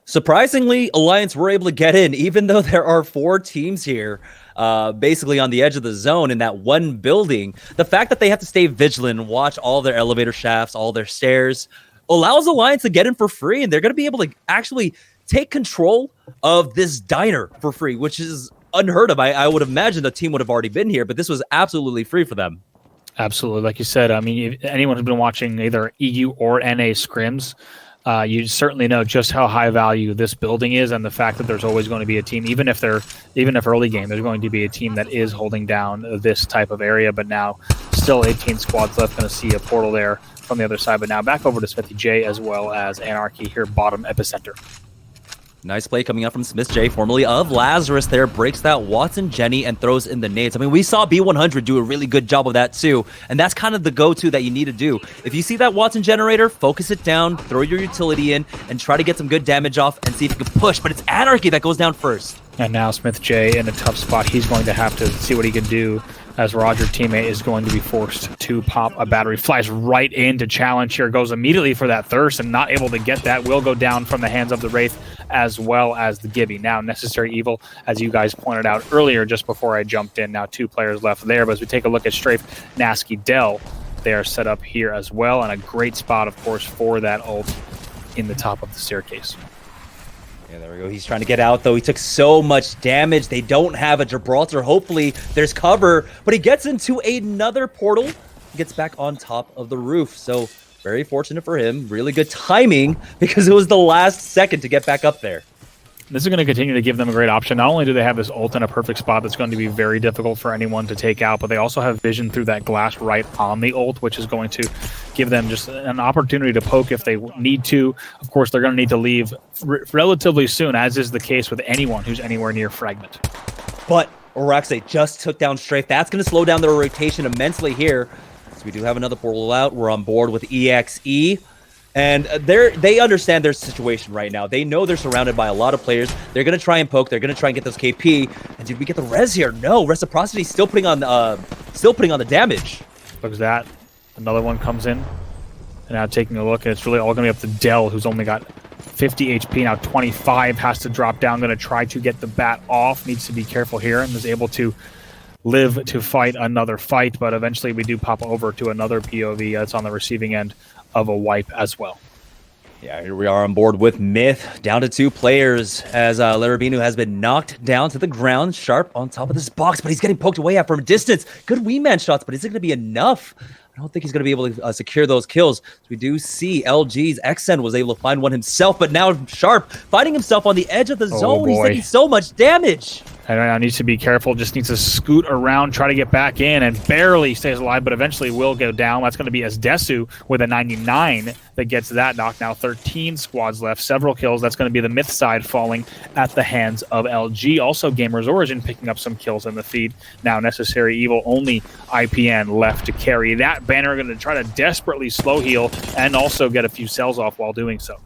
Surprisingly, Alliance were able to get in, even though there are 4 teams here, basically on the edge of the zone in that one building. The fact that they have to stay vigilant and watch all their elevator shafts, all their stairs, allows Alliance to get in for free, and they're going to be able to actually take control of this diner for free, which is unheard of. I would imagine the team would have already been here, but this was absolutely free for them. Absolutely. Like you said, I mean, if anyone who's been watching either EU or NA scrims, you certainly know just how high value this building is, and the fact that there's always going to be a team, even if early game, there's going to be a team that is holding down this type of area. But now, still 18 squads left. Going to see a portal there from the other side. But now back over to Smithy J as well as Anarchy here, bottom epicenter. Nice play coming out from Smith J, formerly of Lazarus there, breaks that Watson Jenny and throws in the nades. I mean, we saw B100 do a really good job of that too, and that's kind of the go-to that you need to do. If you see that Watson generator, focus it down, throw your utility in, and try to get some good damage off and see if you can push, but it's Anarchy that goes down first. And now Smith J in a tough spot. He's going to have to see what he can do, as Roger, teammate, is going to be forced to pop a battery. Flies right in to challenge here, goes immediately for that thirst, and not able to get that. Will go down from the hands of the Wraith as well as the Gibby. Now Necessary Evil, as you guys pointed out earlier just before I jumped in. Now 2 players left there, but as we take a look at Strafe, Nasky, Dell, they are set up here as well, and a great spot, of course, for that ult in the top of the staircase. Yeah, there we go. He's trying to get out, though. He took so much damage. They don't have a Gibraltar. Hopefully, there's cover. But he gets into another portal. He gets back on top of the roof. So, very fortunate for him. Really good timing, because it was the last second to get back up there. This is going to continue to give them a great option. Not only do they have this ult in a perfect spot that's going to be very difficult for anyone to take out, but they also have vision through that glass right on the ult, which is going to give them just an opportunity to poke if they need to. Of course, they're going to need to leave relatively soon, as is the case with anyone who's anywhere near Fragment. But Oraxe just took down Strafe. That's going to slow down their rotation immensely here. So we do have another portal out. We're on board with EXE. And they understand their situation right now. They know they're surrounded by a lot of players. They're going to try and poke. They're going to try and get those KP. And did we get the res here? No. Reciprocity still putting on the damage. Look at that. Another one comes in. And now taking a look, and it's really all going to be up to Dell, who's only got 50 HP now. 25 has to drop down. Going to try to get the bat off. Needs to be careful here, and is able to live to fight another fight. But eventually we do pop over to another POV that's on the receiving end of a wipe as well. Yeah, here we are on board with Myth, down to 2 players as Larabinu has been knocked down to the ground. Sharp on top of this box, but he's getting poked away at from a distance. Good wingman shots, but is it going to be enough? I don't think he's going to be able to secure those kills. We do see LG's XN was able to find one himself, but now Sharp finding himself on the edge of the zone. He's taking so much damage. And now needs to be careful, just needs to scoot around, try to get back in, and barely stays alive, but eventually will go down. That's going to be Esdesu with a 99 that gets that knock. Now 13 squads left, several kills. That's going to be the Myth side falling at the hands of LG. Also Gamers Origin picking up some kills in the feed. Now Necessary Evil, only IPN left to carry. That banner going to try to desperately slow heal and also get a few cells off while doing so.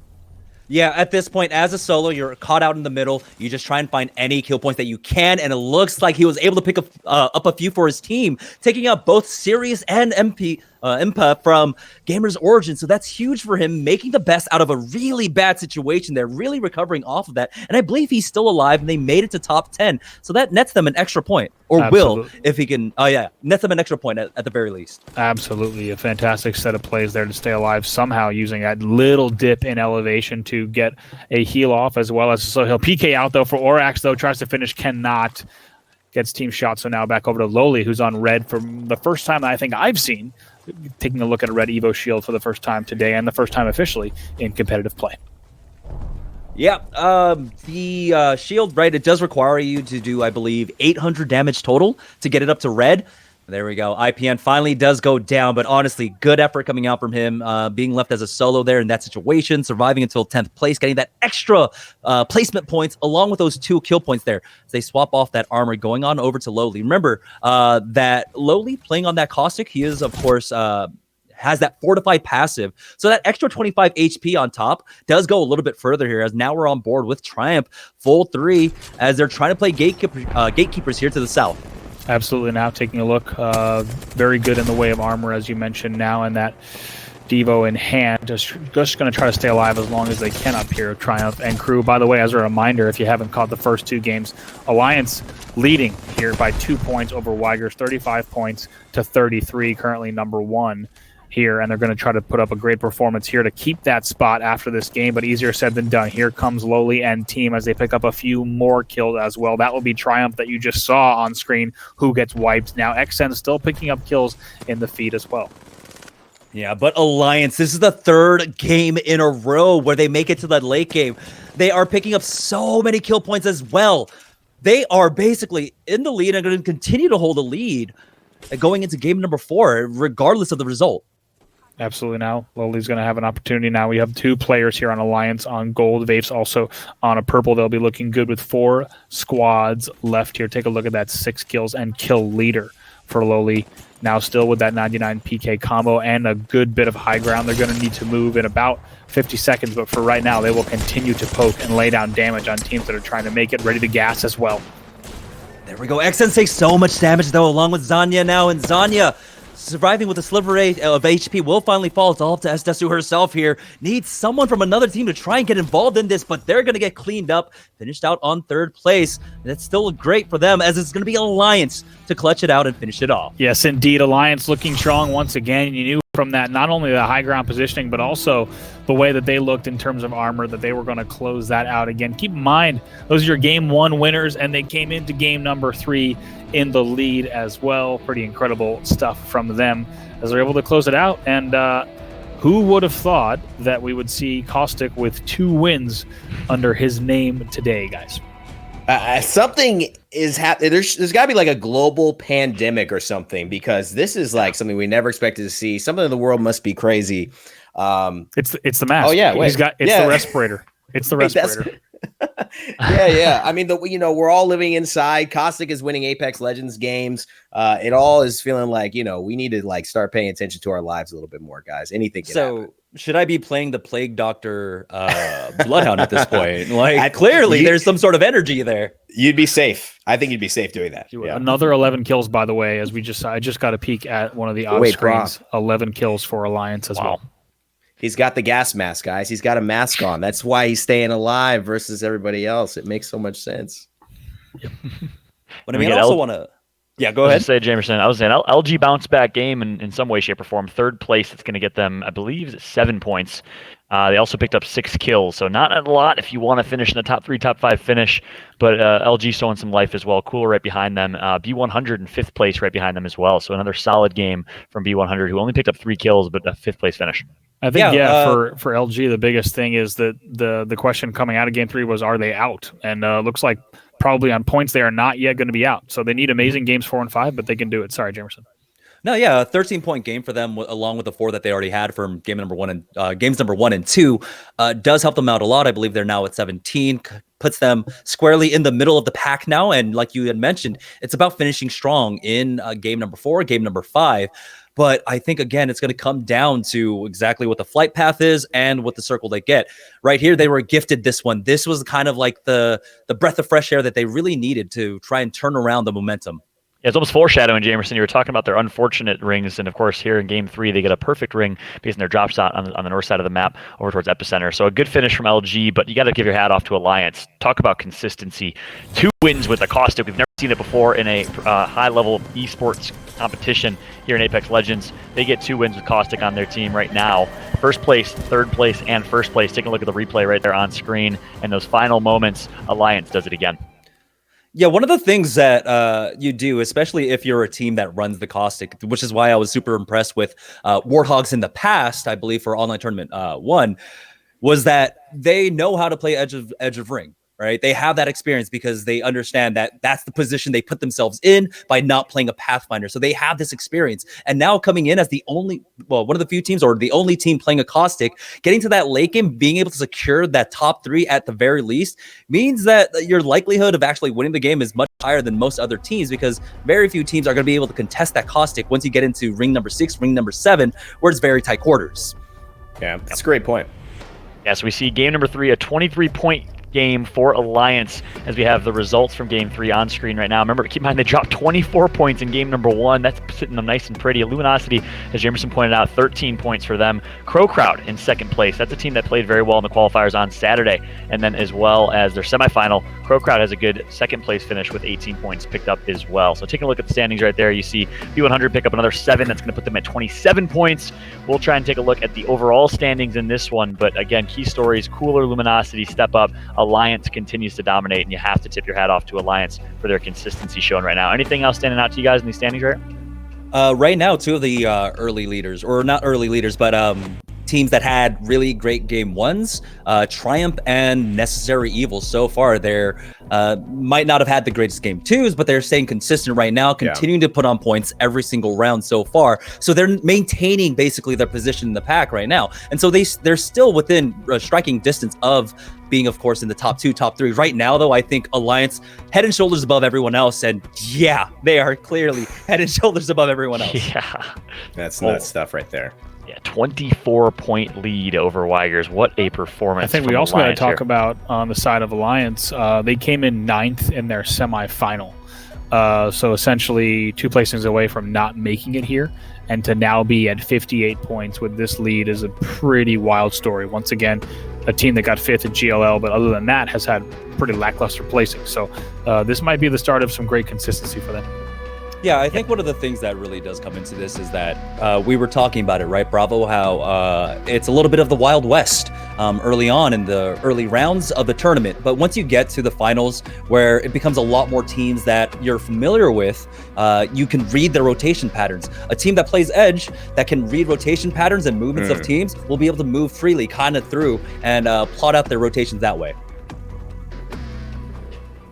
Yeah, at this point, as a solo, you're caught out in the middle. You just try and find any kill points that you can, and it looks like he was able to pick up a few for his team, taking out both Sirius and Impa from Gamers Origin. So that's huge for him, making the best out of a really bad situation. They're really recovering off of that, and I believe he's still alive, and they made it to top 10. So that nets them an extra point, or will, if he can. Oh yeah, nets them an extra point at the very least. Absolutely, a fantastic set of plays there to stay alive, somehow using that little dip in elevation to get a heal off, as well as so he'll PK out though for Orax, though tries to finish, cannot. Gets team shot. So now back over to Lowly, who's on red for the first time that I think I've seen, taking a look at a red Evo shield for the first time today, and the first time officially in competitive play. Yeah, the shield, right, it does require you to do, I believe, 800 damage total to get it up to red. There we go. IPN finally does go down, but honestly, good effort coming out from him, being left as a solo there in that situation, surviving until 10th place, getting that extra placement points along with those 2 kill points there. As they swap off that armor, going on over to Lowly. Remember that Lowly playing on that Caustic, he is, of course, has that fortified passive. So that extra 25 HP on top does go a little bit further here, as now we're on board with Triumph full 3 as they're trying to play gatekeepers here to the south. Absolutely. Now taking a look, very good in the way of armor, as you mentioned, now in that Devo in hand, just going to try to stay alive as long as they can up here. Triumph and crew. By the way, as a reminder, if you haven't caught the first 2 games, Alliance leading here by 2 points over Weigers, 35 points to 33, currently number 1 here, and they're going to try to put up a great performance here to keep that spot after this game, but easier said than done. Here comes Lowly and team as they pick up a few more kills as well. That will be Triumph that you just saw on screen, who gets wiped. Now XN still picking up kills in the feed as well. Yeah, but Alliance, this is the 3rd game in a row where they make it to that late game. They are picking up so many kill points as well. They are basically in the lead and going to continue to hold the lead going into game number 4, regardless of the result. Absolutely. Now Lowly's going to have an opportunity. Now we have 2 players here on Alliance on gold. Vapes also on a purple. They'll be looking good with 4 squads left here. Take a look at that 6 kills and kill leader for Lowly. Now still with that 99 PK combo and a good bit of high ground. They're going to need to move in about 50 seconds, but for right now, they will continue to poke and lay down damage on teams that are trying to make it ready to gas as well. There we go. XN takes so much damage, though, along with Zanya now, and Zanya surviving with a sliver of HP will finally fall. It's all up to Esdesu herself here. Needs someone from another team to try and get involved in this, but they're going to get cleaned up. Finished out on 3rd place. That's still great for them, as it's going to be Alliance to clutch it out and finish it off. Yes, indeed. Alliance looking strong once again. You knew from that not only the high ground positioning, but also the way that they looked in terms of armor, that they were going to close that out again. Keep in mind, those are your game 1 winners, and they came into game number 3 in the lead as well. Pretty incredible stuff from them as they're able to close it out. And who would have thought that we would see Caustic with 2 wins under his name today, guys? Something is happening. There's got to be like a global pandemic or something, because this is like something we never expected to see. Something in the world must be crazy. It's the mask. Oh yeah, the respirator. It's the respirator. Yeah. I mean, we're all living inside. Caustic is winning Apex Legends games. It all is feeling like, we need to like start paying attention to our lives a little bit more, guys. Anything can happen. Should I be playing the Plague Doctor Bloodhound at this point? Like, clearly there's some sort of energy there. You'd be safe. I think you'd be safe doing that. Yeah. Another 11 kills, by the way, as I just got a peek at one of the odds screens. 11 kills for Alliance as well. He's got the gas mask, guys. He's got a mask on. That's why he's staying alive versus everybody else. It makes so much sense. But I mean, I also want to... Yeah, go ahead. Jamerson. I was saying LG bounce back game in some way, shape, or form. Third place. It's going to get them, I believe, 7 points. They also picked up 6 kills, so not a lot if you want to finish in the top 3, top 5 finish. But LG showing some life as well. Cooler right behind them. B100 in 5th place right behind them as well. So another solid game from B100, who only picked up 3 kills, but a 5th place finish. I think for LG, the biggest thing is that the question coming out of Game 3 was, are they out? And looks like probably on points they are not yet going to be out. So they need amazing games 4 and 5, but they can do it. Sorry, Jamerson. No, yeah, a 13-point game for them, along with the 4 that they already had from games number 1 and 2, does help them out a lot. I believe they're now at 17, puts them squarely in the middle of the pack now. And like you had mentioned, it's about finishing strong in game number 4, game number 5. But I think, again, it's going to come down to exactly what the flight path is and what the circle they get. Right here, they were gifted this one. This was kind of like the breath of fresh air that they really needed to try and turn around the momentum. Yeah, it's almost foreshadowing, Jamerson. You were talking about their unfortunate rings, and of course, here in Game 3, they get a perfect ring based on their drop shot on the north side of the map over towards Epicenter. So a good finish from LG, but you got to give your hat off to Alliance. Talk about consistency. 2 wins with the Caustic. We've never seen it before in a high-level esports competition here in Apex Legends. They get 2 wins with Caustic on their team right now. First place, third place, and first place. Take a look at the replay right there on screen. And those final moments, Alliance does it again. Yeah, one of the things that you do, especially if you're a team that runs the Caustic, which is why I was super impressed with Warthogs in the past, I believe for Online Tournament 1, was that they know how to play edge of ring. Right? They have that experience because they understand that that's the position they put themselves in by not playing a Pathfinder. So they have this experience. And now coming in as one of the few teams or the only team playing a Caustic, getting to that late game, being able to secure that top 3 at the very least means that your likelihood of actually winning the game is much higher than most other teams, because very few teams are going to be able to contest that Caustic once you get into ring number 6, ring number 7, where it's very tight quarters. Yeah, that's a great point. Yeah, so we see game number 3, a 23-point game for Alliance, as we have the results from game 3 on screen right now. Remember, keep in mind they dropped 24 points in game number 1. That's sitting them nice and pretty. Luminosity, as Jamerson pointed out, 13 points for them. Crow Crowd in 2nd place. That's a team that played very well in the qualifiers on Saturday. And then as well as their semifinal, Crow Crowd has a good 2nd place finish with 18 points picked up as well. So taking a look at the standings right there, you see B100 pick up another 7. That's going to put them at 27 points. We'll try and take a look at the overall standings in this one. But again, key stories, Cooler, Luminosity step up. Alliance continues to dominate, and you have to tip your hat off to Alliance for their consistency shown right now. Anything else standing out to you guys in these standings right? Right now, 2 of the early leaders, or not early leaders, but teams that had really great game 1s, Triumph and Necessary Evil. So far, they're might not have had the greatest game 2s, but they're staying consistent right now, continuing to put on points every single round so far. So they're maintaining basically their position in the pack right now, and so they're still within striking distance of being, of course, in the top 2, top 3. Right now, though, I think Alliance head and shoulders above everyone else, and yeah, they are clearly head and shoulders above everyone else. Yeah, that's nuts stuff right there. Yeah, 24-point lead over Weigers. What a performance! I think we also got to talk about on the side of Alliance. They came in 9th in their semifinal, so essentially 2 placings away from not making it here. And to now be at 58 points with this lead is a pretty wild story. Once again, a team that got 5th at GLL, but other than that has had pretty lackluster placing. So this might be the start of some great consistency for them. Yeah, I think one of the things that really does come into this is that we were talking about it, right, Bravo, how it's a little bit of the Wild West early on in the early rounds of the tournament. But once you get to the finals, where it becomes a lot more teams that you're familiar with, you can read their rotation patterns. A team that plays Edge, that can read rotation patterns and movements of teams, will be able to move freely kind of through and plot out their rotations that way.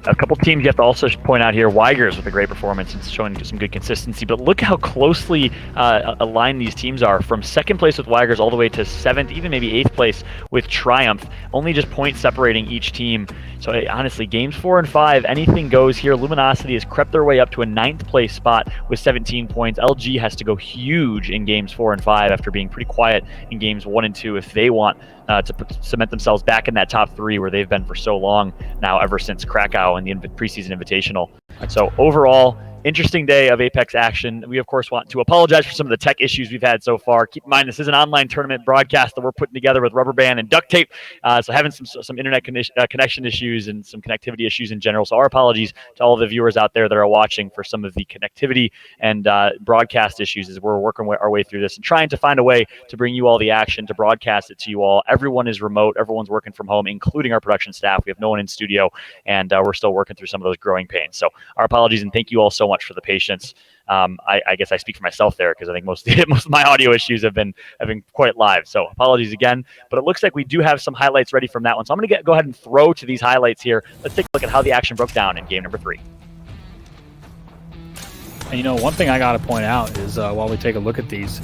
A couple teams you have to also point out here. Weigers with a great performance and showing some good consistency. But look how closely aligned these teams are, from second place with Weigers all the way to seventh, even maybe eighth place with Triumph. Only just points separating each team. So honestly, games 4 and 5, anything goes here. Luminosity has crept their way up to a 9th place spot with 17 points. LG has to go huge in games 4 and 5 after being pretty quiet in games 1 and 2 if they want to cement themselves back in that top 3 where they've been for so long now, ever since Krakow and the preseason invitational. So overall, interesting day of Apex action. We, of course, want to apologize for some of the tech issues we've had so far. Keep in mind, this is an online tournament broadcast that we're putting together with rubber band and duct tape. So having some internet connection issues and some connectivity issues in general. So our apologies to all the viewers out there that are watching for some of the connectivity and broadcast issues as we're working our way through this and trying to find a way to bring you all the action, to broadcast it to you all. Everyone is remote. Everyone's working from home, including our production staff. We have no one in studio, and we're still working through some of those growing pains. So our apologies, and thank you all so much for the patience. I guess I speak for myself there because I think most of my audio issues have been quite live. So apologies again, but it looks like we do have some highlights ready from that one. So I'm going to go ahead and throw to these highlights here. Let's take a look at how the action broke down in game number 3. And one thing I got to point out is while we take a look at these,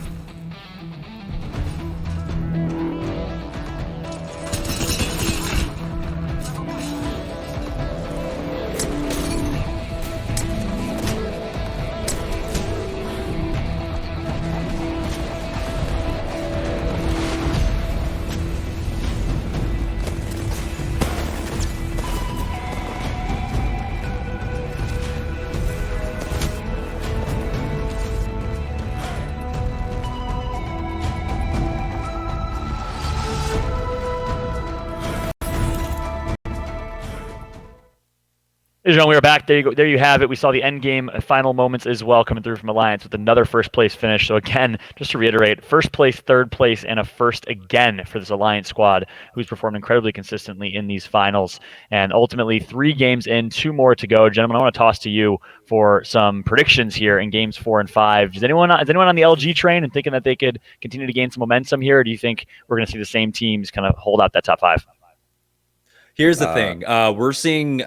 We are back. There you have it. We saw the end game final moments as well coming through from Alliance with another first place finish. So again, just to reiterate, first place, third place, and a first again for this Alliance squad, who's performed incredibly consistently in these finals. And ultimately, 3 games in, 2 more to go. Gentlemen, I want to toss to you for some predictions here in games 4 and 5. Is anyone on the LG train and thinking that they could continue to gain some momentum here, or do you think we're going to see the same teams kind of hold out that top 5? Here's the thing. We're seeing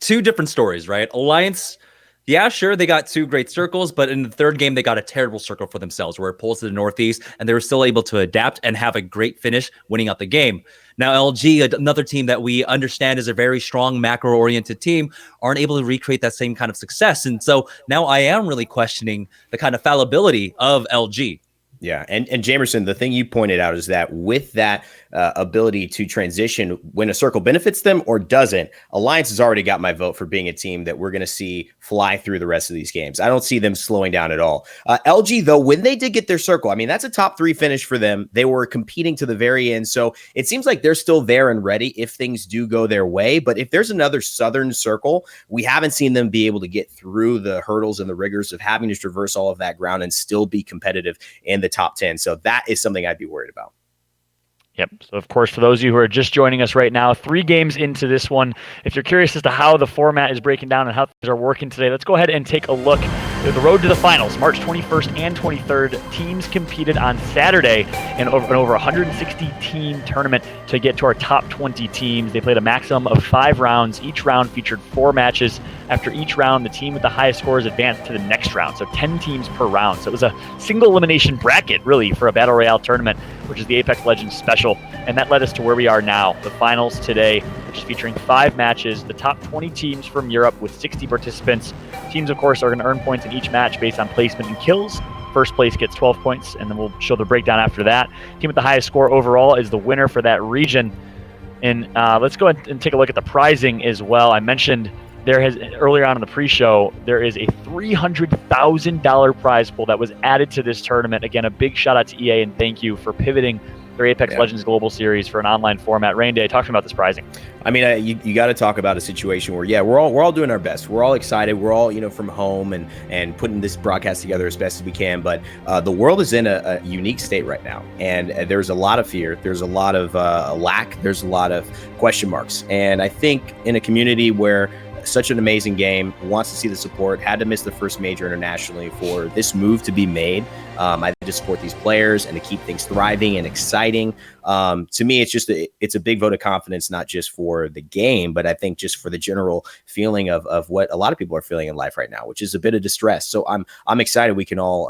2 different stories, right? Alliance, yeah, sure, they got 2 great circles, but in the third game, they got a terrible circle for themselves where it pulls to the northeast, and they were still able to adapt and have a great finish, winning out the game. Now, LG, another team that we understand is a very strong macro-oriented team, aren't able to recreate that same kind of success. And so now I am really questioning the kind of fallibility of LG. Yeah, and Jamerson, the thing you pointed out is that with that ability to transition when a circle benefits them or doesn't, Alliance has already got my vote for being a team that we're going to see fly through the rest of these games. I don't see them slowing down at all. LG, though, when they did get their circle, I mean, that's a top 3 finish for them. They were competing to the very end, so it seems like they're still there and ready if things do go their way. But if there's another Southern circle, we haven't seen them be able to get through the hurdles and the rigors of having to traverse all of that ground and still be competitive in the top 10. So that is something I'd be worried about. Yep. So, of course, for those of you who are just joining us right now, 3 games into this one, if you're curious as to how the format is breaking down and how things are working today, let's go ahead and take a look at the road to the finals. March 21st and 23rd, teams competed on Saturday in over 160-team tournament to get to our top 20 teams. They played a maximum of 5 rounds. Each round featured 4 matches. After each round, the team with the highest scores advanced to the next round, so 10 teams per round. So it was a single elimination bracket, really, for a Battle Royale tournament, which is the Apex Legends special. And that led us to where we are now, the finals today, which is featuring 5 matches, the top 20 teams from Europe with 60 participants. Teams, of course, are going to earn points in each match based on placement and kills. First place gets 12 points, and then we'll show the breakdown after that. Team with the highest score overall is the winner for that region. And let's go ahead and take a look at the prizing as well. I mentioned earlier on in the pre-show, there is a $300,000 prize pool that was added to this tournament. Again, a big shout out to EA and thank you for pivoting their Apex Legends Global Series for an online format. Rain Day, talk to me about this prizing. I mean, you got to talk about a situation where, we're all doing our best. We're all excited. We're all, from home and putting this broadcast together as best as we can. But the world is in a unique state right now. And there's a lot of fear. There's a lot of lack. There's a lot of question marks. And I think in a community where such an amazing game. Wants to see the support. Had to miss the first major internationally for this move to be made. I think to support these players and to keep things thriving and exciting. To me, it's a big vote of confidence, not just for the game, but I think just for the general feeling of what a lot of people are feeling in life right now, which is a bit of distress. So I'm excited we can all,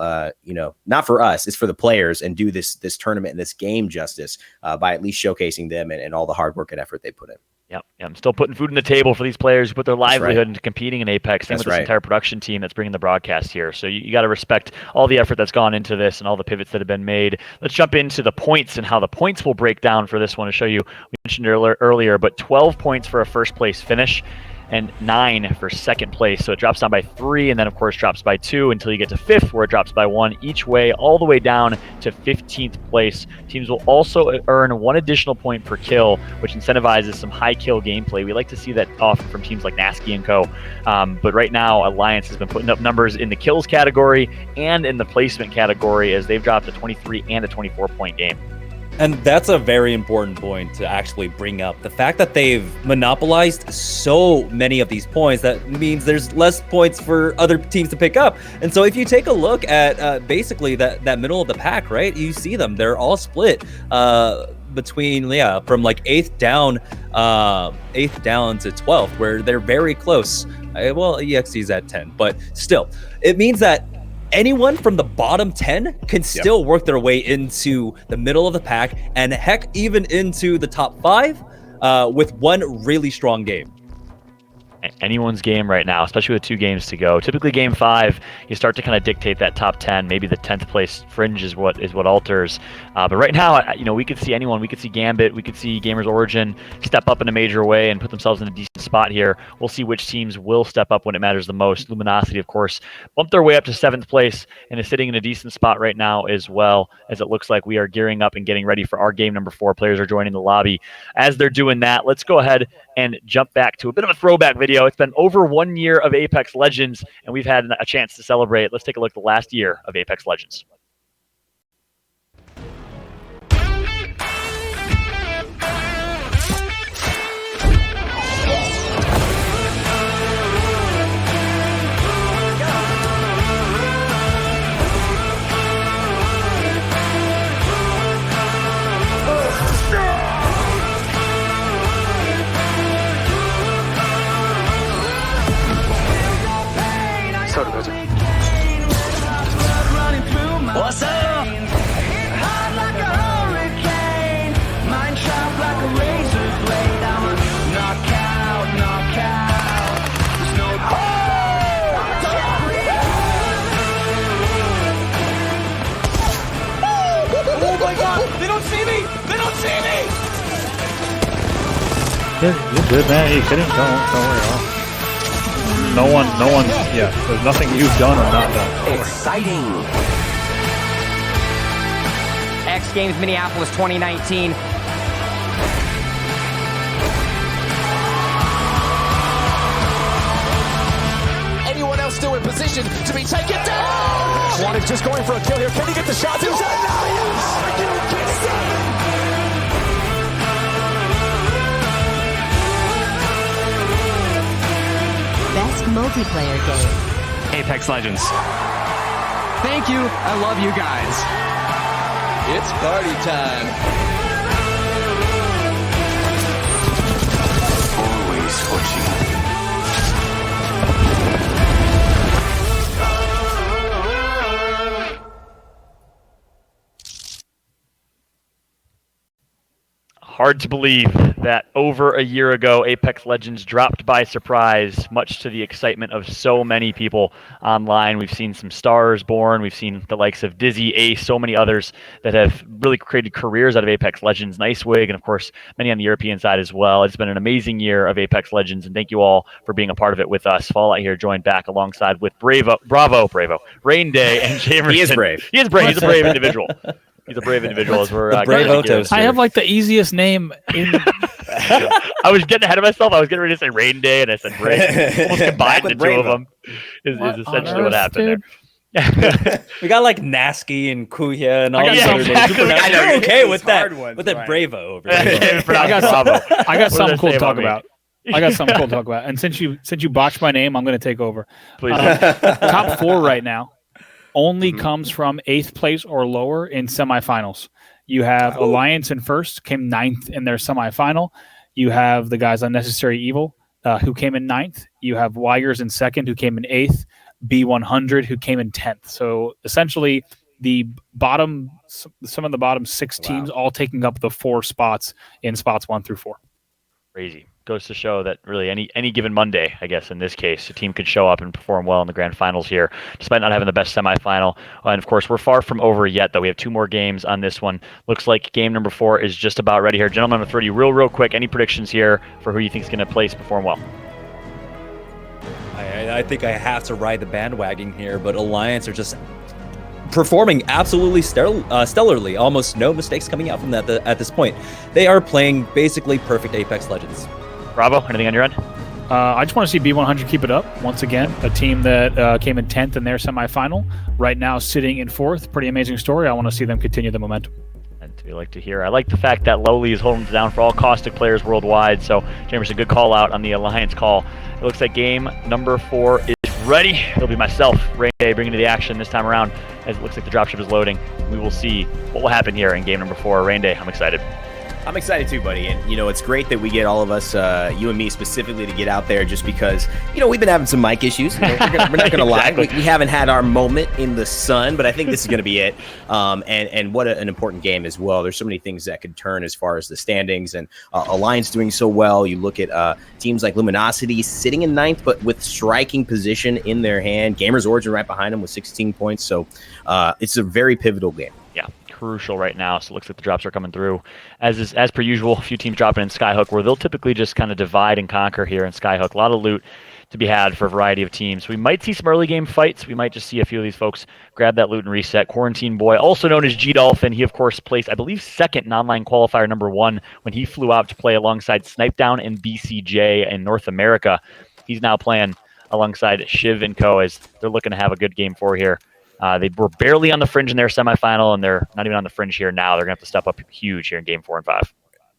not for us, it's for the players, and do this tournament and this game justice by at least showcasing them and all the hard work and effort they put in. Yep. I'm still putting food on the table for these players who put their livelihood into competing in Apex. Same with this entire production team that's bringing the broadcast here. So you got to respect all the effort that's gone into this and all the pivots that have been made. Let's jump into the points and how the points will break down for this one to show you. We mentioned earlier, but 12 points for a first place finish and 9 for second place. So it drops down by 3, and then of course drops by 2 until you get to 5th, where it drops by 1 each way, all the way down to 15th place. Teams will also earn 1 additional point per kill, which incentivizes some high kill gameplay. We like to see that often from teams like Nasky and Co. But right now, Alliance has been putting up numbers in the kills category and in the placement category, as they've dropped a 23 and a 24-point game. And that's a very important point to actually bring up. The fact that they've monopolized so many of these points, that means there's less points for other teams to pick up. And so if you take a look at basically that middle of the pack, right, you see them. They're all split between, from like 8th down to 12th, where they're very close. Well, EXE's at 10, but still, it means that anyone from the bottom 10 can still work their way into the middle of the pack, and heck, even into the top 5 with one really strong game. Anyone's game right now, especially with 2 games to go. Typically game 5, you start to kind of dictate that top 10. Maybe the 10th place fringe is what alters. But right now, we could see anyone. We could see Gambit. We could see Gamers Origin step up in a major way and put themselves in a decent spot here. We'll see which teams will step up when it matters the most. Luminosity, of course, bumped their way up to 7th place and is sitting in a decent spot right now, as well, as it looks like we are gearing up and getting ready for our game number 4. Players are joining the lobby. As they're doing that, let's go ahead and jump back to a bit of a throwback video. It's been over 1 year of Apex Legends, and we've had a chance to celebrate. Let's take a look at the last year of Apex Legends. What's up? Hot like a hurricane, mind sharp like a razor blade. I'm a knockout. There's no oh my God! They don't see me! You're good, man. You kidding? Don't worry at all. No one. Yeah, there's nothing you've done or not done. Exciting. X Games Minneapolis 2019. Anyone else still in position to be taken down? Swann is just going for a kill here. Can he get the shot? There's Best multiplayer game. Apex Legends. Thank you. I love you guys. It's party time. Always watching. Hard to believe that over a year ago, Apex Legends dropped by surprise, much to the excitement of so many people online. We've seen some stars born. We've seen the likes of Dizzy, Ace, so many others that have really created careers out of Apex Legends. Nicewig, and of course, many on the European side as well. It's been an amazing year of Apex Legends, and thank you all for being a part of it with us. Fallout here joined back alongside with Bravo, Rain Day, and Jamerson. He is brave. He's a brave individual. He's a brave individual. As we're I have like the easiest name in. I was getting ahead of myself. I was getting ready to say Rain Day, and I said Brave. Almost combined the two of them is essentially what happened there. We got like Nasky and Kuya and all these other names. I know you're okay with that. Ones, with that Bravo over there. I got something cool to talk about. I got something cool to talk about. And since you botched my name, I'm going to take over. Top 4 right now only comes from 8th place or lower in semifinals. You have Alliance in first, came 9th in their semifinal. You have the guys Unnecessary Evil, who came in 9th. You have Wires in second, who came in 8th. B100, who came in 10th. So essentially, some of the bottom 6 teams all taking up the 4 spots in spots 1 through 4. Crazy. Goes to show that really any given Monday, I guess in this case, a team could show up and perform well in the grand finals here, despite not having the best semifinal. And of course, we're far from over yet, though. We have 2 more games on this one. Looks like game number 4 is just about ready here. Gentlemen, I'm going to throw you real quick. Any predictions here for who you think is going to perform well? I think I have to ride the bandwagon here, but Alliance are just performing absolutely stellarly. Almost no mistakes coming out from that at this point. They are playing basically perfect Apex Legends. Bravo, anything on your end? I just want to see B100 keep it up. Once again, a team that came in 10th in their semifinal, right now sitting in 4th. Pretty amazing story. I want to see them continue the momentum. And we like to hear. I like the fact that Lowly is holding it down for all Caustic players worldwide. So, Jamerson, good call out on the Alliance call. It looks like game number 4 is ready. It'll be myself, Rain Day, bringing to the action this time around, as it looks like the dropship is loading. We will see what will happen here in game number 4. Rain Day, I'm excited. I'm excited too, buddy. And, it's great that we get all of us, you and me specifically, to get out there just because, we've been having some mic issues. We're not going to lie. We haven't had our moment in the sun, but I think this is going to be it. And what an important game as well. There's so many things that could turn as far as the standings, and Alliance doing so well. You look at teams like Luminosity sitting in 9th, but with striking position in their hand. Gamers Origin right behind them with 16 points. So it's a very pivotal game. Yeah. Crucial right now, so it looks like the drops are coming through as per usual. A few teams dropping in Skyhook, where they'll typically just kind of divide and conquer here in Skyhook. A lot of loot to be had for a variety of teams. We might see some early game fights. We might just see a few of these folks grab that loot and reset. Quarantine Boy, also known as G Dolphin, he of course placed, I believe, 2nd in online qualifier number 1 when he flew out to play alongside Snipedown and BCJ in North America. He's now playing alongside Shiv and Co. as they're looking to have a good game 4 here. They were barely on the fringe in their semifinal, and they're not even on the fringe here now. They're going to have to step up huge here in game 4 and 5.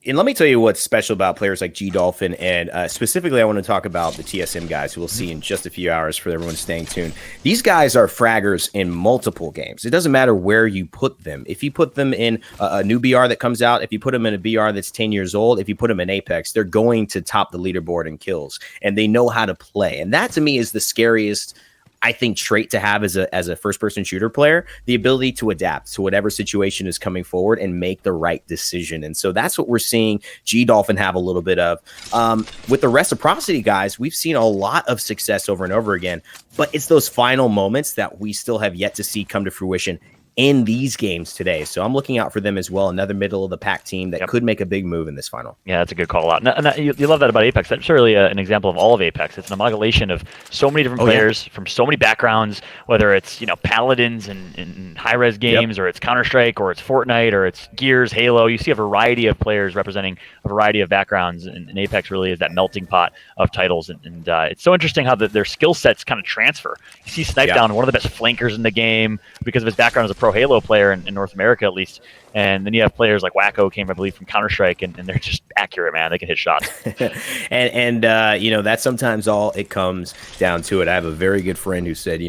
And let me tell you what's special about players like G Dolphin, and specifically I want to talk about the TSM guys, who we'll see in just a few hours for everyone staying tuned. These guys are fraggers in multiple games. It doesn't matter where you put them. If you put them in a new BR that comes out, if you put them in a BR that's 10 years old, if you put them in Apex, they're going to top the leaderboard in kills, and they know how to play. And that, to me, is the scariest, I think, trait to have as a first-person shooter player, the ability to adapt to whatever situation is coming forward and make the right decision. And so that's what we're seeing G Dolphin have a little bit of. With the Reciprocity guys, we've seen a lot of success over and over again, but it's those final moments that we still have yet to see come to fruition in these games today. So I'm looking out for them as well. Another middle of the pack team that could make a big move in this final. Yeah, that's a good call out. And you love that about Apex. That's really an example of all of Apex. It's an amalgamation of so many different players from so many backgrounds, whether it's, Paladins and high-res games, or it's Counter-Strike, or it's Fortnite, or it's Gears, Halo. You see a variety of players representing a variety of backgrounds, and Apex really is that melting pot of titles. And it's so interesting how their skill sets kind of transfer. You see Snipedown, one of the best flankers in the game because of his background as a pro Halo player in North America, at least. And then you have players like Wacko came, I believe, from Counter-Strike, and they're just accurate, man. They can hit shots. and that's sometimes all it comes down to it. I have a very good friend who said,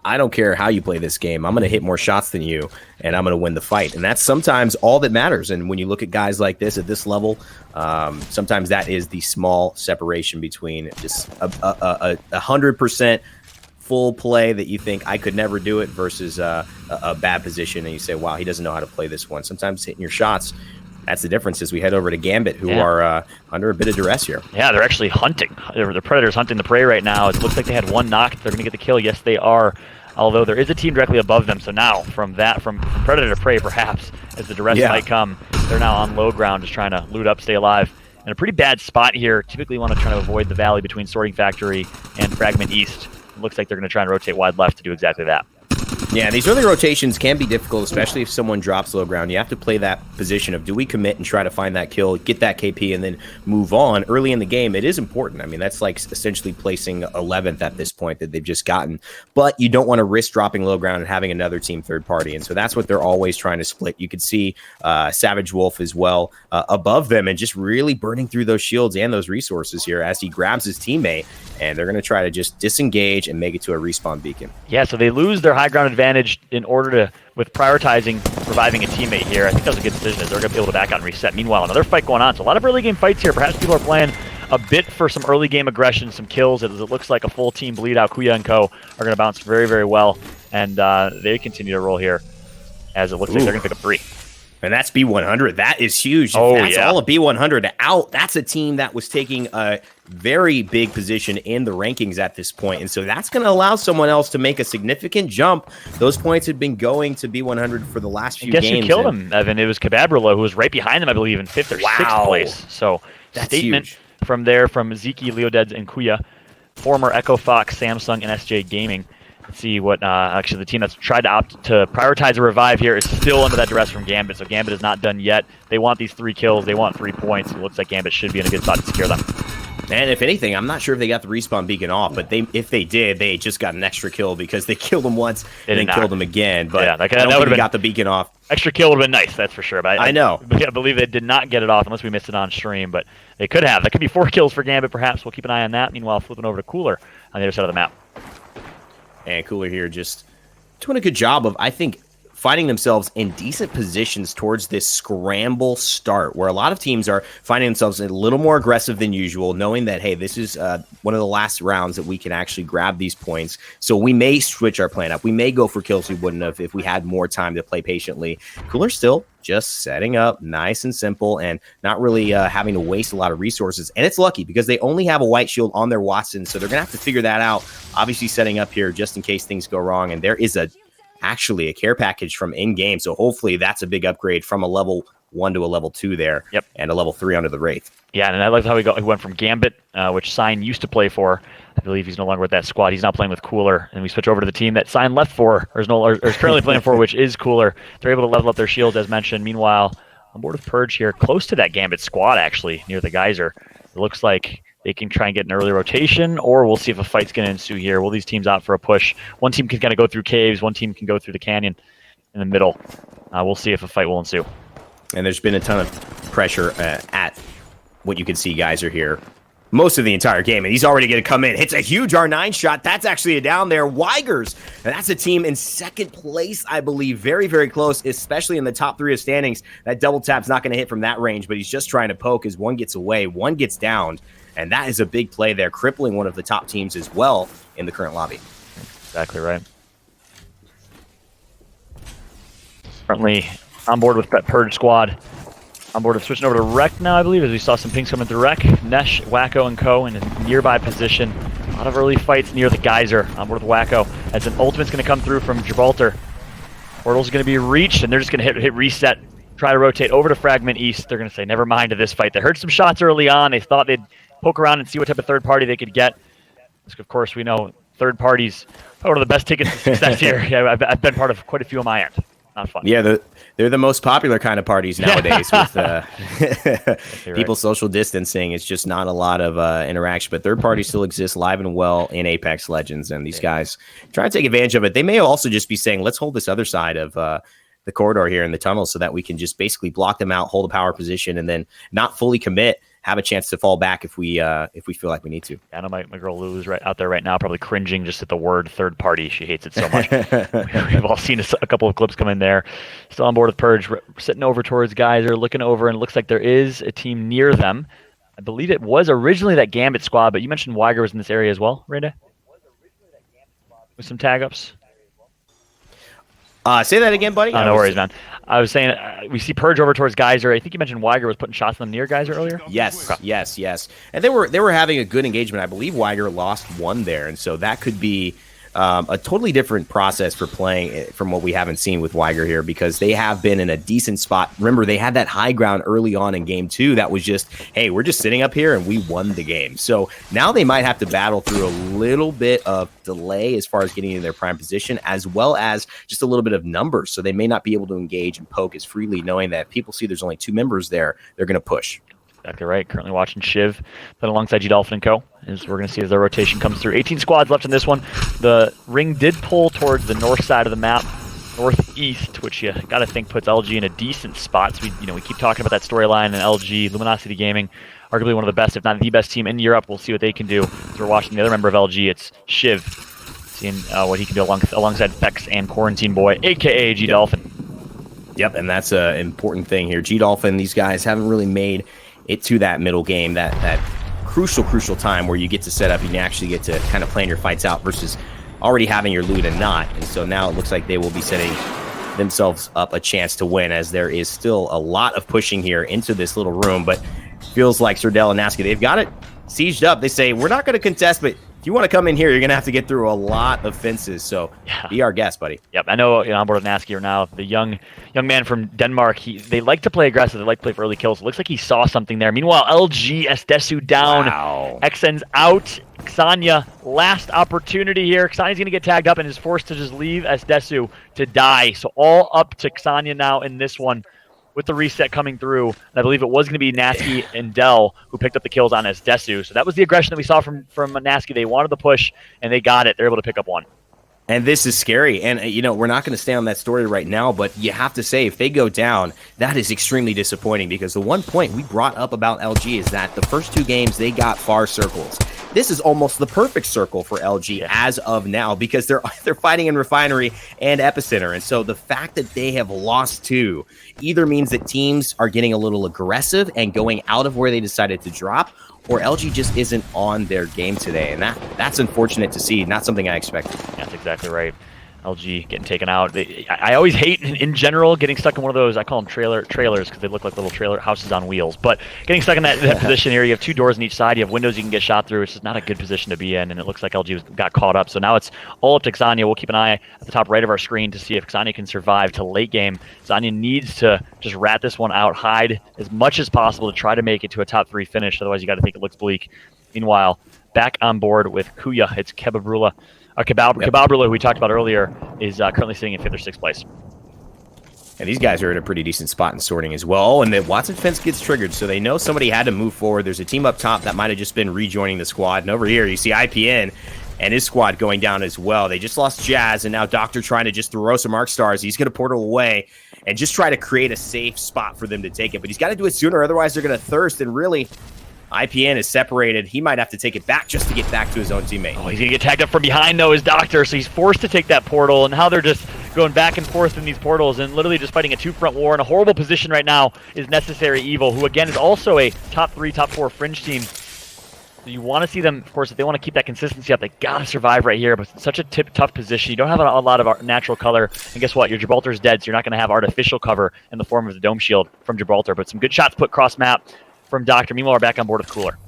I don't care how you play this game. I'm going to hit more shots than you, and I'm going to win the fight. And that's sometimes all that matters. And when you look at guys like this at this level, sometimes that is the small separation between just a 100% full play that you think I could never do it versus a bad position, and you say, wow, he doesn't know how to play this one. Sometimes hitting your shots, that's the difference as we head over to Gambit, who are under a bit of duress here. Yeah, they're actually hunting. The Predators hunting the prey right now. It looks like they had one knock. They're going to get the kill. Yes, they are. Although there is a team directly above them. So now from Predator to prey, perhaps, as the duress might come, they're now on low ground just trying to loot up, stay alive. In a pretty bad spot here. Typically want to try to avoid the valley between Sorting Factory and Fragment East. It looks like they're going to try and rotate wide left to do exactly that. Yeah, these early rotations can be difficult, especially if someone drops low ground. You have to play that position of, do we commit and try to find that kill, get that KP, and then move on early in the game? It is important. I mean, that's like essentially placing 11th at this point that they've just gotten. But you don't want to risk dropping low ground and having another team third party. And so that's what they're always trying to split. You could see Savage Wolf as well above them and just really burning through those shields and those resources here as he grabs his teammate. And they're going to try to just disengage and make it to a respawn beacon. Yeah, so they lose their high ground advantage in order to, with prioritizing reviving a teammate here. I think that was a good decision, as they're going to be able to back out and reset. Meanwhile, another fight going on. So a lot of early game fights here. Perhaps people are playing a bit for some early game aggression, some kills, as it looks like a full team bleed out. Kuya and Co. are going to bounce very, very well. And they continue to roll here, as it looks like they're going to pick up 3. And that's B100. That is huge. If that's all of B100 out, that's a team that was taking a very big position in the rankings at this point. And so that's going to allow someone else to make a significant jump. Those points had been going to B100 for the last few games. I guess you killed him, Evan. It was Cababrilo, who was right behind them, I believe, in 5th or 6th place. So that's statement huge. From there from Ziki, Leodeds, and Kuya, former Echo Fox, Samsung, and SJ Gaming. Let's see what actually the team that's tried to opt to prioritize a revive here is still under that duress from Gambit. So Gambit is not done yet. They want these 3 kills. They want 3 points. It looks like Gambit should be in a good spot to secure them. And if anything, I'm not sure if they got the respawn beacon off, but if they did, they just got an extra kill because they killed them once and then killed them again. But yeah, I don't think they got the beacon off. Extra kill would have been nice, that's for sure. But I know. I believe they did not get it off unless we missed it on stream, but they could have. That could be 4 kills for Gambit, perhaps. We'll keep an eye on that. Meanwhile, flipping over to Cooler on the other side of the map. And Cooler here just doing a good job of, I think, finding themselves in decent positions towards this scramble start, where a lot of teams are finding themselves a little more aggressive than usual, knowing that, hey, this is one of the last rounds that we can actually grab these points. So we may switch our plan up. We may go for kills we wouldn't have if we had more time to play patiently. Cooler still just setting up nice and simple and not really having to waste a lot of resources. And it's lucky because they only have a white shield on their Wattson, so they're going to have to figure that out. Obviously setting up here just in case things go wrong. And there is actually a care package from in-game, so hopefully that's a big upgrade from a level 1 to a level 2 there. Yep. And a level 3 under the Wraith. Yeah, and I like how he went from Gambit, which Sign used to play for. I believe he's no longer with that squad. He's not playing with Cooler, and we switch over to the team that Sign left for, or is currently playing for, which is Cooler. They're able to level up their shields, as mentioned. Meanwhile, on board with Purge here, close to that Gambit squad, actually, near the Geyser. It looks like they can try and get an early rotation, or we'll see if a fight's going to ensue here. Will these teams opt for a push? One team can kind of go through caves. One team can go through the canyon in the middle. We'll see if a fight will ensue. And there's been a ton of pressure at what you can see Geyser here most of the entire game. And he's already going to come in. Hits a huge R9 shot. That's actually a down there. Weigers. And that's a team in 2nd place, I believe. Very, very close, especially in the top 3 of standings. That double tap's not going to hit from that range, but he's just trying to poke as one gets away. One gets downed. And that is a big play there, crippling one of the top teams as well in the current lobby. Exactly right. Currently on board with that Purge squad. On board of switching over to Rec now, I believe, as we saw some pings coming through Rec. Nesh, Wacko, and Co. in a nearby position. A lot of early fights near the Geyser. On board with Wacko, as an ultimate's going to come through from Gibraltar. Portal's going to be reached, and they're just going to hit reset. Try to rotate over to Fragment East. They're going to say, never mind to this fight. They heard some shots early on. They thought they'd poke around and see what type of third party they could get. Of course, we know third parties are one of the best tickets to success here. Yeah, I've been part of quite a few on my end. Not fun. Yeah, they're the most popular kind of parties nowadays with people social distancing. It's just not a lot of interaction, but third parties still exist live and well in Apex Legends, and these guys try to take advantage of it. They may also just be saying, let's hold this other side of the corridor here in the tunnel so that we can just basically block them out, hold a power position, and then not fully commit, have a chance to fall back if we feel like we need to. I know my girl Lou is right out there right now, probably cringing just at the word third party. She hates it so much. We've all seen a couple of clips come in there. Still on board with Purge, sitting over towards Geyser, looking over, and it looks like there is a team near them. I believe it was originally that Gambit squad, but you mentioned Weiger was in this area as well, Randa? With some tag ups. Say that again, buddy. No worries, man. I was saying we see Purge over towards Geyser. I think you mentioned Weiger was putting shots on them near Geyser earlier. Yes, yes. And they were having a good engagement. I believe Weiger lost one there, and so that could be a totally different process for playing from what we haven't seen with Weiger here, because they have been in a decent spot. Remember, they had that high ground early on in game 2 that was just, hey, we're just sitting up here and we won the game. So now they might have to battle through a little bit of delay as far as getting in their prime position, as well as just a little bit of numbers. So they may not be able to engage and poke as freely, knowing that if people see there's only 2 members there, they're going to push. Exactly right. Currently watching Shiv playing alongside G-Dolphin and Co. As we're going to see as their rotation comes through. 18 squads left in this one. The ring did pull towards the north side of the map, northeast, which you got to think puts LG in a decent spot. So we keep talking about that storyline, and LG, Luminosity Gaming, arguably one of the best, if not the best team in Europe. We'll see what they can do. As we're watching the other member of LG, it's Shiv, seeing what he can do alongside Vex and Quarantine Boy, aka G-Dolphin. Yep, and that's an important thing here. G-Dolphin, these guys haven't really made it to that middle game, that crucial time where you get to set up and you actually get to kind of plan your fights out versus already having your loot and not. And so now it looks like they will be setting themselves up a chance to win, as there is still a lot of pushing here into this little room. But feels like Serdell and Nasky, they've got it sieged up. They say, we're not going to contest, but if you want to come in here, you're going to have to get through a lot of fences. So be our guest, buddy. Yep, I know, on board with Nasky right now. The young man from Denmark, they like to play aggressive. They like to play for early kills. It looks like he saw something there. Meanwhile, LG, Estesu down. Wow. Xen's out. Xania, last opportunity here. Xania's going to get tagged up and is forced to just leave Estesu to die. So all up to Xania now in this one, with the reset coming through. And I believe it was going to be Nasky and Dell who picked up the kills on Estesu. So that was the aggression that we saw from Nasky. They wanted the push, and they got it. They're able to pick up one. And this is scary. And, we're not going to stay on that story right now, but you have to say, if they go down, that is extremely disappointing, because the one point we brought up about LG is that the first 2 games, they got far circles. This is almost the perfect circle for LG as of now, because they're fighting in Refinery and Epicenter. And so the fact that they have lost 2 either means that teams are getting a little aggressive and going out of where they decided to drop, or LG just isn't on their game today. And that's unfortunate to see. Not something I expected. Yeah, that's exactly right. LG getting taken out. I always hate, in general, getting stuck in one of those, I call them trailers, because they look like little trailer houses on wheels. But getting stuck in that position here, you have 2 doors on each side, you have windows you can get shot through. It's just not a good position to be in, and it looks like LG got caught up. So now it's all up to Xania. We'll keep an eye at the top right of our screen to see if Xania can survive to late game. Xania needs to just rat this one out, hide as much as possible to try to make it to a top 3 finish. Otherwise, you got to think it looks bleak. Meanwhile, back on board with Kuya, it's Kebabrula. Kebabrula, who we talked about earlier, is currently sitting in 5th or 6th place. And these guys are in a pretty decent spot in sorting as well. And the Watson fence gets triggered, so they know somebody had to move forward. There's a team up top that might have just been rejoining the squad. And over here, you see IPN and his squad going down as well. They just lost Jazz, and now Doctor trying to just throw some arc stars. He's going to portal away and just try to create a safe spot for them to take it. But he's got to do it sooner, otherwise they're going to thirst. And really, IPN is separated. He might have to take it back just to get back to his own teammate. Oh, he's going to get tagged up from behind, though, as Doctor, so he's forced to take that portal, and how they're just going back and forth in these portals and literally just fighting a 2-front war in a horrible position right now is Necessary Evil, who, again, is also a top 3, top 4 fringe team. So you want to see them, of course, if they want to keep that consistency up, they got to survive right here, but it's such a tough position. You don't have a lot of natural color, and guess what? Your Gibraltar's dead, so you're not going to have artificial cover in the form of the Dome Shield from Gibraltar, but some good shots put cross-map from Doctor. Meanwhile, we're back on board with Cooler.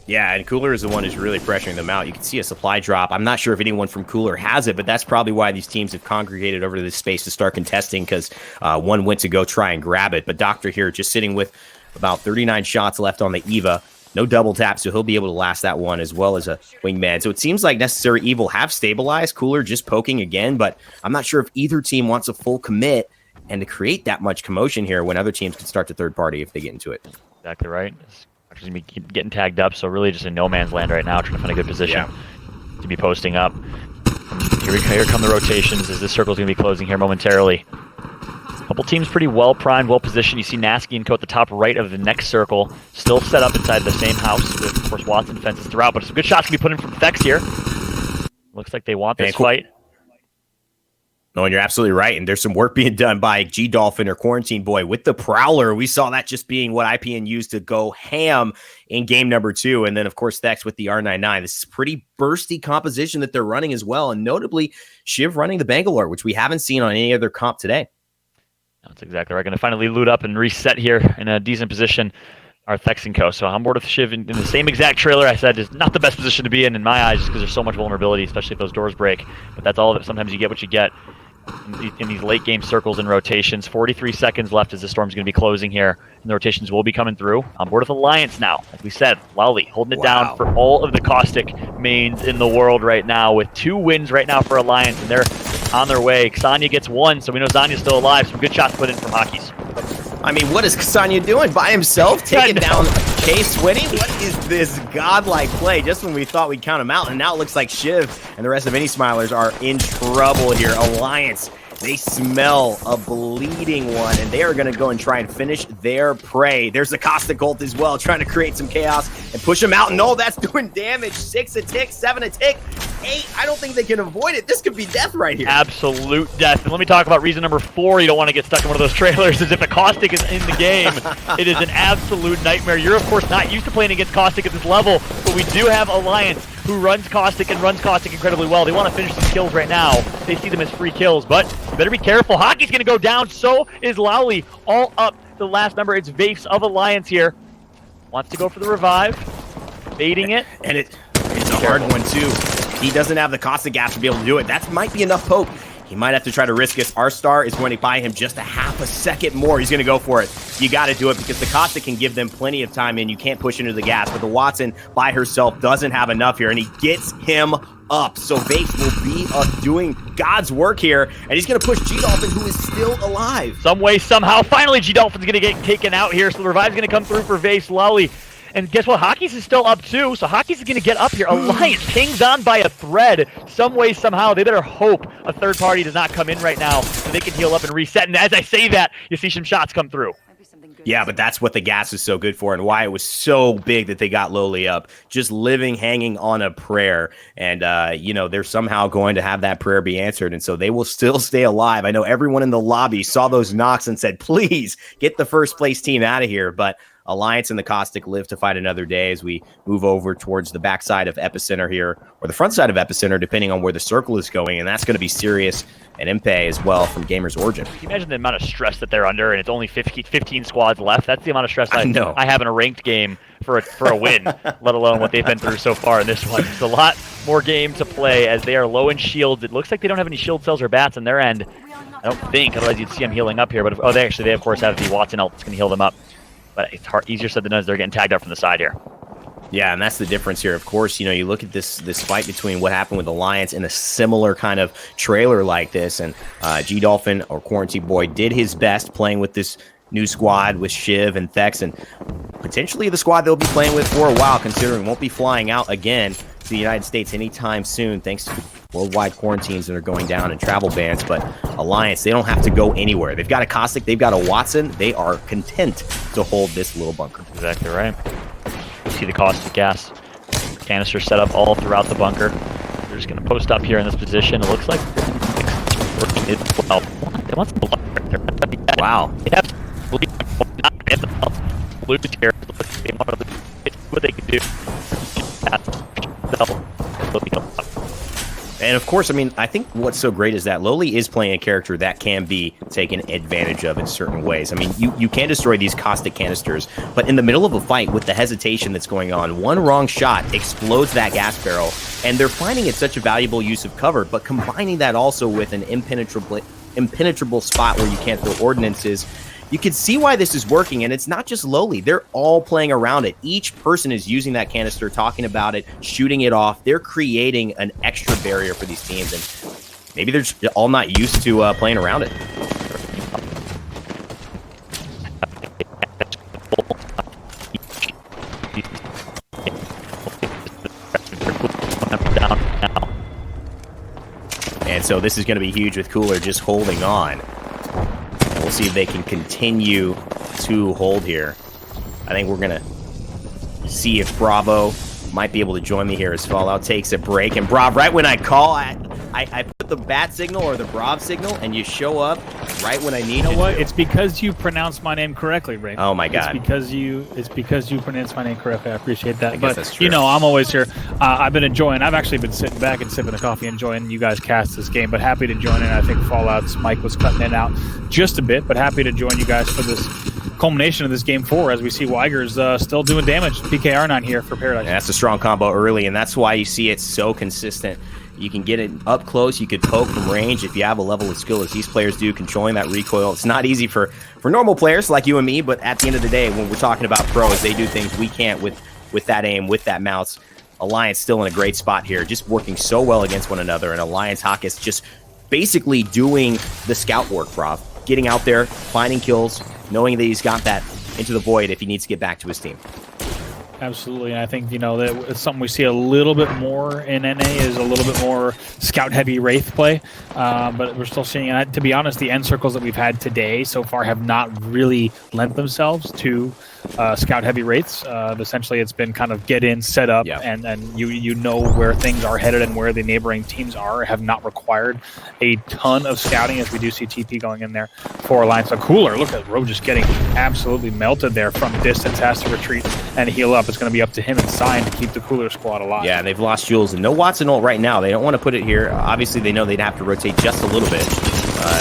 Yeah, and Cooler is the one who's really pressuring them out. You can see a supply drop. I'm not sure if anyone from Cooler has it, but that's probably why these teams have congregated over to this space to start contesting, because one went to go try and grab it. But Doctor here just sitting with about 39 shots left on the EVA. No double tap, so he'll be able to last that one as well as a wingman. So it seems like Necessary Evil have stabilized. Cooler just poking again, but I'm not sure if either team wants a full commit and to create that much commotion here when other teams can start to third party if they get into it. Exactly right. Going to be getting tagged up, so really just in no man's land right now, trying to find a good position to be posting up. Here come the rotations as this circle is going to be closing here momentarily. A couple teams pretty well primed, well positioned. You see Nasky and Co at the top right of the next circle, still set up inside the same house with, of course, Watson fences throughout, but some good shots can be put in from Vex here. Looks like they want this fight. No, and you're absolutely right. And there's some work being done by G-Dolphin or Quarantine Boy with the Prowler. We saw that just being what IPN used to go ham in game number 2. And then, of course, Thex with the R99. This is pretty bursty composition that they're running as well. And notably, Shiv running the Bangalore, which we haven't seen on any other comp today. That's exactly right. Going to finally loot up and reset here in a decent position. our Thex and Co. So I'm board with Shiv in the same exact trailer I said is not the best position to be in my eyes, just because there's so much vulnerability, especially if those doors break. But that's all of it. Sometimes you get what you get in these late game circles and rotations. 43 seconds left as the Storm's going to be closing here, and the rotations will be coming through. On board with Alliance now. Like we said, Lowly holding it down for all of the Caustic mains in the world right now, with 2 wins right now for Alliance, and they're on their way. Xania gets 1, so we know Zanya's still alive. Some good shots put in from Hockeys. I mean, what is Xania doing by himself, taking down Chase Winning? What is this godlike play? Just when we thought we'd count him out, and now it looks like Shiv and the rest of Any Smilers are in trouble here. Alliance, they smell a bleeding one, and they are going to go and try and finish their prey. There's the Caustic ult as well, trying to create some chaos and push him out. No, that's doing damage. 6 a tick, 7 a tick, 8. I don't think they can avoid it. This could be death right here. Absolute death. And let me talk about reason number 4 you don't want to get stuck in one of those trailers, is if a Caustic is in the game. It is an absolute nightmare. You're, of course, not used to playing against Caustic at this level, but we do have Alliance who runs Caustic and runs Caustic incredibly well. They want to finish these kills right now. They see them as free kills, but you better be careful. Hockey's going to go down. So is Lowly. All up the last number. It's Vapes of Alliance here. Wants to go for the revive. Baiting it. And it's a hard one, too. He doesn't have the Caustic gas to be able to do it. That might be enough poke. He might have to try to risk it. R-Star is going to buy him just a half a second more. He's going to go for it. You got to do it because the Caustic can give them plenty of time and you can't push into the gas. But the Watson by herself doesn't have enough here, and he gets him up. So Vapes will be doing God's work here, and he's going to push G-Dolphin, who is still alive. Some way, somehow, finally G-Dolphin's going to get taken out here. So the revive's going to come through for Vapes. Lowly. And guess what? Hockeys is still up too, so Hockeys is going to get up here. Alliance pings on by a thread. Some way, somehow, they better hope a third party does not come in right now so they can heal up and reset. And as I say that, you see some shots come through. Yeah, but that's what the gas is so good for, and why it was so big that they got Lowly up. Just living, hanging on a prayer. And, they're somehow going to have that prayer be answered, and so they will still stay alive. I know everyone in the lobby saw those knocks and said, please, get the first place team out of here. But Alliance and the Caustic live to fight another day as we move over towards the backside of Epicenter here, or the front side of Epicenter, depending on where the circle is going, and that's going to be Sirius and Impe as well from Gamers Origin. Can you imagine the amount of stress that they're under, and it's only 15 squads left? That's the amount of stress I have in a ranked game for a win, let alone what they've been through so far in this one. It's a lot more game to play as they are low in shields. It looks like they don't have any shield cells or bats on their end. I don't think, otherwise you'd see them healing up here. But they of course have the Watson ult that's going to heal them up. But it's easier said than done as they're getting tagged up from the side here. Yeah, and that's the difference here. Of course, you look at this fight between what happened with Alliance in a similar kind of trailer like this, and G-Dolphin, or Quarantine Boy, did his best playing with this new squad with Shiv and Thex, and potentially the squad they'll be playing with for a while, considering won't be flying out again to the United States anytime soon, thanks to worldwide quarantines that are going down and travel bans. But Alliance, they don't have to go anywhere. They've got a Caustic, they've got a Watson. They are content to hold this little bunker. Exactly right. You see the Caustic gas canister set up all throughout the bunker. They're just going to post up here in this position. It looks like well. They want some blood right there. Wow. They have blue here. They want to what they can do. And of course, I think what's so great is that Lowly is playing a character that can be taken advantage of in certain ways. You can destroy these Caustic canisters, but in the middle of a fight with the hesitation that's going on, one wrong shot explodes that gas barrel, and they're finding it such a valuable use of cover, but combining that also with an impenetrable spot where you can't throw ordinances, you can see why this is working, and it's not just Lowly. They're all playing around it. Each person is using that canister, talking about it, shooting it off. They're creating an extra barrier for these teams, and maybe they're just all not used to playing around it. And so this is going to be huge with Cooler just holding on. We'll see if they can continue to hold here. I think we're going to see if Bravo might be able to join me here as Fallout takes a break. And Brav, right when I call, I put the bat signal or the Brav signal, and you show up right when I need you. You know what? It's because you pronounced my name correctly, Ray. Oh my God! It's because you pronounced my name correctly. I appreciate that. I guess that's true. I'm always here. I've actually been sitting back and sipping a coffee, enjoying you guys cast this game. But happy to join in. I think Fallout's mic was cutting in and out just a bit, but happy to join you guys for this culmination of this game 4 as we see Weiger's still doing damage. PKR9 here for Paradise. And that's a strong combo early, and that's why you see it so consistent. You can get it up close. You could poke from range if you have a level of skill as these players do, controlling that recoil. It's not easy for normal players like you and me, but at the end of the day, when we're talking about pros, they do things we can't with that aim, with that mouse. Alliance still in a great spot here, just working so well against one another, and Alliance Hawkes just basically doing the scout work, Brav. Getting out there, finding kills, knowing that he's got that into the void if he needs to get back to his team. Absolutely, and I think, that it's something we see a little bit more in NA is a little bit more scout-heavy Wraith play, but we're still seeing, and to be honest, the end circles that we've had today so far have not really lent themselves to scout-heavy Wraiths. Essentially, it's been kind of get in, set up, and you know where things are headed and where the neighboring teams are, have not required a ton of scouting, as we do see TP going in there for Alliance. A Cooler, look at Rogue just getting absolutely melted there from distance, has to retreat and heal up. It's going to be up to him and Sign to keep the Cooler squad alive. Yeah, they've lost Jules and no Watson ult right now. They don't want to put it here. Obviously, they know they'd have to rotate just a little bit,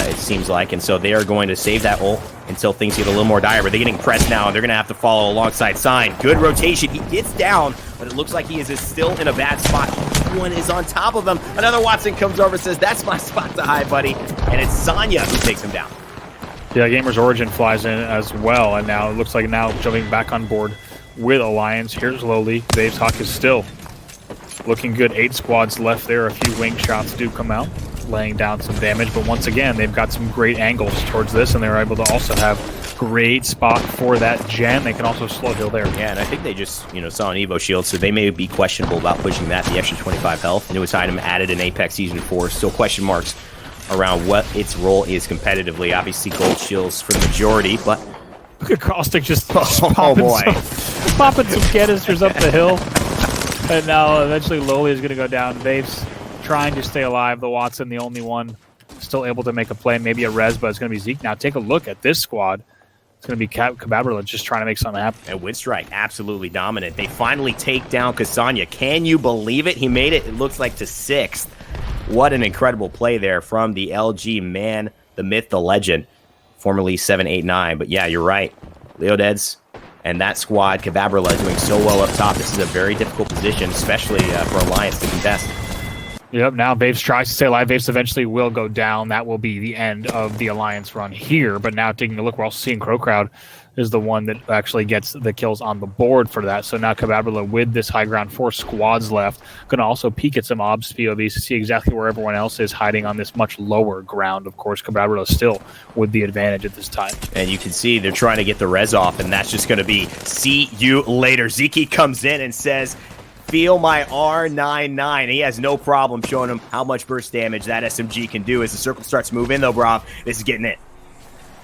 it seems like, and so they are going to save that ult until things get a little more dire, but they're getting pressed now, and they're going to have to follow alongside Sign. Good rotation. He gets down, but it looks like he is still in a bad spot. One is on top of him. Another Watson comes over and says, that's my spot to hide, buddy, and it's Sonya who takes him down. Yeah, Gamers Origin flies in as well, and now it looks like now jumping back on board with Alliance. Here's Lowly. Dave's Hawk is still looking good. 8 squads left there. A few wing shots do come out, laying down some damage, but once again, they've got some great angles towards this, and they're able to also have great spot for that gen. They can also slow heal there. Yeah, and I think they just, saw an Evo shield, so they may be questionable about pushing that. The extra 25 health. Newest item added in Apex Season 4. Still question marks around what its role is competitively. Obviously, gold shields for the majority, but look at Caustic just popping some canisters up the hill. And now eventually Lowly is going to go down. Vape's trying to stay alive. The Watson, the only one still able to make a play. Maybe a res, but it's going to be Zeke. Now take a look at this squad. It's going to be Cababrilla just trying to make something happen. And Windstrike absolutely dominant. They finally take down Kasanya. Can you believe it? He made it, it looks like, to 6th. What an incredible play there from the LG man, the myth, the legend, formerly 789. But yeah, you're right. Leodeds and that squad, Cababrilla, doing so well up top. This is a very difficult position, especially for Alliance to contest. Yep, now Vaves tries to stay alive. Vaves eventually will go down. That will be the end of the Alliance run here. But now taking a look, we're also seeing Crow Crowd is the one that actually gets the kills on the board for that. So now Cababrilla with this high ground, 4 squads left, going to also peek at some obs POVs to see exactly where everyone else is hiding on this much lower ground. Of course, Cababrilla still with the advantage at this time. And you can see they're trying to get the res off, and that's just going to be see you later. Zeke comes in and says, feel my R99. He has no problem showing him how much burst damage that SMG can do as the circle starts moving, though, Brav. This is getting it.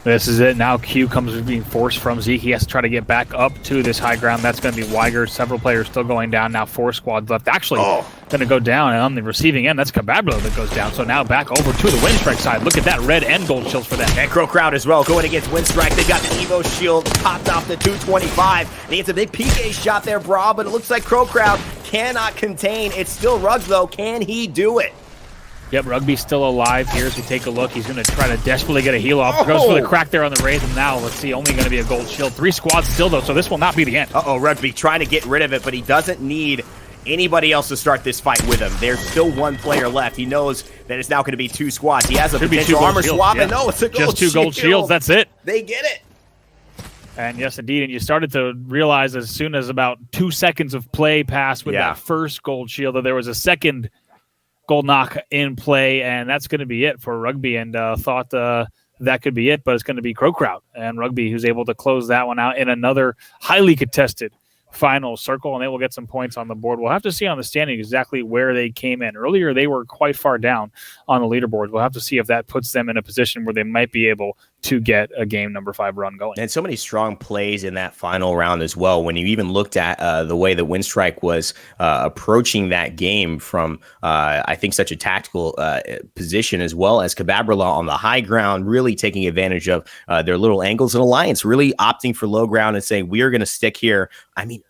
This is it. Now Q comes being forced from Zeke. He has to try to get back up to this high ground. That's going to be Weiger. Several players still going down. Now 4 squads left. Actually, going to go down. And on the receiving end, that's Cababrilla that goes down. So now back over to the Windstrike side. Look at that red and gold shields for them. And Crow Crowd as well going against Windstrike. They've got the Evo shield popped off the 225. And he gets a big PK shot there, Bra, but it looks like Crow Crowd cannot contain. It's still Ruggs, though. Can he do it? Yep, Rugby's still alive here as we take a look. He's going to try to desperately get a heal off. Goes for the crack there on the Wraith, and now let's see, only going to be a gold shield. 3 squads still, though, so this will not be the end. Rugby trying to get rid of it, but he doesn't need anybody else to start this fight with him. There's still 1 player left. He knows that it's now going to be 2 squads. He has a potential armor swap, and no, it's a gold just 2 gold shields, that's it. They get it. And yes, indeed, and you started to realize as soon as about 2 seconds of play passed with that first gold shield that there was a second gold knock in play, and that's going to be it for Rugby, and thought that could be it, but it's going to be Crow Crowd and Rugby who's able to close that one out in another highly contested final circle, and they will get some points on the board. We'll have to see on the standing exactly where they came in. Earlier, they were quite far down on the leaderboard. We'll have to see if that puts them in a position where they might be able to get a game number 5 run going. And so many strong plays in that final round as well. When you even looked at the way that Windstrike was approaching that game from, I think, such a tactical position, as well as Cababrilla on the high ground, really taking advantage of their little angles, and Alliance really opting for low ground and saying, we are going to stick here. I mean,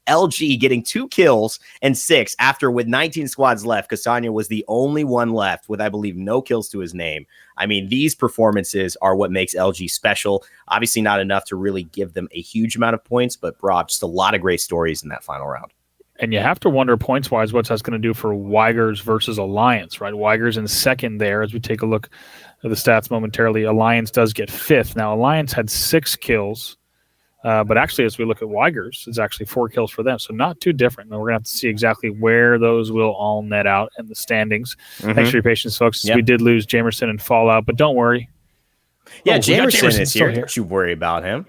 LG getting 2 kills and 6 after with 19 squads left. Kasanya was the only one left with, I believe, no kills to his name. I mean, these performances are what makes LG special. Obviously not enough to really give them a huge amount of points, but Brav, just a lot of great stories in that final round. And you have to wonder points-wise what that's going to do for Weigers versus Alliance, right? Weigers in second there as we take a look at the stats momentarily. Alliance does get fifth. Now, Alliance had 6 kills, but actually as we look at Weigers, it's actually 4 kills for them, so not too different. And we're going to have to see exactly where those will all net out in the standings. Thanks for your patience, folks. Yep. We did lose Jamerson and Fallout, but don't worry. Yeah, Jamerson is here. Don't you worry about him.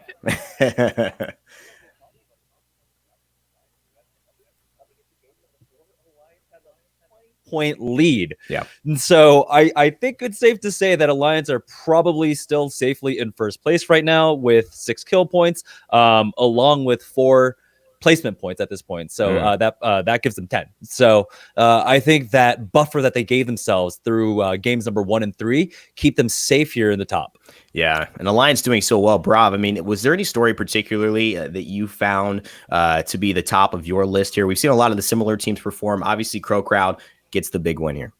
Point lead. Yeah. And so I think it's safe to say that Alliance are probably still safely in first place right now with 6 kill points, along with 4 placement points at this point. So that gives them 10. So I think that buffer that they gave themselves through games number 1 and 3 keep them safe here in the top. Yeah, and Alliance doing so well. Brav, I mean, was there any story particularly that you found to be the top of your list here? We've seen a lot of the similar teams perform. Obviously, Crow Crowd gets the big win here.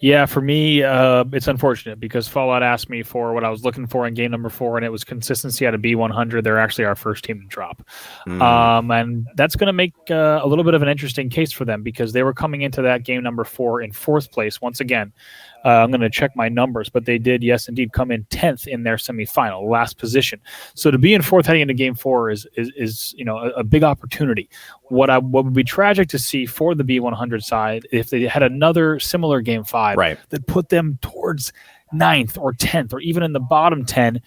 Yeah, for me, it's unfortunate because Fallout asked me for what I was looking for in game number 4, and it was consistency out of B100. They're actually our first team to drop. And that's going to make a little bit of an interesting case for them because they were coming into that game number 4 in 4th place. Once again, I'm going to check my numbers, but they did, yes, indeed, come in 10th in their semifinal, last position. So to be in 4th heading into game 4 is a big opportunity. What would be tragic to see for the B100 side if they had another similar game 5 that put them towards 9th or 10th or even in the bottom 10.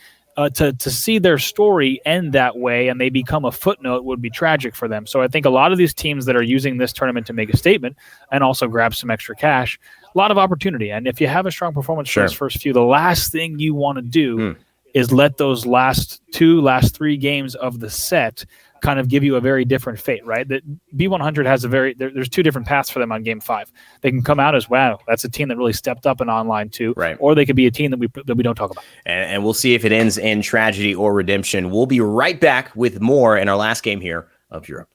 To see their story end that way and they become a footnote would be tragic for them. So I think a lot of these teams that are using this tournament to make a statement and also grab some extra cash, a lot of opportunity. And if you have a strong performance for those first few, the last thing you want to do is let those last 3 games of the set kind of give you a very different fate, right? That B100 has there's 2 different paths for them on game 5. They can come out as, wow, that's a team that really stepped up in online too, or they could be a team that we don't talk about. And we'll see if it ends in tragedy or redemption. We'll be right back with more in our last game here of Europe.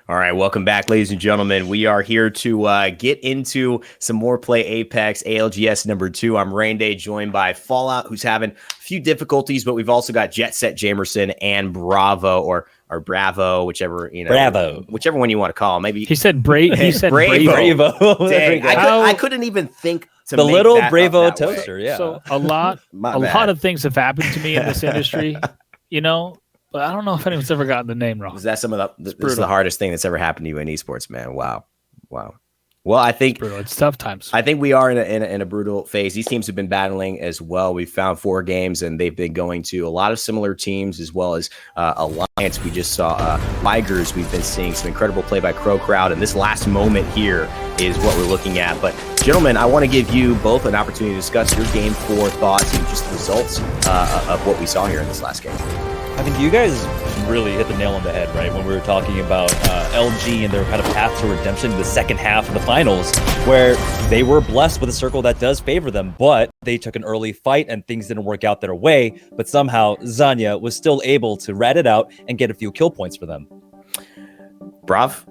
All right, welcome back, ladies and gentlemen. We are here to get into some more Play Apex ALGS number 2. I'm Rain Day, joined by Fallout, who's having a few difficulties, but we've also got Jet Set Jamerson and Bravo or Bravo, whichever one you want to call him. Maybe he said Bravo. Dang, I couldn't even think to the make little that Bravo that toaster. way. Yeah. So a lot of things have happened to me in this industry, But I don't know if anyone's ever gotten the name wrong. Is that some of this is the hardest thing that's ever happened to you in esports, man? Wow. Well, I think it's tough times. I think we are in a brutal phase. These teams have been battling as well. We've found 4 games, and they've been going to a lot of similar teams as well as Alliance. We just saw Weigers. We've been seeing some incredible play by Crow Crowd, and this last moment here is what we're looking at. But gentlemen, I want to give you both an opportunity to discuss your game 4 thoughts and just the results of what we saw here in this last game. I think you guys really hit the nail on the head, right? When we were talking about LG and their kind of path to redemption in the second half of the finals, where they were blessed with a circle that does favor them, but they took an early fight and things didn't work out their way. But somehow Zanya was still able to rat it out and get a few kill points for them. Brav?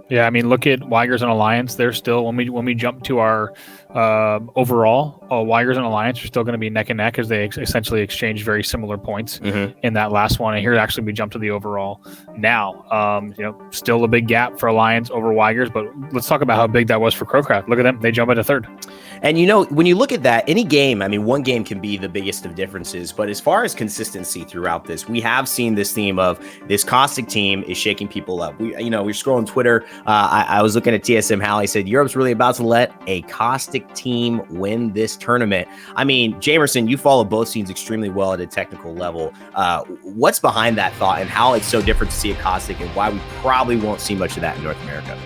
Yeah, I mean, look at Weigers and Alliance. They're still, when we jump to our overall, Weigers and Alliance are still going to be neck and neck as they essentially exchange very similar points in that last one. And here, actually, we jump to the overall now. Still a big gap for Alliance over Weigers, but let's talk about how big that was for Crowcraft. Look at them; they jump into third. And when you look at that, any game, I mean, one game can be the biggest of differences. But as far as consistency throughout this, we have seen this theme of this Caustic team is shaking people up. We're scrolling Twitter. I was looking at TSM Halley said Europe's really about to let a Caustic team win this tournament. I mean, Jamerson, you follow both scenes extremely well at a technical level. What's behind that thought and how it's so different to see a Caustic and why we probably won't see much of that in North America?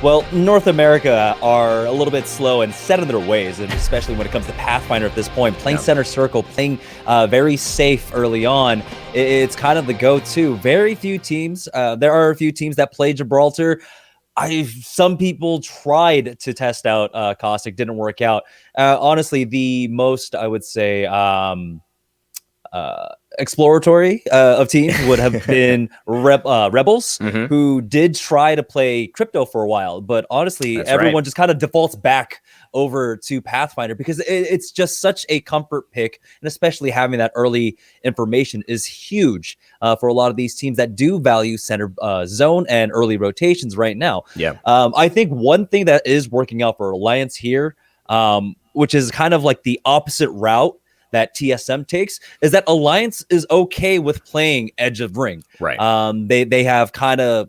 Well, North America are a little bit slow and set in their ways, and especially when it comes to Pathfinder at this point, playing center circle, playing very safe early on, it's kind of the go-to. Very few teams. There are a few teams that play Gibraltar. Some people tried to test out Caustic, didn't work out. Honestly, the most, I would say, exploratory of teams would have been Rebels, who did try to play Crypto for a while, but honestly, everyone just kind of defaults back over to Pathfinder because it's just such a comfort pick, and especially having that early information is huge for a lot of these teams that do value center zone and early rotations right now. I think one thing that is working out for Alliance here, which is kind of like the opposite route that TSM takes, is that Alliance is okay with playing edge of ring. They have kind of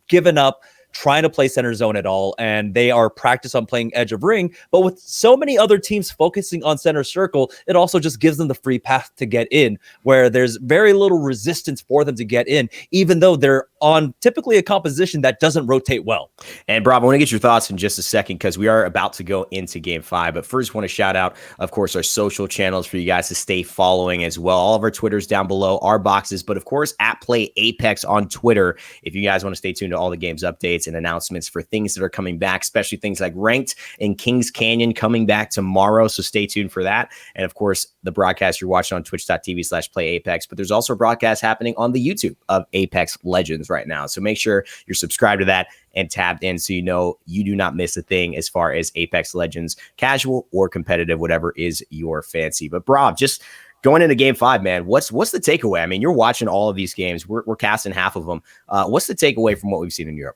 given up trying to play center zone at all, and they are practiced on playing edge of ring. But with so many other teams focusing on center circle, it also just gives them the free path to get in, where there's very little resistance for them to get in, even though they're on typically a composition that doesn't rotate well. And Bravo, I want to get your thoughts in just a second because we are about to go into Game 5. But first, want to shout out, of course, our social channels for you guys to stay following as well. All of our Twitters down below, our boxes, but of course, at Play Apex on Twitter. If you guys want to stay tuned to all the games updates and announcements for things that are coming back, especially things like Ranked and Kings Canyon coming back tomorrow. So stay tuned for that. And of course, the broadcast you're watching on twitch.tv/Play Apex. But there's also a broadcast happening on the YouTube of Apex Legends right now. So make sure you're subscribed to that and tabbed in so you know you do not miss a thing as far as Apex Legends, casual or competitive, whatever is your fancy. But Brav, just going into Game 5, man, what's the takeaway? I mean, you're watching all of these games. We're casting half of them. What's the takeaway from what we've seen in Europe?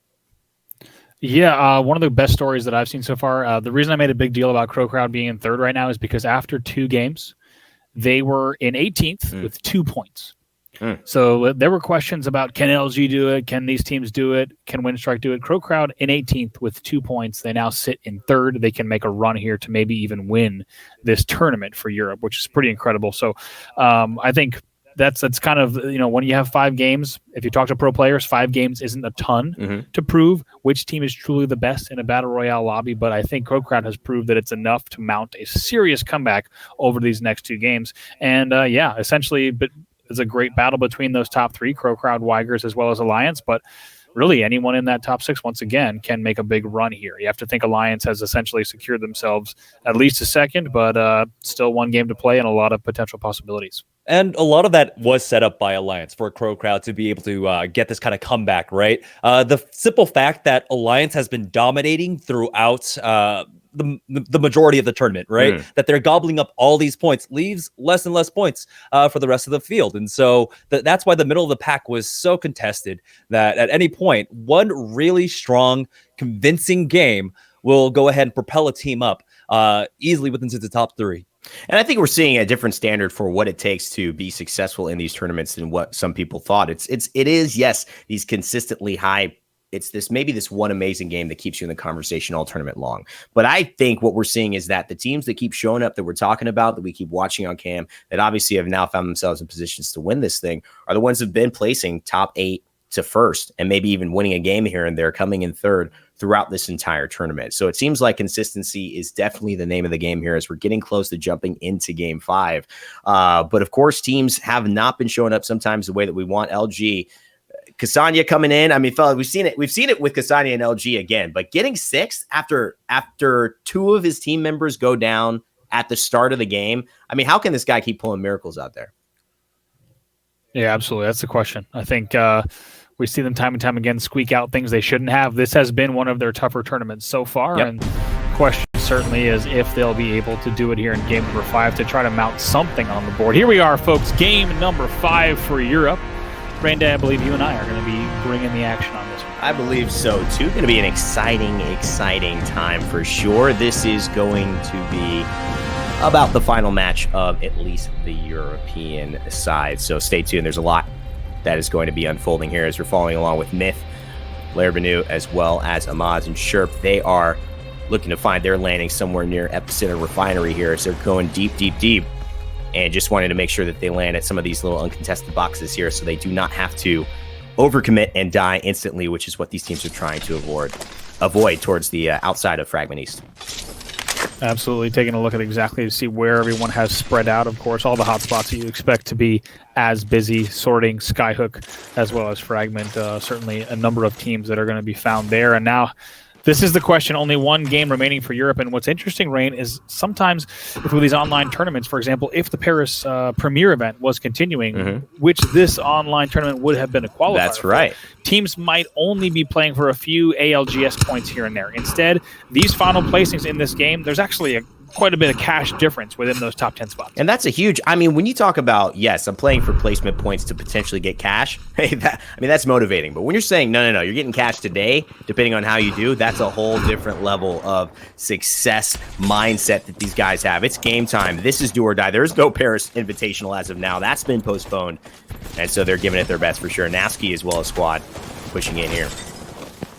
Yeah, one of the best stories that I've seen so far. The reason I made a big deal about Crowcroud being in third right now is because after 2 games, they were in 18th with 2 points. So there were questions about, can LG do it? Can these teams do it? Can Winstrike do it? Crowcroud in 18th with 2 points. They now sit in third. They can make a run here to maybe even win this tournament for Europe, which is pretty incredible. So I think that's kind of, when you have 5 games, if you talk to pro players, 5 games isn't a ton to prove which team is truly the best in a battle royale lobby. But I think Crowcroud has proved that it's enough to mount a serious comeback over these next 2 games. And essentially, but it's a great battle between those top 3, Crowcroud, Weigers, as well as Alliance. But really, anyone in that top 6, once again, can make a big run here. You have to think Alliance has essentially secured themselves at least a second, but still 1 game to play and a lot of potential possibilities. And a lot of that was set up by Alliance for Crowcroud to be able to get this kind of comeback, right? The simple fact that Alliance has been dominating throughout the majority of the tournament, right? That they're gobbling up all these points leaves less and less points for the rest of the field. And so that's why the middle of the pack was so contested that at any point, one really strong, convincing game will go ahead and propel a team up easily within the top 3. And I think we're seeing a different standard for what it takes to be successful in these tournaments than what some people thought. It is, yes, these consistently high. It's this one amazing game that keeps you in the conversation all tournament long. But I think what we're seeing is that the teams that keep showing up that we're talking about, that we keep watching on cam, that obviously have now found themselves in positions to win this thing, are the ones that have been placing top 8 to first and maybe even winning a game here and there, coming in third throughout this entire tournament. So it seems like consistency is definitely the name of the game here as we're getting close to jumping into game 5. But of course, teams have not been showing up sometimes the way that we want. LG, Kasanya coming in. I mean, fellas, we've seen it with Kasanya and LG again, but getting 6th after 2 of his team members go down at the start of the game. I mean, how can this guy keep pulling miracles out there? Yeah, absolutely. That's the question. I think we see them time and time again squeak out things they shouldn't have. This has been one of their tougher tournaments so far. Yep. And the question certainly is if they'll be able to do it here in game number 5 to try to mount something on the board. Here we are, folks. Game number 5 for Europe. Randy, I believe you and I are going to be bringing the action on this one. I believe so, too. Going to be an exciting time for sure. This is going to be about the final match of at least the European side. So stay tuned. There's a lot that is going to be unfolding here as we're following along with Myth, Blair Benu, as well as Amaz and Sherp. They are looking to find their landing somewhere near Epicenter Refinery here as they're going deep, and just wanting to make sure that they land at some of these little uncontested boxes here so they do not have to overcommit and die instantly, which is what these teams are trying to avoid towards the outside of Fragment East. Absolutely. Taking a look at exactly to see where everyone has spread out. Of course, all the hotspots that you expect to be as busy, sorting, Skyhook, as well as Fragment. Certainly a number of teams that are going to be found there. And now this is the question. Only one game remaining for Europe. And what's interesting, Rain, is sometimes with these online tournaments, for example, if the Paris Premier event was continuing, which this online tournament would have been a qualifier. That's right. Teams might only be playing for a few ALGS points here and there. Instead, these final placings in this game, there's actually quite a bit of cash difference within those top 10 spots. And that's a huge, I mean, when you talk about, yes, I'm playing for placement points to potentially get cash, hey, that's motivating. But when you're saying, no, you're getting cash today, depending on how you do, that's a whole different level of success mindset that these guys have. It's game time. This is do or die. There's no Paris Invitational as of now. That's been postponed. And so they're giving it their best for sure. Nasky as well as Squad pushing in here.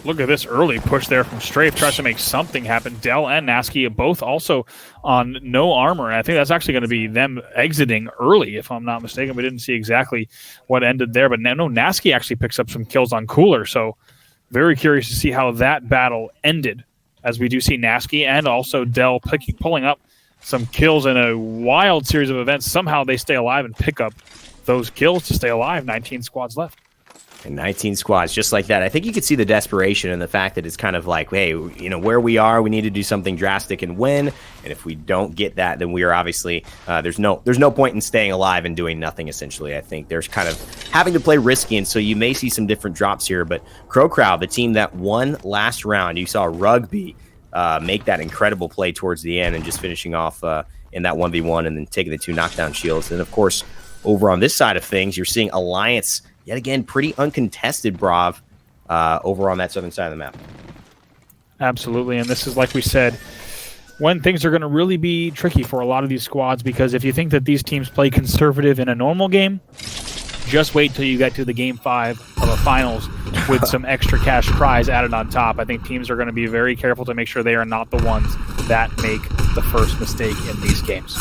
Look at this early push there from Strafe. Tries to make something happen. Dell and Nasky both also on no armor. I think that's actually going to be them exiting early, if I'm not mistaken. We didn't see exactly what ended there. But no, Nasky actually picks up some kills on Cooler. So very curious to see how that battle ended, as we do see Nasky and also Dell pulling up some kills in a wild series of events. Somehow they stay alive and pick up those kills to stay alive. 19 squads left. And 19 squads, just like that. I think you could see the desperation and the fact that it's kind of like, hey, where we are, we need to do something drastic and win. And if we don't get that, then we are obviously, there's no point in staying alive and doing nothing, essentially. I think there's kind of having to play risky, and so you may see some different drops here. But Crow Crowd, the team that won last round, you saw Rugby make that incredible play towards the end and just finishing off in that 1v1 and then taking the 2 knockdown shields. And, of course, over on this side of things, you're seeing Alliance yet again, pretty uncontested, Brav, over on that southern side of the map. Absolutely, and this is, like we said, when things are going to really be tricky for a lot of these squads, because if you think that these teams play conservative in a normal game, just wait till you get to the game 5 of a finals with some extra cash prize added on top. I think teams are going to be very careful to make sure they are not the ones that make the first mistake in these games.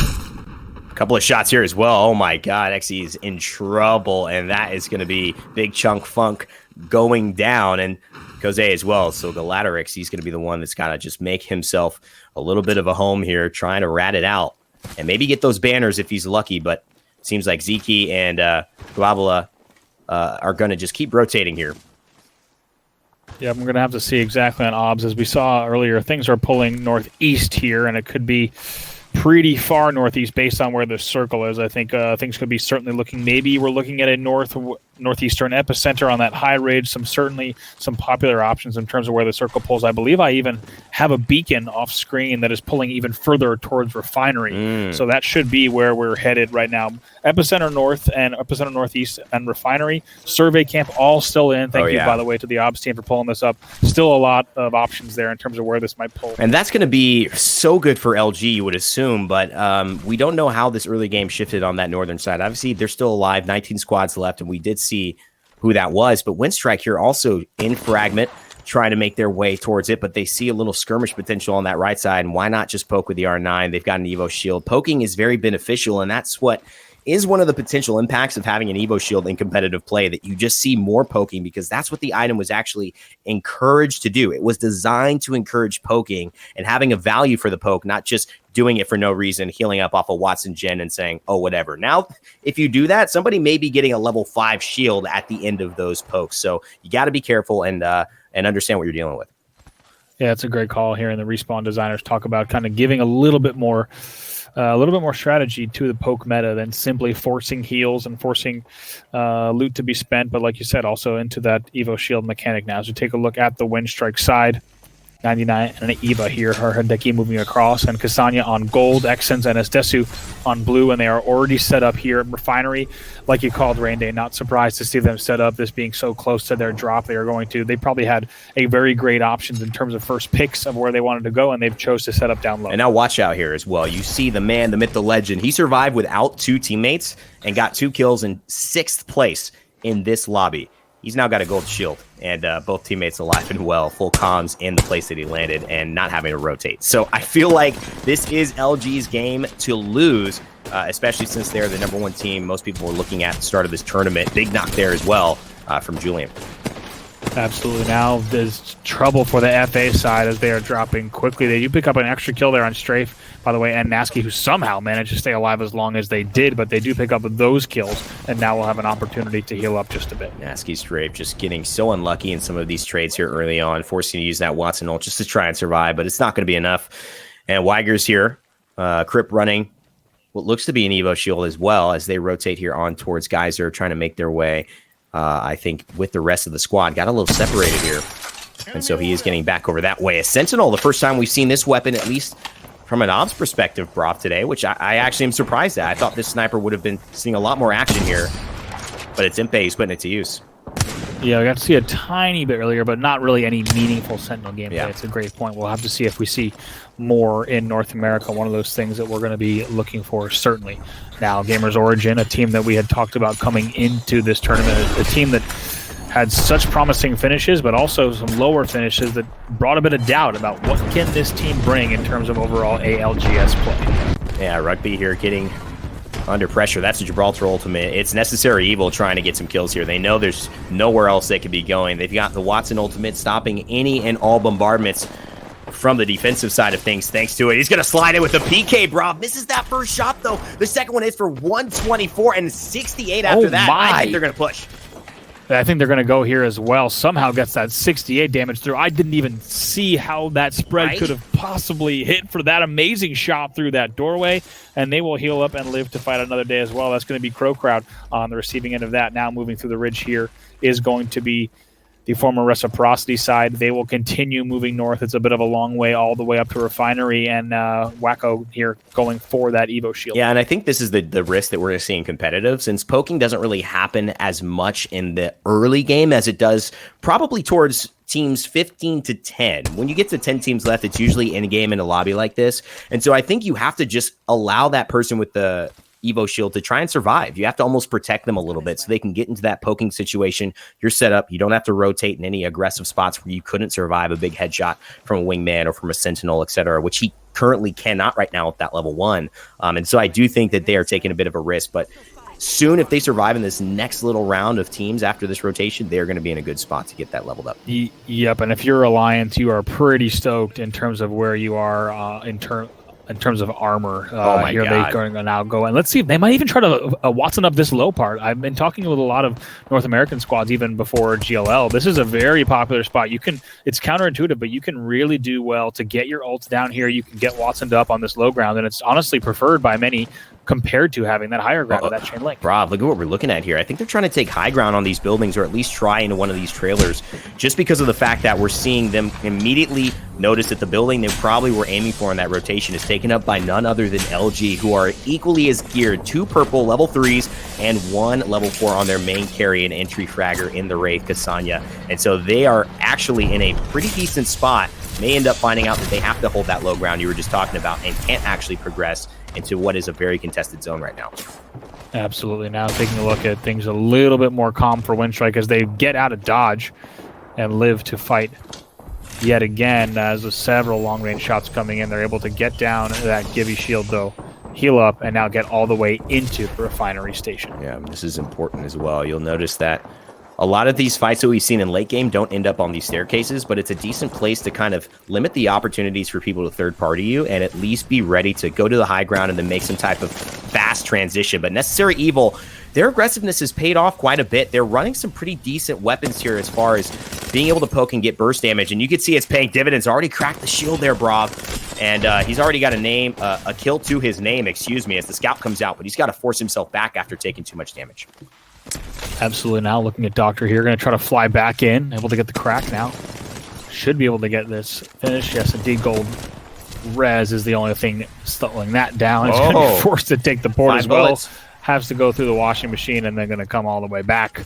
Couple of shots here as well. Oh my God, XE is in trouble, and that is going to be Big Chunk Funk going down, and Jose as well. So the latter XE is going to be the one that's got to just make himself a little bit of a home here, trying to rat it out and maybe get those banners if he's lucky. But it seems like Ziki and Guabala are going to just keep rotating here. Yeah, I'm going to have to see exactly on OBS. As we saw earlier, things are pulling northeast here, and it could be pretty far northeast based on where the circle is. I think things could be certainly looking, maybe we're looking at a northeastern epicenter on that high ridge. Certainly some popular options in terms of where the circle pulls. I believe I even have a beacon off screen that is pulling even further towards Refinery. So that should be where we're headed right now. Epicenter North and Epicenter Northeast and Refinery, Survey Camp, all still in. Thank you, by the way, to the OBS team for pulling this up. Still a lot of options there in terms of where this might pull. And that's going to be so good for LG, you would assume, but we don't know how this early game shifted on that northern side. Obviously, they're still alive, 19 squads left, and we did see who that was. But Windstrike here also in Fragment, trying to make their way towards it, but they see a little skirmish potential on that right side, and why not just poke with the R9? They've got an Evo shield. Poking is very beneficial, and that's what is one of the potential impacts of having an Evo Shield in competitive play, that you just see more poking, because that's what the item was actually encouraged to do. It was designed to encourage poking and having a value for the poke, not just doing it for no reason, healing up off a Watson Gen and saying, oh, whatever. Now, if you do that, somebody may be getting a level 5 shield at the end of those pokes. So you got to be careful and understand what you're dealing with. Yeah, it's a great call here, and the Respawn designers talk about kind of giving a little bit more strategy to the poke meta than simply forcing heals and forcing loot to be spent. But like you said, also into that Evo Shield mechanic now. As we take a look at the Windstrike side, 99 and an Eva here, her Hideki moving across, and Ksania on gold, Exens and Esdesu on blue, and they are already set up here at Refinery. Like you called, Rain Day, not surprised to see them set up, this being so close to their drop. They probably had a very great options in terms of first picks of where they wanted to go, and they've chose to set up down low. And now watch out here as well. You see the man, the myth, the legend. He survived without 2 teammates and got 2 kills in 6th place in this lobby. He's now got a gold shield, and both teammates alive and well, full comms in the place that he landed, and not having to rotate. So I feel like this is LG's game to lose, especially since they're the number 1 team most people were looking at the start of this tournament. Big knock there as well from Julian. Absolutely. Now there's trouble for the FA side as they are dropping quickly. They do pick up an extra kill there on Strafe, by the way, and Nasky, who somehow managed to stay alive as long as they did, but they do pick up those kills, and now we'll have an opportunity to heal up just a bit. Nasky Strafe just getting so unlucky in some of these trades here early on, forcing to use that Watson ult just to try and survive, but it's not going to be enough. And Weiger's here, Crip running what looks to be an Evo Shield as well as they rotate here on towards Geyser, trying to make their way. I think with the rest of the squad, got a little separated here. And so he is getting back over that way. A Sentinel, the first time we've seen this weapon, at least from an ops perspective, Broth, today, which I actually am surprised at. I thought this sniper would have been seeing a lot more action here, but it's Impe who's putting it to use. Yeah, we got to see a tiny bit earlier, but not really any meaningful Sentinel gameplay. Yeah. It's a great point. We'll have to see if we see more in North America. One of those things that we're going to be looking for, certainly. Now, Gamers Origin, a team that we had talked about coming into this tournament, a team that had such promising finishes, but also some lower finishes that brought a bit of doubt about what can this team bring in terms of overall ALGS play. Yeah, Rugby here getting under pressure. That's a Gibraltar ultimate. It's Necessary Evil trying to get some kills here. They know there's nowhere else they could be going. They've got the Watson ultimate stopping any and all bombardments from the defensive side of things thanks to it. He's going to slide in with the PK, bro. Misses that first shot, though. The second one is for 124 and 68 after that. I think they're going to push. I think they're going to go here as well. Somehow gets that 68 damage through. I didn't even see how that spread could have possibly hit for that amazing shot through that doorway. And they will heal up and live to fight another day as well. That's going to be Crow Crowd on the receiving end of that. Now moving through the ridge here is going to be the former Reciprocity side. They will continue moving north. It's a bit of a long way all the way up to Refinery, and Wacko here going for that Evo Shield. Yeah, and I think this is the risk that we're going to see in competitive, since poking doesn't really happen as much in the early game as it does probably towards teams 15 to 10. When you get to 10 teams left, it's usually in a game in a lobby like this. And so I think you have to just allow that person with the Evo Shield to try and survive. You have to almost protect them a little bit so they can get into that poking situation. You're set up. You don't have to rotate in any aggressive spots where you couldn't survive a big headshot from a wingman or from a sentinel, etc., which he currently cannot right now at that level 1. And so I do think that they are taking a bit of a risk, but soon, if they survive in this next little round of teams after this rotation, they're going to be in a good spot to get that leveled up. Yep, and if you're Alliance, you are pretty stoked in terms of where you are in terms of armor. Oh my God. They're going to now go, and let's see if they might even try to Watson up this low part. I've been talking with a lot of North American squads even before GLL. This is a very popular spot. It's counterintuitive, but you can really do well to get your ults down here. You can get Watsoned up on this low ground, and it's honestly preferred by many compared to having that higher ground of that chain link. Rob, look at what we're looking at here. I think they're trying to take high ground on these buildings, or at least try into one of these trailers, just because of the fact that we're seeing them immediately notice that the building they probably were aiming for in that rotation is taken up by none other than LG, who are equally as geared. 2 purple level 3s and 1 level 4 on their main carry and entry fragger in the Wraith, Ksania. And so they are actually in a pretty decent spot. May end up finding out that they have to hold that low ground you were just talking about and can't actually progress into what is a very contested zone right now. Absolutely. Now taking a look at things a little bit more calm for Windstrike as they get out of dodge and live to fight yet again. As with several long-range shots coming in, they're able to get down that Gibby shield, though, heal up, and now get all the way into the refinery station. Yeah, this is important as well. You'll notice that a lot of these fights that we've seen in late game don't end up on these staircases, but it's a decent place to kind of limit the opportunities for people to third party you and at least be ready to go to the high ground and then make some type of fast transition. But Necessary Evil, their aggressiveness has paid off quite a bit. They're running some pretty decent weapons here as far as being able to poke and get burst damage. And you can see it's paying dividends. Already cracked the shield there, Brav. And he's already got a kill to his name, as the scout comes out. But he's got to force himself back after taking too much damage. Absolutely. Now looking at Doctor here, going to try to fly back in, able to get the crack now. Should be able to get this finish. Yes, indeed, gold res is the only thing slowing that down. He's going to be forced to take the board as well. Has to go through the washing machine and then going to come all the way back.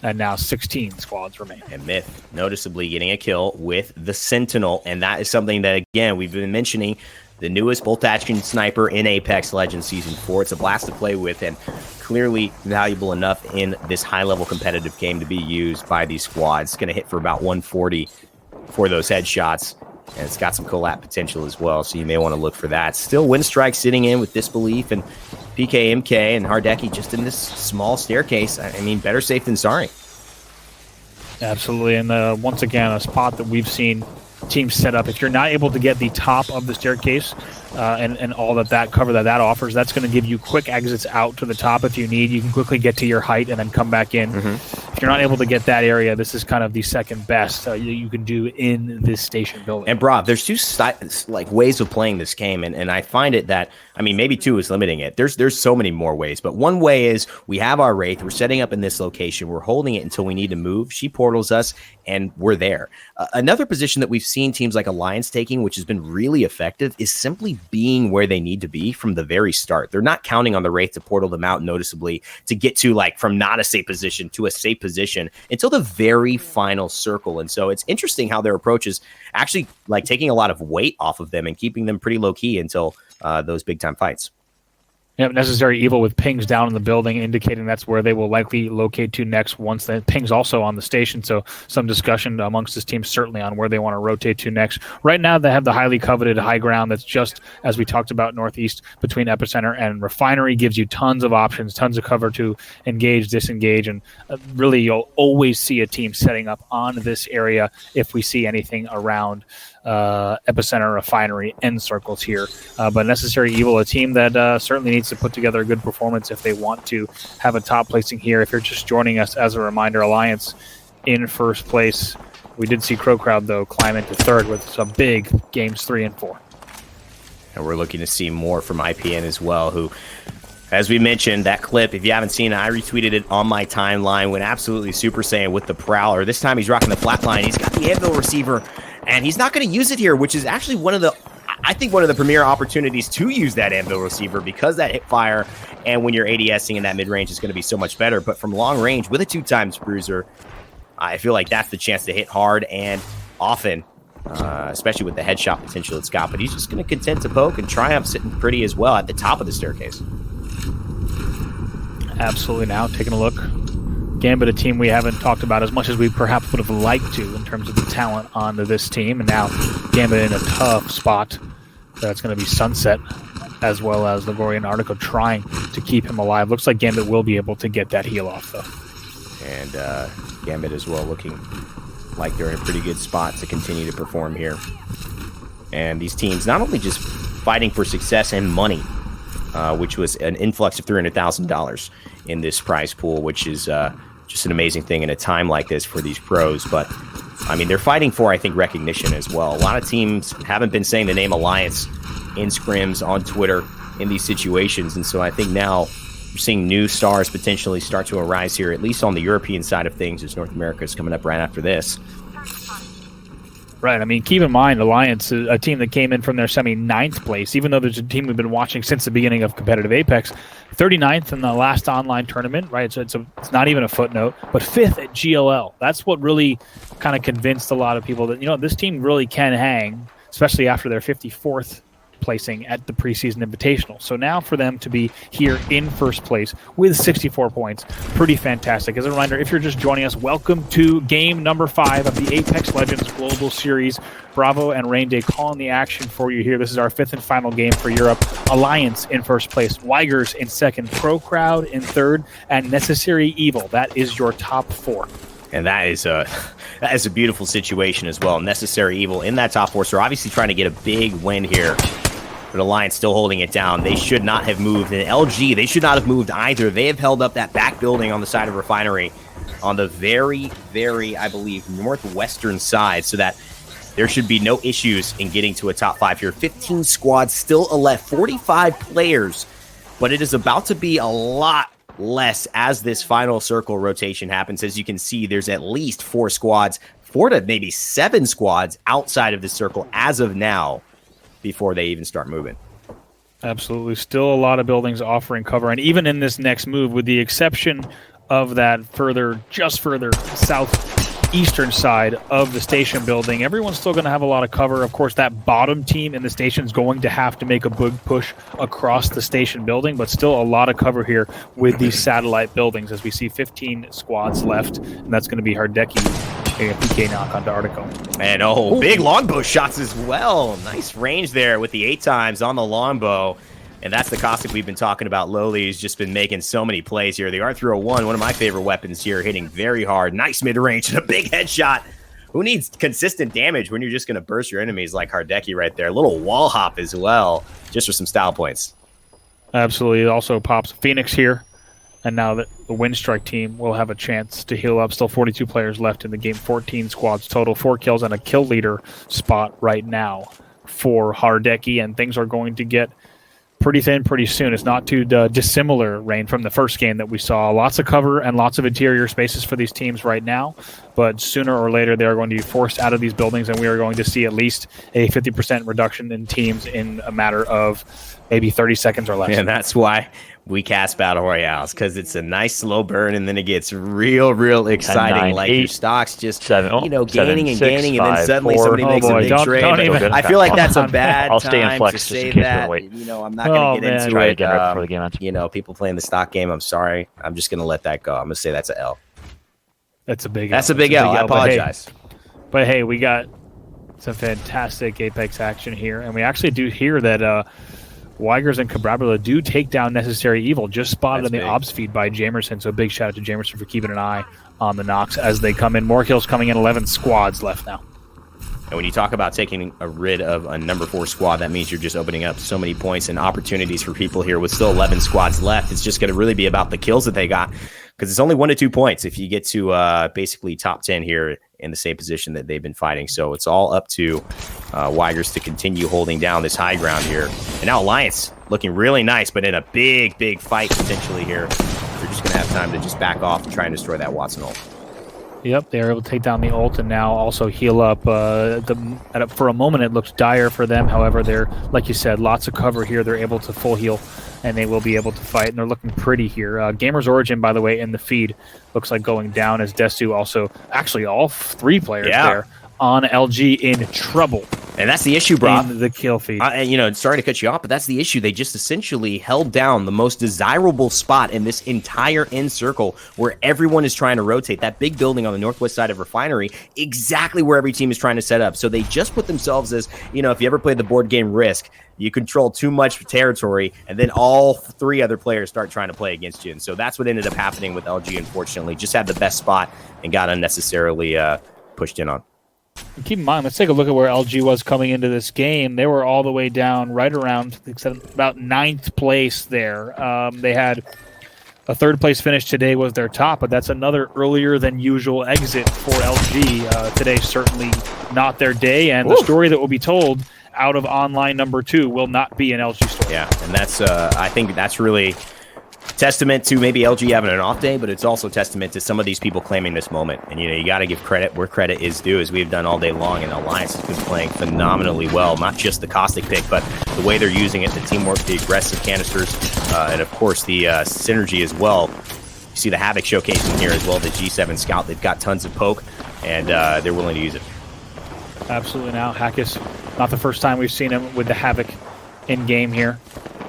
And now 16 squads remain. And Myth noticeably getting a kill with the Sentinel. And that is something that, again, we've been mentioning. The newest bolt-action sniper in Apex Legends Season 4. It's a blast to play with and clearly valuable enough in this high-level competitive game to be used by these squads. It's going to hit for about 140 for those headshots. And it's got some collab potential as well, so you may want to look for that. Still, Windstrike sitting in with Disbelief and PKMK and Hardeki just in this small staircase. I mean, better safe than sorry. Absolutely, and once again, a spot that we've seen teams set up. If you're not able to get the top of the staircase and all that cover that offers, that's going to give you quick exits out to the top if you need. You can quickly get to your height and then come back in. If you're not able to get that area, this is kind of the second best you can do in this station building. And Brav, there's two ways of playing this game, and I find it that, I mean, maybe two is limiting it. There's so many more ways, but one way is we have our Wraith, we're setting up in this location, we're holding it until we need to move. She portals us, and we're there. Another position that we've seen teams like Alliance taking, which has been really effective, is simply being where they need to be from the very start. They're not counting on the Wraith to portal them out noticeably to get to from not a safe position to a safe position until the very final circle. And so it's interesting how their approach is actually taking a lot of weight off of them and keeping them pretty low key until those big time fights. Yep, Necessary Evil with pings down in the building, indicating that's where they will likely locate to next once the pings also on the station. So some discussion amongst this team certainly on where they want to rotate to next. Right now, they have the highly coveted high ground that's just, as we talked about, northeast between Epicenter and Refinery. Gives you tons of options, tons of cover to engage, disengage, and really you'll always see a team setting up on this area if we see anything around Epicenter, Refinery, end circles here. But Necessary Evil, a team that certainly needs to put together a good performance if they want to have a top placing here. If you're just joining us, as a reminder, Alliance in first place. We did see Crow Crowd, though, climb into third with some big games 3 and 4. And we're looking to see more from IPN as well, who, as we mentioned, that clip, if you haven't seen it, I retweeted it on my timeline, went absolutely Super Saiyan with the Prowler. This time he's rocking the flatline. He's got the Anvil receiver, and he's not going to use it here, which is actually one of the premier opportunities to use that Anvil receiver, because that hip fire and when you're ADSing in that mid-range is going to be so much better. But from long range with a 2x bruiser, I feel like that's the chance to hit hard and often, especially with the headshot potential it's got. But he's just going to content to poke, and Triumph sitting pretty as well at the top of the staircase. Absolutely. Now taking a look, Gambit, a team we haven't talked about as much as we perhaps would have liked to in terms of the talent onto this team, and now Gambit in a tough spot. That's going to be Sunset, as well as Ligorian Artico trying to keep him alive. Looks like Gambit will be able to get that heal off, though. And Gambit as well looking like they're in a pretty good spot to continue to perform here. And these teams not only just fighting for success and money, which was an influx of $300,000 in this prize pool, which is just an amazing thing in a time like this for these pros. But, I mean, they're fighting for, I think, recognition as well. A lot of teams haven't been saying the name Alliance in scrims on Twitter in these situations. And so I think now we're seeing new stars potentially start to arise here, at least on the European side of things, as North America is coming up right after this. Right. I mean, keep in mind, Alliance is a team that came in from their semi-9th place, even though there's a team we've been watching since the beginning of competitive Apex. 39th in the last online tournament, right? So it's not even a footnote, but 5th at GLL. That's what really kind of convinced a lot of people that, this team really can hang, especially after their 54th placing at the preseason invitational. So now for them to be here in first place with 64 points, pretty fantastic. As a reminder, if you're just joining us, welcome to game number 5 of the Apex Legends Global Series. Bravo and Rain Day calling the action for you here. This is our 5th and final game for Europe. Alliance in first place, Weigers in second, Pro Crowd in third, and Necessary Evil. That is your top 4. And that is a beautiful situation as well. Necessary Evil in that top 4, so obviously trying to get a big win here. But Alliance still holding it down. They should not have moved. And LG, they should not have moved either. They have held up that back building on the side of Refinery on the very, very, I believe, northwestern side, so that there should be no issues in getting to a top 5 here. 15 squads still left, 45 players, but it is about to be a lot less as this final circle rotation happens. As you can see, there's at least 4 squads, 4 to maybe 7 squads outside of the circle as of now before they even start moving. Absolutely. Still a lot of buildings offering cover. And even in this next move, with the exception of that just further southeastern side of the station building, everyone's still going to have a lot of cover. Of course, that bottom team in the station is going to have to make a big push across the station building, but still a lot of cover here with these satellite buildings, as we see 15 squads left, and that's going to be Hardeki, a PK knock onto Artico. And big longbow shots as well. Nice range there with the 8 times on the longbow. And that's the Caustic we've been talking about. Lowly's just been making so many plays here. The R301, one of my favorite weapons here, hitting very hard. Nice mid-range and a big headshot. Who needs consistent damage when you're just going to burst your enemies like Hardeki right there? A little wall hop as well, just for some style points. Absolutely. It also pops Phoenix here. And now that the Windstrike team will have a chance to heal up. Still 42 players left in the game. 14 squads total. 4 kills and a kill leader spot right now for Hardeki. And things are going to get pretty thin pretty soon. It's not too dissimilar, Rain, from the first game that we saw. Lots of cover and lots of interior spaces for these teams right now, but sooner or later they are going to be forced out of these buildings, and we are going to see at least a 50% reduction in teams in a matter of maybe 30 seconds or less. And that's why we cast Battle Royales, because it's a nice slow burn, and then it gets real exciting. 10, 9, like 8, your stocks just 7, gaining and 6, gaining, 5, and then suddenly 4, somebody makes a big trade. don't even. I feel like that's a bad I'll stay in time flex to just in say case that. we wait. I'm not going to get into Try it. again right before the game ends. People playing the stock game, I'm sorry. I'm just going to let that go. I'm going to say that's an L. That's a big L. I apologize. But hey, we got some fantastic Apex action here, and we actually do hear that Weigers and Cabrabula do take down Necessary Evil, just spotted in the ops feed by Jamerson, so big shout out to Jamerson for keeping an eye on the knocks as they come in. More kills coming in, 11 squads left now. And when you talk about taking a rid of a number 4 squad, that means you're just opening up so many points and opportunities for people here with still 11 squads left. It's just going to really be about the kills that they got, because it's only 1 to 2 points if you get to basically top 10 here in the same position that they've been fighting. So it's all up to Weigers to continue holding down this high ground here. And now Alliance looking really nice, but in a big fight potentially here. They're just going to have time to just back off and try and destroy that Watson ult. Yep, they are able to take down the ult and now also heal up. For a moment, it looked dire for them. However, they're, like you said, lots of cover here. They're able to full heal, and they will be able to fight, and they're looking pretty here. Gamers Origin, by the way, in the feed, looks like going down as Desu also, actually all 3 players there on LG in trouble. And that's the issue, bro. In the kill feed. Sorry to cut you off, but that's the issue. They just essentially held down the most desirable spot in this entire end circle where everyone is trying to rotate. That big building on the northwest side of Refinery, exactly where every team is trying to set up. So they just put themselves as, if you ever played the board game Risk, you control too much territory, and then all 3 other players start trying to play against you. And so that's what ended up happening with LG, unfortunately. Just had the best spot and got unnecessarily pushed in on. And keep in mind, let's take a look at where LG was coming into this game. They were all the way down right around about 9th place there. They had a 3rd place finish today was their top, but that's another earlier than usual exit for LG. Today's certainly not their day, and the story that will be told out of online number 2 will not be an LG story. Yeah, and that's I think that's really testament to maybe LG having an off day, but it's also testament to some of these people claiming this moment. And, you got to give credit where credit is due, as we've done all day long, and Alliance has been playing phenomenally well. Not just the Caustic pick, but the way they're using it, the teamwork, the aggressive canisters, and, of course, the synergy as well. You see the Havoc showcasing here as well, the G7 Scout. They've got tons of poke, and they're willing to use it. Absolutely now. Hackus, not the first time we've seen him with the Havoc in game here.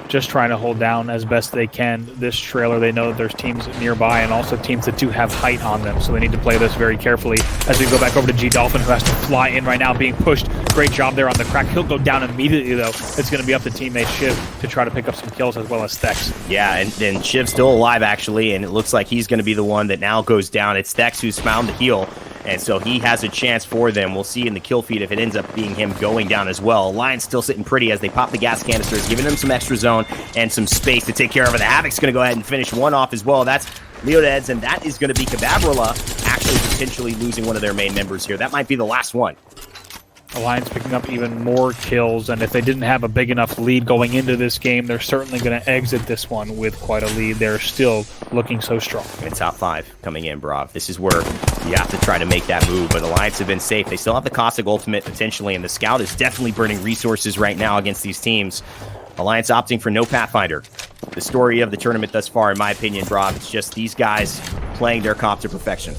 Just trying to hold down as best they can this trailer. They know that there's teams nearby and also teams that do have height on them, so they need to play this very carefully. As we go back over to G Dolphin, who has to fly in right now, being pushed. Great job there on the crack. He'll go down immediately, though. It's going to be up to teammate Shiv to try to pick up some kills, as well as Thex. Yeah, and Shiv's still alive, actually, and it looks like he's going to be the one that now goes down. It's Thex who's found the heal, and so he has a chance for them. We'll see in the kill feed if it ends up being him going down as well. Alliance still sitting pretty as they pop the gas canisters, giving them some extra zone and some space to take care of it. The Havoc's going to go ahead and finish one off as well. That's Leodeds, and that is going to be Cababrilla actually potentially losing one of their main members here. That might be the last one. Alliance picking up even more kills, and if they didn't have a big enough lead going into this game, they're certainly going to exit this one with quite a lead. They're still looking so strong. And top 5 coming in, Brav. This is where you have to try to make that move, but Alliance have been safe. They still have the Caustic ultimate potentially, and the Scout is definitely burning resources right now against these teams. Alliance opting for no Pathfinder. The story of the tournament thus far, in my opinion, Brav, it's just these guys playing their comp to perfection.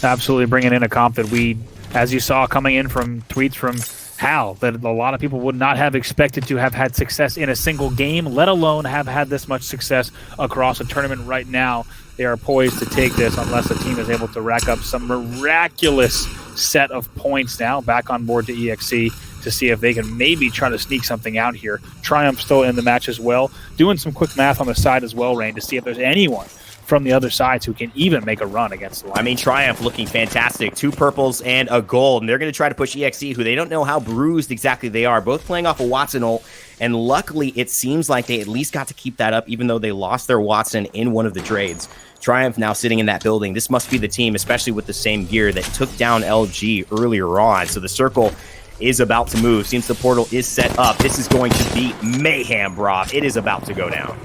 Absolutely bringing in a comp that we, as you saw coming in from tweets from Hal, that a lot of people would not have expected to have had success in a single game, let alone have had this much success across a tournament right now. They are poised to take this unless the team is able to rack up some miraculous set of points now back on board to EXE to see if they can maybe try to sneak something out here. Triumph still in the match as well. Doing some quick math on the side as well, Rain, to see if there's anyone from the other sides who can even make a run against the line. I mean, Triumph looking fantastic. 2 purples and a gold, and they're going to try to push EXE, who they don't know how bruised exactly they are. Both playing off a Watson ult, and luckily it seems like they at least got to keep that up, even though they lost their Watson in one of the trades. Triumph now sitting in that building. This must be the team, especially with the same gear, that took down LG earlier on. So the circle is about to move. Seems the portal is set up. This is going to be mayhem, Brav. It is about to go down.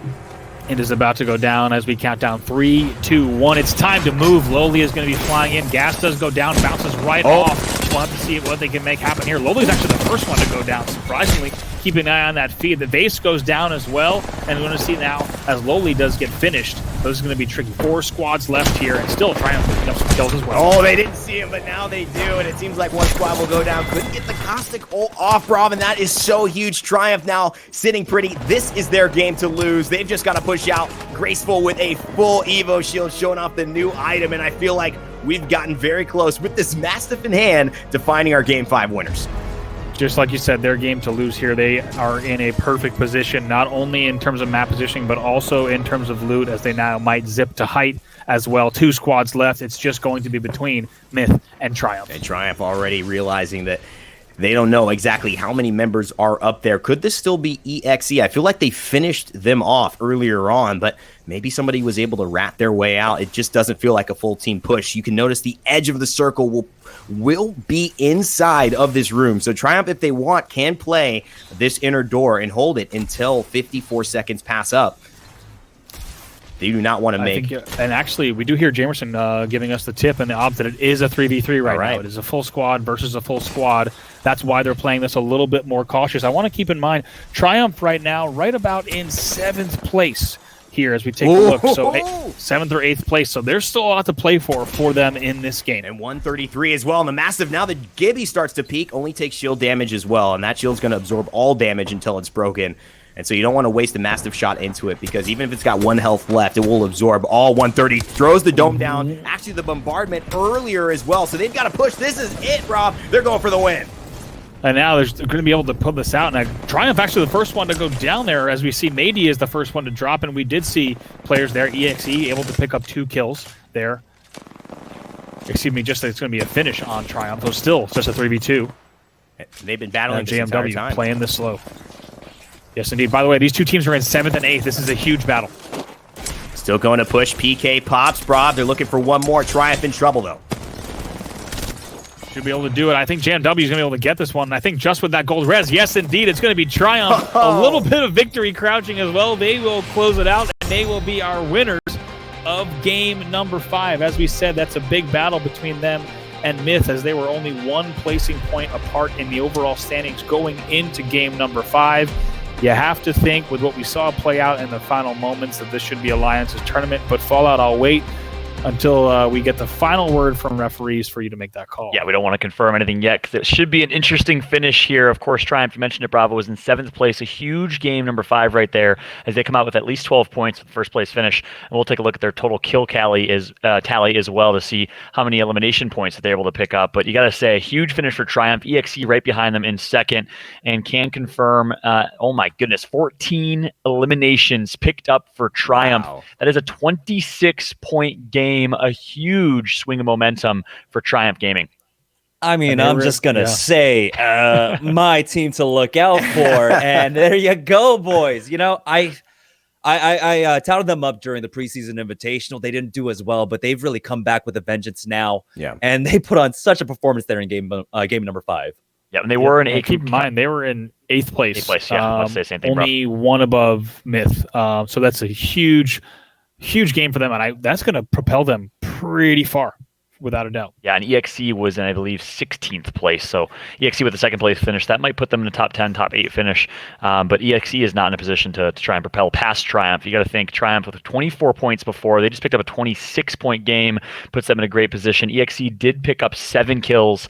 It is about to go down as we count down 3, 2, 1. It's time to move. Lowly is going to be flying in. Gas does go down, bounces right off. We'll have to see what they can make happen here. Lowly's actually the first one to go down, surprisingly. Keep an eye on that feed. The base goes down as well, and we're going to see now as Lowly does get finished. Those are going to be tricky. 4 squads left here, and still Triumph picking up some kills as well. Oh, they didn't see him, but now they do, and it seems like one squad will go down. Couldn't get the Caustic ult off, Brav, and that is so huge. Triumph now sitting pretty. This is their game to lose. They've just got to push out. Graceful with a full Evo shield, showing off the new item, and I feel like we've gotten very close with this Mastiff in hand to finding our Game 5 winners. Just like you said, their game to lose here. They are in a perfect position, not only in terms of map positioning, but also in terms of loot, as they now might zip to height as well. 2 squads left. It's just going to be between Myth and Triumph. And Triumph already realizing that they don't know exactly how many members are up there. Could this still be EXE? I feel like they finished them off earlier on, but maybe somebody was able to rat their way out. It just doesn't feel like a full team push. You can notice the edge of the circle will be inside of this room. So Triumph, if they want, can play this inner door and hold it until 54 seconds pass up. They do not want to make... And actually, we do hear Jamerson giving us the tip and the odds that it is a 3v3 right now. It is a full squad versus a full squad. That's why they're playing this a little bit more cautious. I want to keep in mind, Triumph right now, right about in 7th place here as we take a look. So 7th or 8th place. So there's still a lot to play for them in this game. And 133 as well. And the Mastiff, now that Gibby starts to peak, only takes shield damage as well. And that shield's going to absorb all damage until it's broken. And so you don't want to waste a Mastiff shot into it, because even if it's got 1 health left, it will absorb all 130. Throws the dome down. Actually, the bombardment earlier as well. So they've got to push. This is it, Rob. They're going for the win. And now they're going to be able to pull this out. And Triumph actually the first one to go down there, as we see Mady is the first one to drop. And we did see players there, EXE, able to pick up 2 kills there. Excuse me, just that it's going to be a finish on Triumph. So still just a 3v2. They've been battling this JMW entire time. Playing this slow. Yes, indeed. By the way, these 2 teams are in 7th and 8th. This is a huge battle. Still going to push. PK pops, Brav. They're looking for one more. Triumph in trouble, though. Should be able to do it. I think JMW is going to be able to get this one. I think just with that gold res, yes, indeed, it's going to be Triumph. A little bit of victory crouching as well. They will close it out, and they will be our winners of game number 5. As we said, that's a big battle between them and Myth, as they were only 1 placing point apart in the overall standings going into game number 5. You have to think, with what we saw play out in the final moments, that this should be Alliance's tournament, but Fallout, I'll wait. until we get the final word from referees for you to make that call. Yeah, we don't want to confirm anything yet because it should be an interesting finish here. Of course, Triumph, you mentioned it, Bravo was in 7th place, a huge game, number 5 right there, as they come out with at least 12 points with the first place finish. And we'll take a look at their total kill tally as well to see how many elimination points that they're able to pick up. But you got to say, a huge finish for Triumph. EXE right behind them in 2nd, and can confirm, 14 eliminations picked up for Triumph. Wow. That is a 26-point game, a huge swing of momentum for Triumph Gaming. I mean, I'm just going to say my team to look out for. And there you go, boys. You know, I touted them up during the preseason invitational. They didn't do as well, but they've really come back with a vengeance now. Yeah. And they put on such a performance there in game number 5. Yeah, and they were in 8th. Keep in mind, they were in 8th place. 8th place, yeah. Let's say the same thing, only one above Myth. So that's a huge game for them, and that's going to propel them pretty far, without a doubt. Yeah, and EXE was in, I believe, 16th place. So EXE with the 2nd place finish, that might put them in the top 10, top 8 finish. But EXE is not in a position to try and propel past Triumph. You got to think Triumph with 24 points before. They just picked up a 26-point game, puts them in a great position. EXE did pick up 7 kills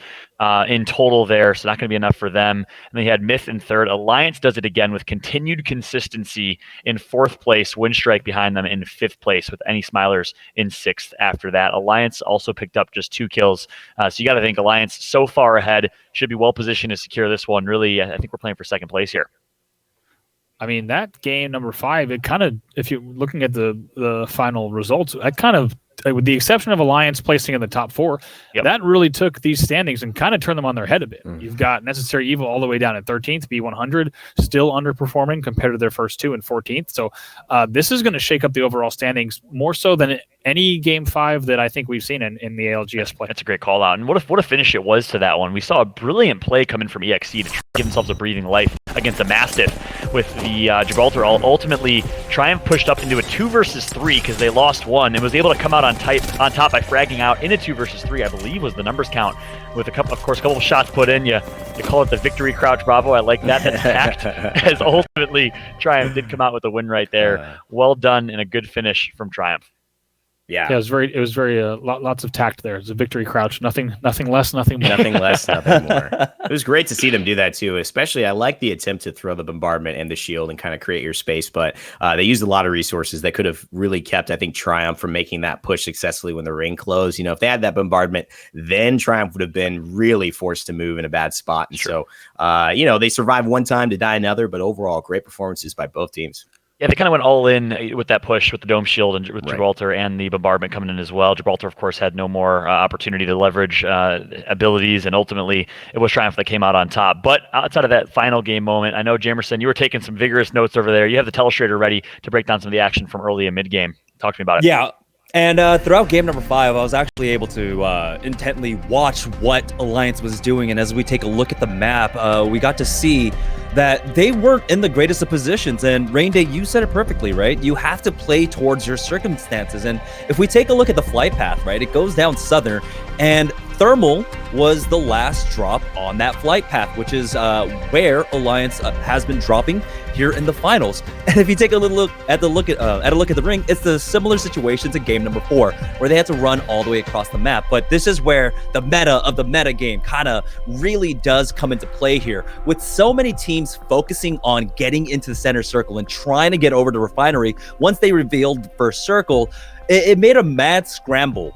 in total there, so not going to be enough for them. And they had Myth in 3rd. Alliance does it again with continued consistency in 4th place. Windstrike behind them in 5th place, with Any Smilers in 6th after that. Alliance also picked up just 2 kills. So you got to think Alliance so far ahead, should be well positioned to secure this one. Really, I think we're playing for 2nd place here. I mean, that game number 5, it kind of, if you're looking at the final results, I kind of, with the exception of Alliance placing in the top 4, that really took these standings and kind of turned them on their head a bit. You've got Necessary Evil all the way down at 13th, B100 still underperforming compared to their first 2 and 14th. So this is going to shake up the overall standings more so than any game 5 that I think we've seen in the ALGS play. That's a great call out. And what a finish it was to that one. We saw a brilliant play coming from EXE to try to give themselves a breathing life against the Mastiff with the Gibraltar. Ultimately, Triumph pushed up into a 2 versus 3 because they lost 1 and was able to come out on top by fragging out in a 2 versus 3, I believe was the numbers count, with a couple of shots put in. You call it the victory crouch, Bravo. I like that. That's tact, as ultimately Triumph did come out with a win right there. Well done and a good finish from Triumph. Yeah, it was very lots of tact there. It's a victory crouch, nothing less, nothing more. Nothing less, nothing more. It was great to see them do that too. Especially, I like the attempt to throw the bombardment and the shield and kind of create your space. But they used a lot of resources that could have really kept, I think, Triumph from making that push successfully when the ring closed. You know, if they had that bombardment, then Triumph would have been really forced to move in a bad spot. And so, they survived one time to die another. But overall, great performances by both teams. Yeah, they kind of went all in with that push with the Dome Shield and with Gibraltar and the bombardment coming in as well. Gibraltar, of course, had no more opportunity to leverage abilities, and ultimately it was Triumph that came out on top. But outside of that final game moment, I know, Jamerson, you were taking some vigorous notes over there. You have the telestrator ready to break down some of the action from early and mid-game. Talk to me about it. Yeah. And throughout game number 5, I was actually able to intently watch what Alliance was doing. And as we take a look at the map, we got to see that they weren't in the greatest of positions. And Rain Day, you said it perfectly, right? You have to play towards your circumstances. And if we take a look at the flight path, right, it goes down southern, and Thermal was the last drop on that flight path, which is where Alliance has been dropping here in the finals. And if you take a little look at the ring, it's the similar situation to game number 4, where they had to run all the way across the map. But this is where the meta of the meta game kind of really does come into play here, with so many teams focusing on getting into the center circle and trying to get over to Refinery. Once they revealed the first circle, it made a mad scramble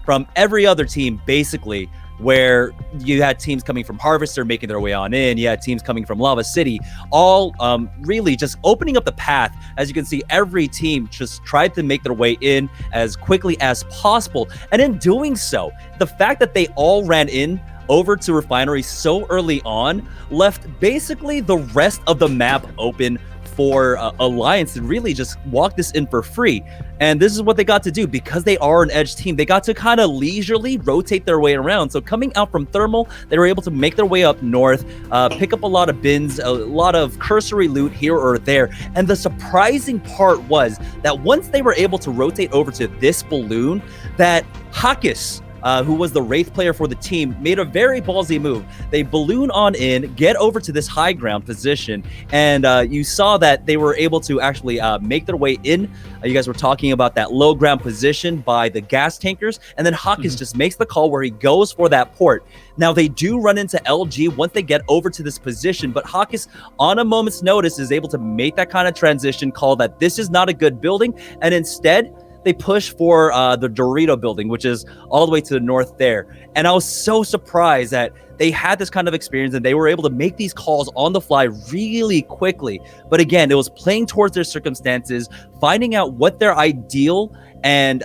from every other team, basically, where you had teams coming from Harvester making their way on in. You had teams coming from Lava City, all really just opening up the path. As you can see, every team just tried to make their way in as quickly as possible. And in doing so, the fact that they all ran in over to Refinery so early on left basically the rest of the map open for Alliance to really just walk this in for free. And this is what they got to do because they are an edge team. They got to kind of leisurely rotate their way around. So coming out from Thermal, they were able to make their way up north, pick up a lot of bins, a lot of cursory loot here or there. And the surprising part was that once they were able to rotate over to this balloon, that Hakus who was the Wraith player for the team, made a very ballsy move. They balloon on in, get over to this high ground position, and you saw that they were able to actually make their way in. You guys were talking about that low ground position by the gas tankers, and then Hawkins just makes the call where he goes for that port. Now, they do run into LG once they get over to this position, but Hawkins, on a moment's notice, is able to make that kind of transition call that this is not a good building, and instead, they push for the Dorito building, which is all the way to the north there. And I was so surprised that they had this kind of experience and they were able to make these calls on the fly really quickly. But again, it was playing towards their circumstances, finding out what their ideal and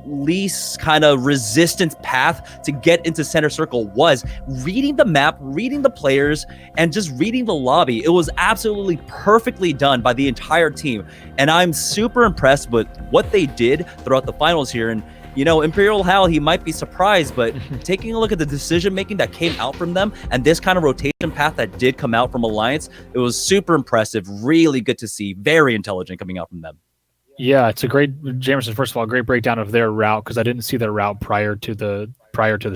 least kind of resistance path to get into center circle was, reading the map, reading the players, and just reading the lobby. It was absolutely perfectly done by the entire team. And I'm super impressed with what they did throughout the finals here. And Imperial Hal, he might be surprised, but taking a look at the decision-making that came out from them and this kind of rotation path that did come out from Alliance, it was super impressive, really good to see, very intelligent coming out from them. Yeah, it's a great, Jamerson, first of all, great breakdown of their route, because I didn't see their route prior to the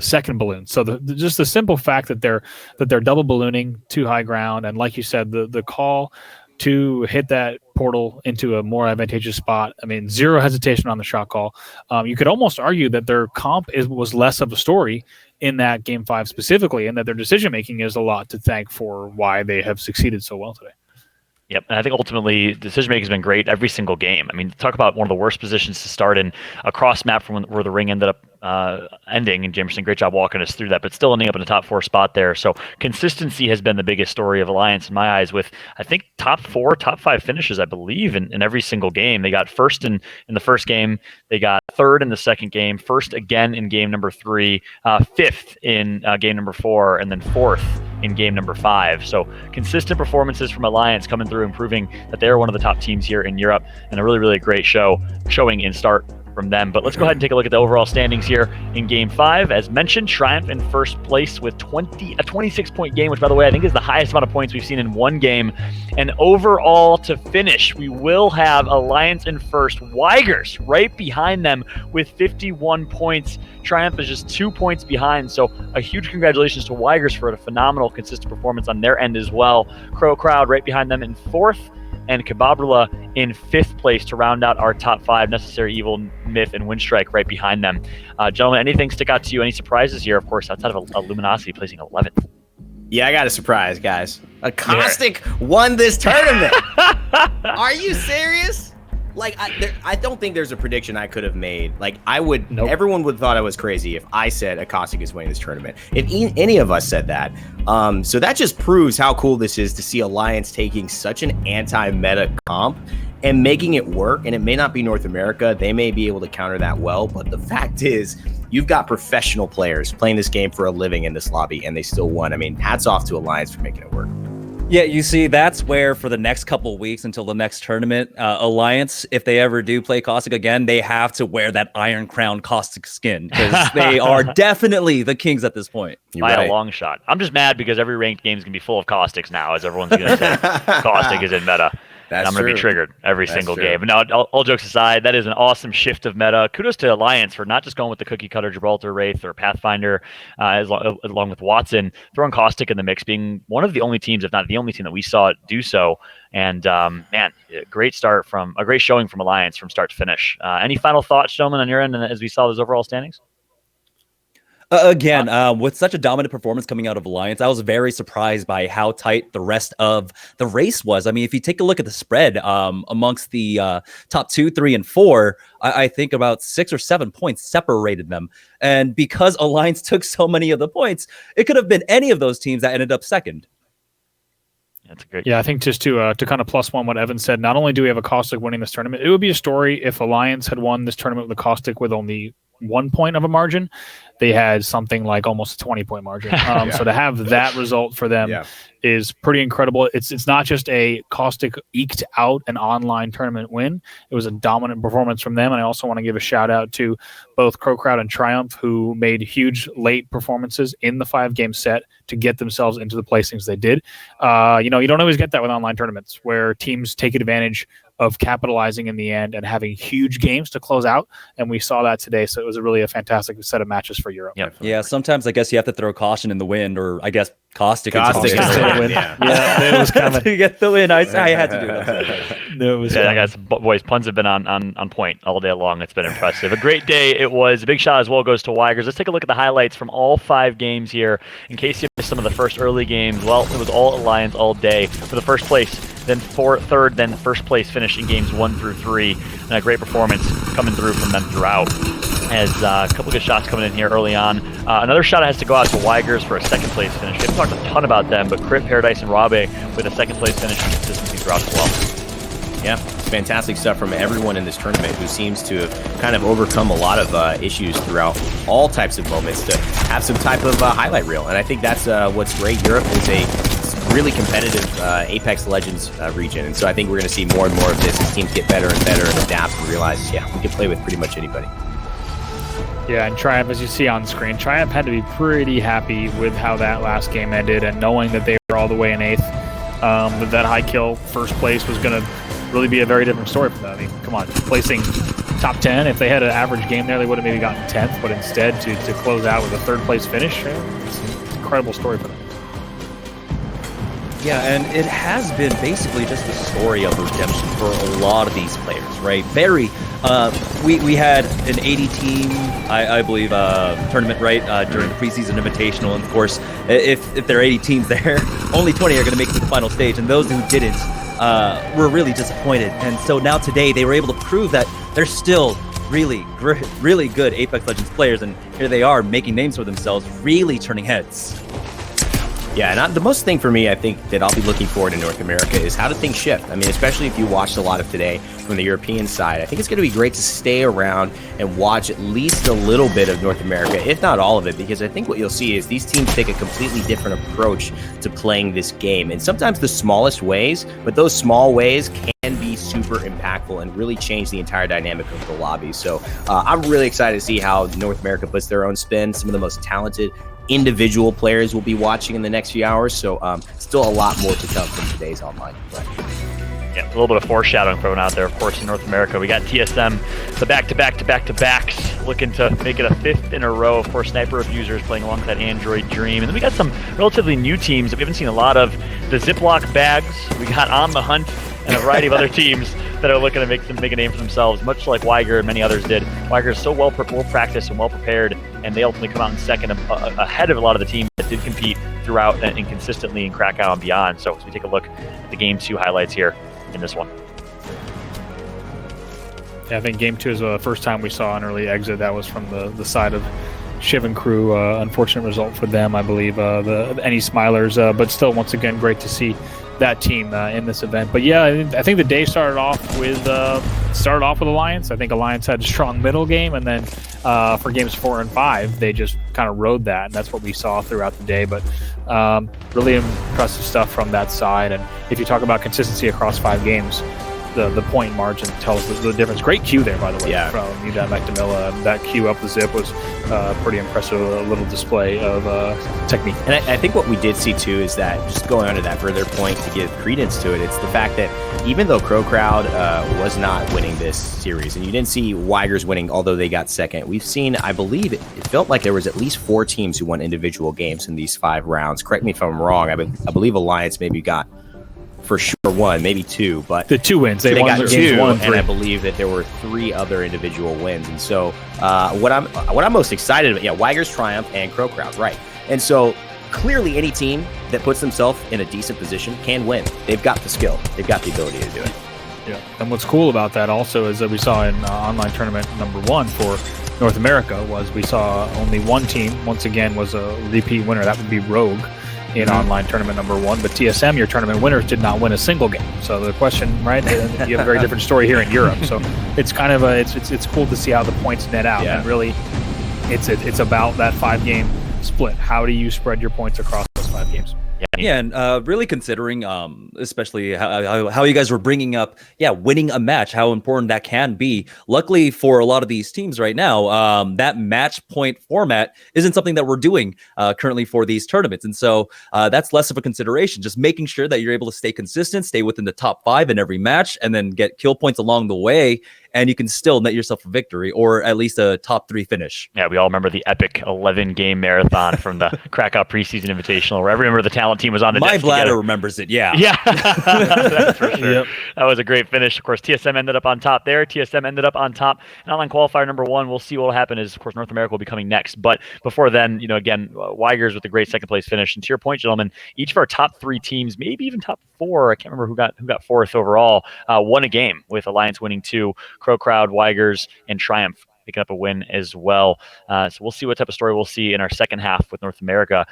second balloon. So just the simple fact that they're double ballooning to high ground, and like you said, the call to hit that portal into a more advantageous spot. I mean, zero hesitation on the shot call. You could almost argue that their comp was less of a story in that Game 5 specifically, and that their decision-making is a lot to thank for why they have succeeded so well today. Yep, and I think ultimately decision-making has been great every single game. I mean, talk about one of the worst positions to start in across map from where the ring ended up ending, and Jamerson, great job walking us through that, but still ending up in the top 4 spot there. So consistency has been the biggest story of Alliance in my eyes, with I think top 4, top 5 finishes, I believe, in every single game. They got first in the first game, they got third in the second game, first again in game number 3, fifth in game number 4, and then fourth in game number 5. So consistent performances from Alliance coming through and proving that they're one of the top teams here in Europe, and a really, really great showing in start from them. But let's go ahead and take a look at the overall standings here in Game 5. As mentioned, Triumph in first place with a 26-point game, which, by the way, I think is the highest amount of points we've seen in one game. And overall, to finish, we will have Alliance in first. Weigers right behind them with 51 points. Triumph is just 2 points behind, so a huge congratulations to Weigers for a phenomenal, consistent performance on their end as well. Crow Crowd right behind them in fourth, and Kababrula in 5th place to round out our top 5. Necessary Evil, Myth, and Windstrike right behind them. Gentlemen, anything stick out to you? Any surprises here, of course, outside of a Luminosity placing 11th? Yeah, I got a surprise, guys. A Caustic won this tournament. Are you serious? Like, I don't think there's a prediction I could have made. Like, everyone would have thought I was crazy if I said Caustic is winning this tournament. If any of us said that. So that just proves how cool this is to see Alliance taking such an anti-meta comp and making it work. And it may not be North America. They may be able to counter that well. But the fact is, you've got professional players playing this game for a living in this lobby, and they still won. I mean, hats off to Alliance for making it work. Yeah, you see, that's where for the next couple of weeks until the next tournament, Alliance, if they ever do play Caustic again, they have to wear that Iron Crown Caustic skin, because they are definitely the kings at this point. By a long shot. I'm just mad because every ranked game is going to be full of Caustics now, as everyone's going to say Caustic is in meta. And I'm going to be triggered every single game. But now, all jokes aside, that is an awesome shift of meta. Kudos to Alliance for not just going with the cookie cutter Gibraltar Wraith or Pathfinder, along with Watson, throwing Caustic in the mix, being one of the only teams, if not the only team, that we saw it do so. And man, great showing from Alliance from start to finish. Any final thoughts, gentlemen, on your end as we saw those overall standings? With such a dominant performance coming out of Alliance, I was very surprised by how tight the rest of the race was. I mean, if you take a look at the spread amongst the top 2, 3, and 4, I think about 6 or 7 points separated them. And because Alliance took so many of the points, it could have been any of those teams that ended up second. That's great. Yeah, I think just to kind of plus one what Evan said, not only do we have a Caustic winning this tournament, it would be a story if Alliance had won this tournament with a Caustic with only 1 point of a margin. They had something like almost a 20-point margin. So to have that result for them is pretty incredible. It's not just a Caustic eked out an online tournament win. It was a dominant performance from them. And I also want to give a shout out to both Crow Crowd and Triumph, who made huge late performances in the 5-game set to get themselves into the placings they did. You don't always get that with online tournaments where teams take advantage of capitalizing in the end and having huge games to close out. And we saw that today. So it was really a fantastic set of matches for Europe. Yep. Yeah, sometimes I guess you have to throw caution in the wind, or I guess caustic in the wind. Yeah, it was coming to get the win. I had to do that. I guess, boys, puns have been on point all day long. It's been impressive. A great day it was. A big shot as well goes to Weigers. Let's take a look at the highlights from all 5 games here. In case you missed some of the first early games, well, it was all Alliance all day for the first place, then third, then first place finish in games 1 through 3. And a great performance coming through from them throughout. As a couple good shots coming in here early on. Another shot has to go out to Weigers for a second place finish. We haven't talked a ton about them, but Crit, Paradise, and Rabe with a second place finish and consistency throughout as well. Yeah, it's fantastic stuff from everyone in this tournament who seems to have kind of overcome a lot of issues throughout all types of moments to have some type of highlight reel. And I think that's what's great. Europe is a really competitive Apex Legends region. And so I think we're going to see more and more of this as teams get better and better and adapt and realize, yeah, we can play with pretty much anybody. Yeah, and Triumph, as you see on screen, Triumph had to be pretty happy with how that last game ended and knowing that they were all the way in 8th. That high kill first place was going to really be a very different story for them. I mean, come on, placing top 10. If they had an average game there, they would have maybe gotten 10th, but instead to close out with a third place finish, it's an incredible story for them. Yeah, and it has been basically just a story of redemption for a lot of these players, right? We had an 80 team, I believe, tournament, right, during the preseason invitational. And of course, if there are 80 teams there, only 20 are going to make it to the final stage, and those who didn't were really disappointed. And so now today, they were able to prove that they're still really good Apex Legends players, and here they are making names for themselves, really turning heads. Yeah, and the most thing for me, I think, that I'll be looking forward in North America is how do things shift? I mean, especially if you watched a lot of today from the European side, I think it's going to be great to stay around and watch at least a little bit of North America, if not all of it, because I think what you'll see is these teams take a completely different approach to playing this game. And sometimes the smallest ways, but those small ways can be super impactful and really change the entire dynamic of the lobby. So I'm really excited to see how North America puts their own spin. Some of the most talented individual players will be watching in the next few hours, so still a lot more to come from today's online play. Yeah, a little bit of foreshadowing thrown out there, of course, in North America. We got TSM, the back-to-backs, looking to make it a 5th in a row. Of course, Sniper Abusers playing alongside Android Dream. And then we got some relatively new teams that we haven't seen a lot of. The Ziploc Bags, we got On the Hunt, and a variety of other teams that are looking to make a name for themselves, much like Weiger and many others did. Weiger is so well practiced and well prepared, and they ultimately come out in second ahead of a lot of the teams that did compete throughout and consistently in Krakow and beyond. So as we take a look at the Game 2 highlights here in this one. Yeah, I think Game 2 is the first time we saw an early exit. That was from the side of Shiv and Crew. Unfortunate result for them, I believe. The Any Smilers, but still, once again, great to see that team in this event. But yeah, I think the day started off with Alliance. I think Alliance had a strong middle game, and then for games 4 and 5, they just kind of rode that, and that's what we saw throughout the day. But really impressive stuff from that side. And if you talk about consistency across 5 games, the point margin tells the difference. Great queue there, by the way, from Udan Mactamilla. That queue up the zip was pretty impressive, a little display of technique. And I think what we did see, too, is that, just going on to that further point to give credence to it, it's the fact that even though Crow Crowd was not winning this series, and you didn't see Weigers winning, although they got second, we've seen, I believe, it felt like there was at least 4 teams who won individual games in these 5 rounds. Correct me if I'm wrong. I believe Alliance maybe got for sure 1, maybe 2, but the 2 wins. They got 2, 1 and 3. and I believe that there were 3 other individual wins. And so, what I'm most excited about, Weigers, Triumph, and Crow Crowd, right? And so, clearly, any team that puts themselves in a decent position can win. They've got the skill, they've got the ability to do it. Yeah, and what's cool about that also is that we saw in online tournament number 1 for North America was we saw only one team once again was a repeat winner. That would be Rogue in online tournament number 1, but TSM, your tournament winners, did not win a single game. So the question, right? You have a very different story here in Europe. So it's kind of it's cool to see how the points net out, and really, it's about that 5-game split. How do you spread your points across those 5 games? Yeah, and really considering, especially how you guys were bringing up, winning a match, how important that can be. Luckily for a lot of these teams right now, that match point format isn't something that we're doing currently for these tournaments. And so that's less of a consideration, just making sure that you're able to stay consistent, stay within the top 5 in every match, and then get kill points along the way. And you can still net yourself a victory or at least a top 3 finish. Yeah, we all remember the epic 11-game marathon from the Krakow preseason invitational where every member of the talent team was on the My deck bladder together. remembers it, yeah. Yeah, that's for sure. Yep. That was a great finish. Of course, TSM ended up on top there. TSM ended up on top. And online qualifier number 1, we'll see what will happen is, of course, North America will be coming next. But before then, again, Weigers with a great second-place finish. And to your point, gentlemen, each of our top 3 teams, maybe even top 4, I can't remember who got 4th overall, won a game, with Alliance winning 2, Crow Crowd, Weigers, and Triumph picking up a win as well. So we'll see what type of story we'll see in our second half with North America.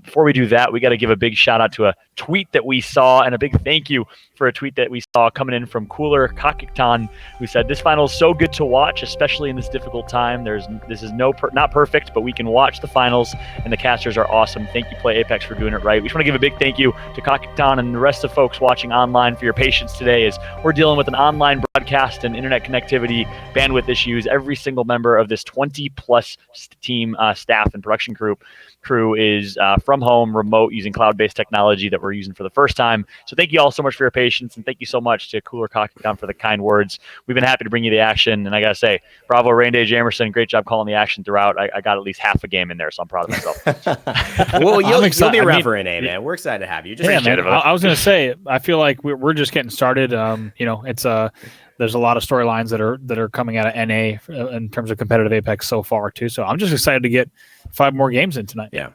Before we do that, we got to give a big shout out to a tweet that we saw, and a big thank you for a tweet that we saw coming in from Cooler Kakiktan, who said, "This final is so good to watch, especially in this difficult time. This is not perfect, but we can watch the finals, and the casters are awesome. Thank you, Play Apex, for doing it right." We just want to give a big thank you to Kakiktan and the rest of folks watching online for your patience today, as we're dealing with an online broadcast and internet connectivity bandwidth issues. Every single member of this 20-plus team staff and production crew is from home, remote, using cloud-based technology that we're using for the first time. So thank you all so much for your patience, and thank you so much to Cooler Kakiktan for the kind words. We've been happy to bring you the action, and I gotta say, bravo, Rainday Jamerson, great job calling the action throughout. I got at least half a game in there, so I'm proud of myself. Well, you'll be around for Renee, man. We're excited to have you. I was gonna say, I feel like we're just getting started. It's there's a lot of storylines that are coming out of NA in terms of competitive Apex so far too. So I'm just excited to get 5 more games in tonight. Yeah.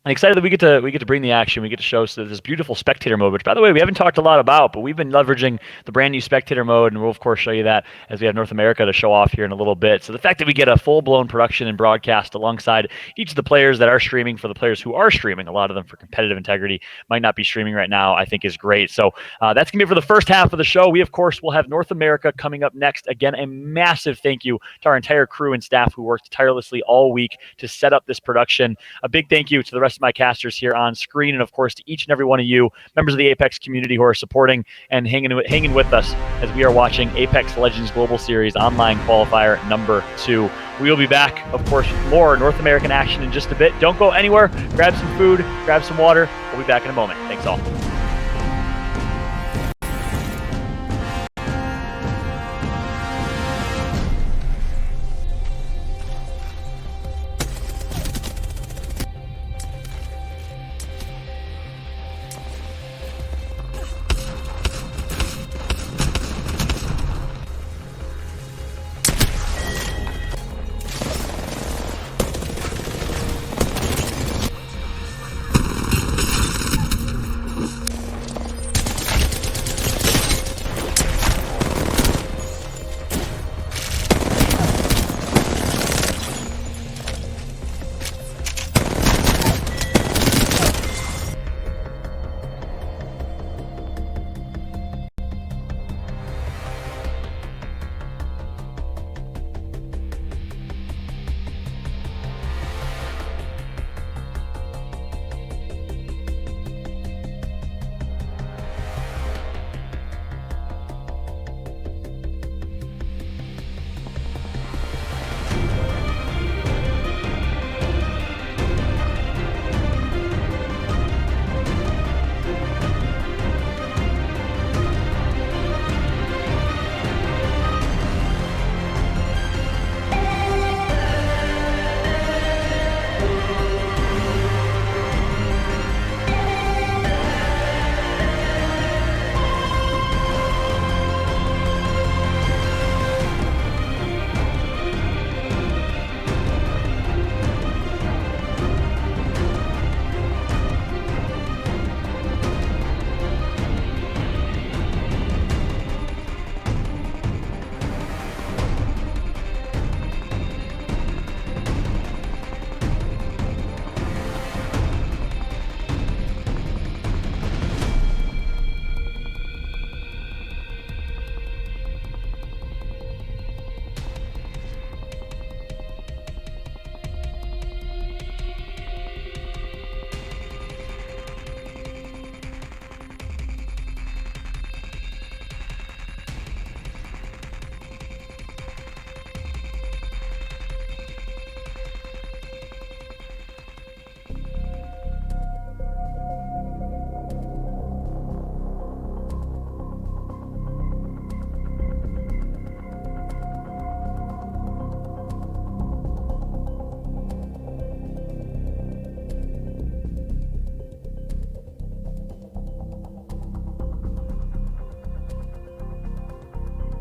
I'm excited that we get to bring the action. We get to show this beautiful spectator mode, which, by the way, we haven't talked a lot about, but we've been leveraging the brand new spectator mode, and we'll of course show you that as we have North America to show off here in a little bit. So the fact that we get a full-blown production and broadcast alongside each of the players that are streaming, for the players who are streaming, a lot of them for competitive integrity might not be streaming right now, I think is great. So that's gonna be it for the first half of the show. We of course will have North America coming up next. Again, a massive thank you to our entire crew and staff who worked tirelessly all week to set up this production. A big thank you to the rest of my casters here on screen, and of course to each and every one of you members of the Apex community who are supporting and hanging with us as we are watching Apex Legends Global Series online qualifier number 2. We will be back, of course, with more North American action in just a bit. Don't go anywhere. Grab some food, grab some water. We'll be back in a moment. Thanks all.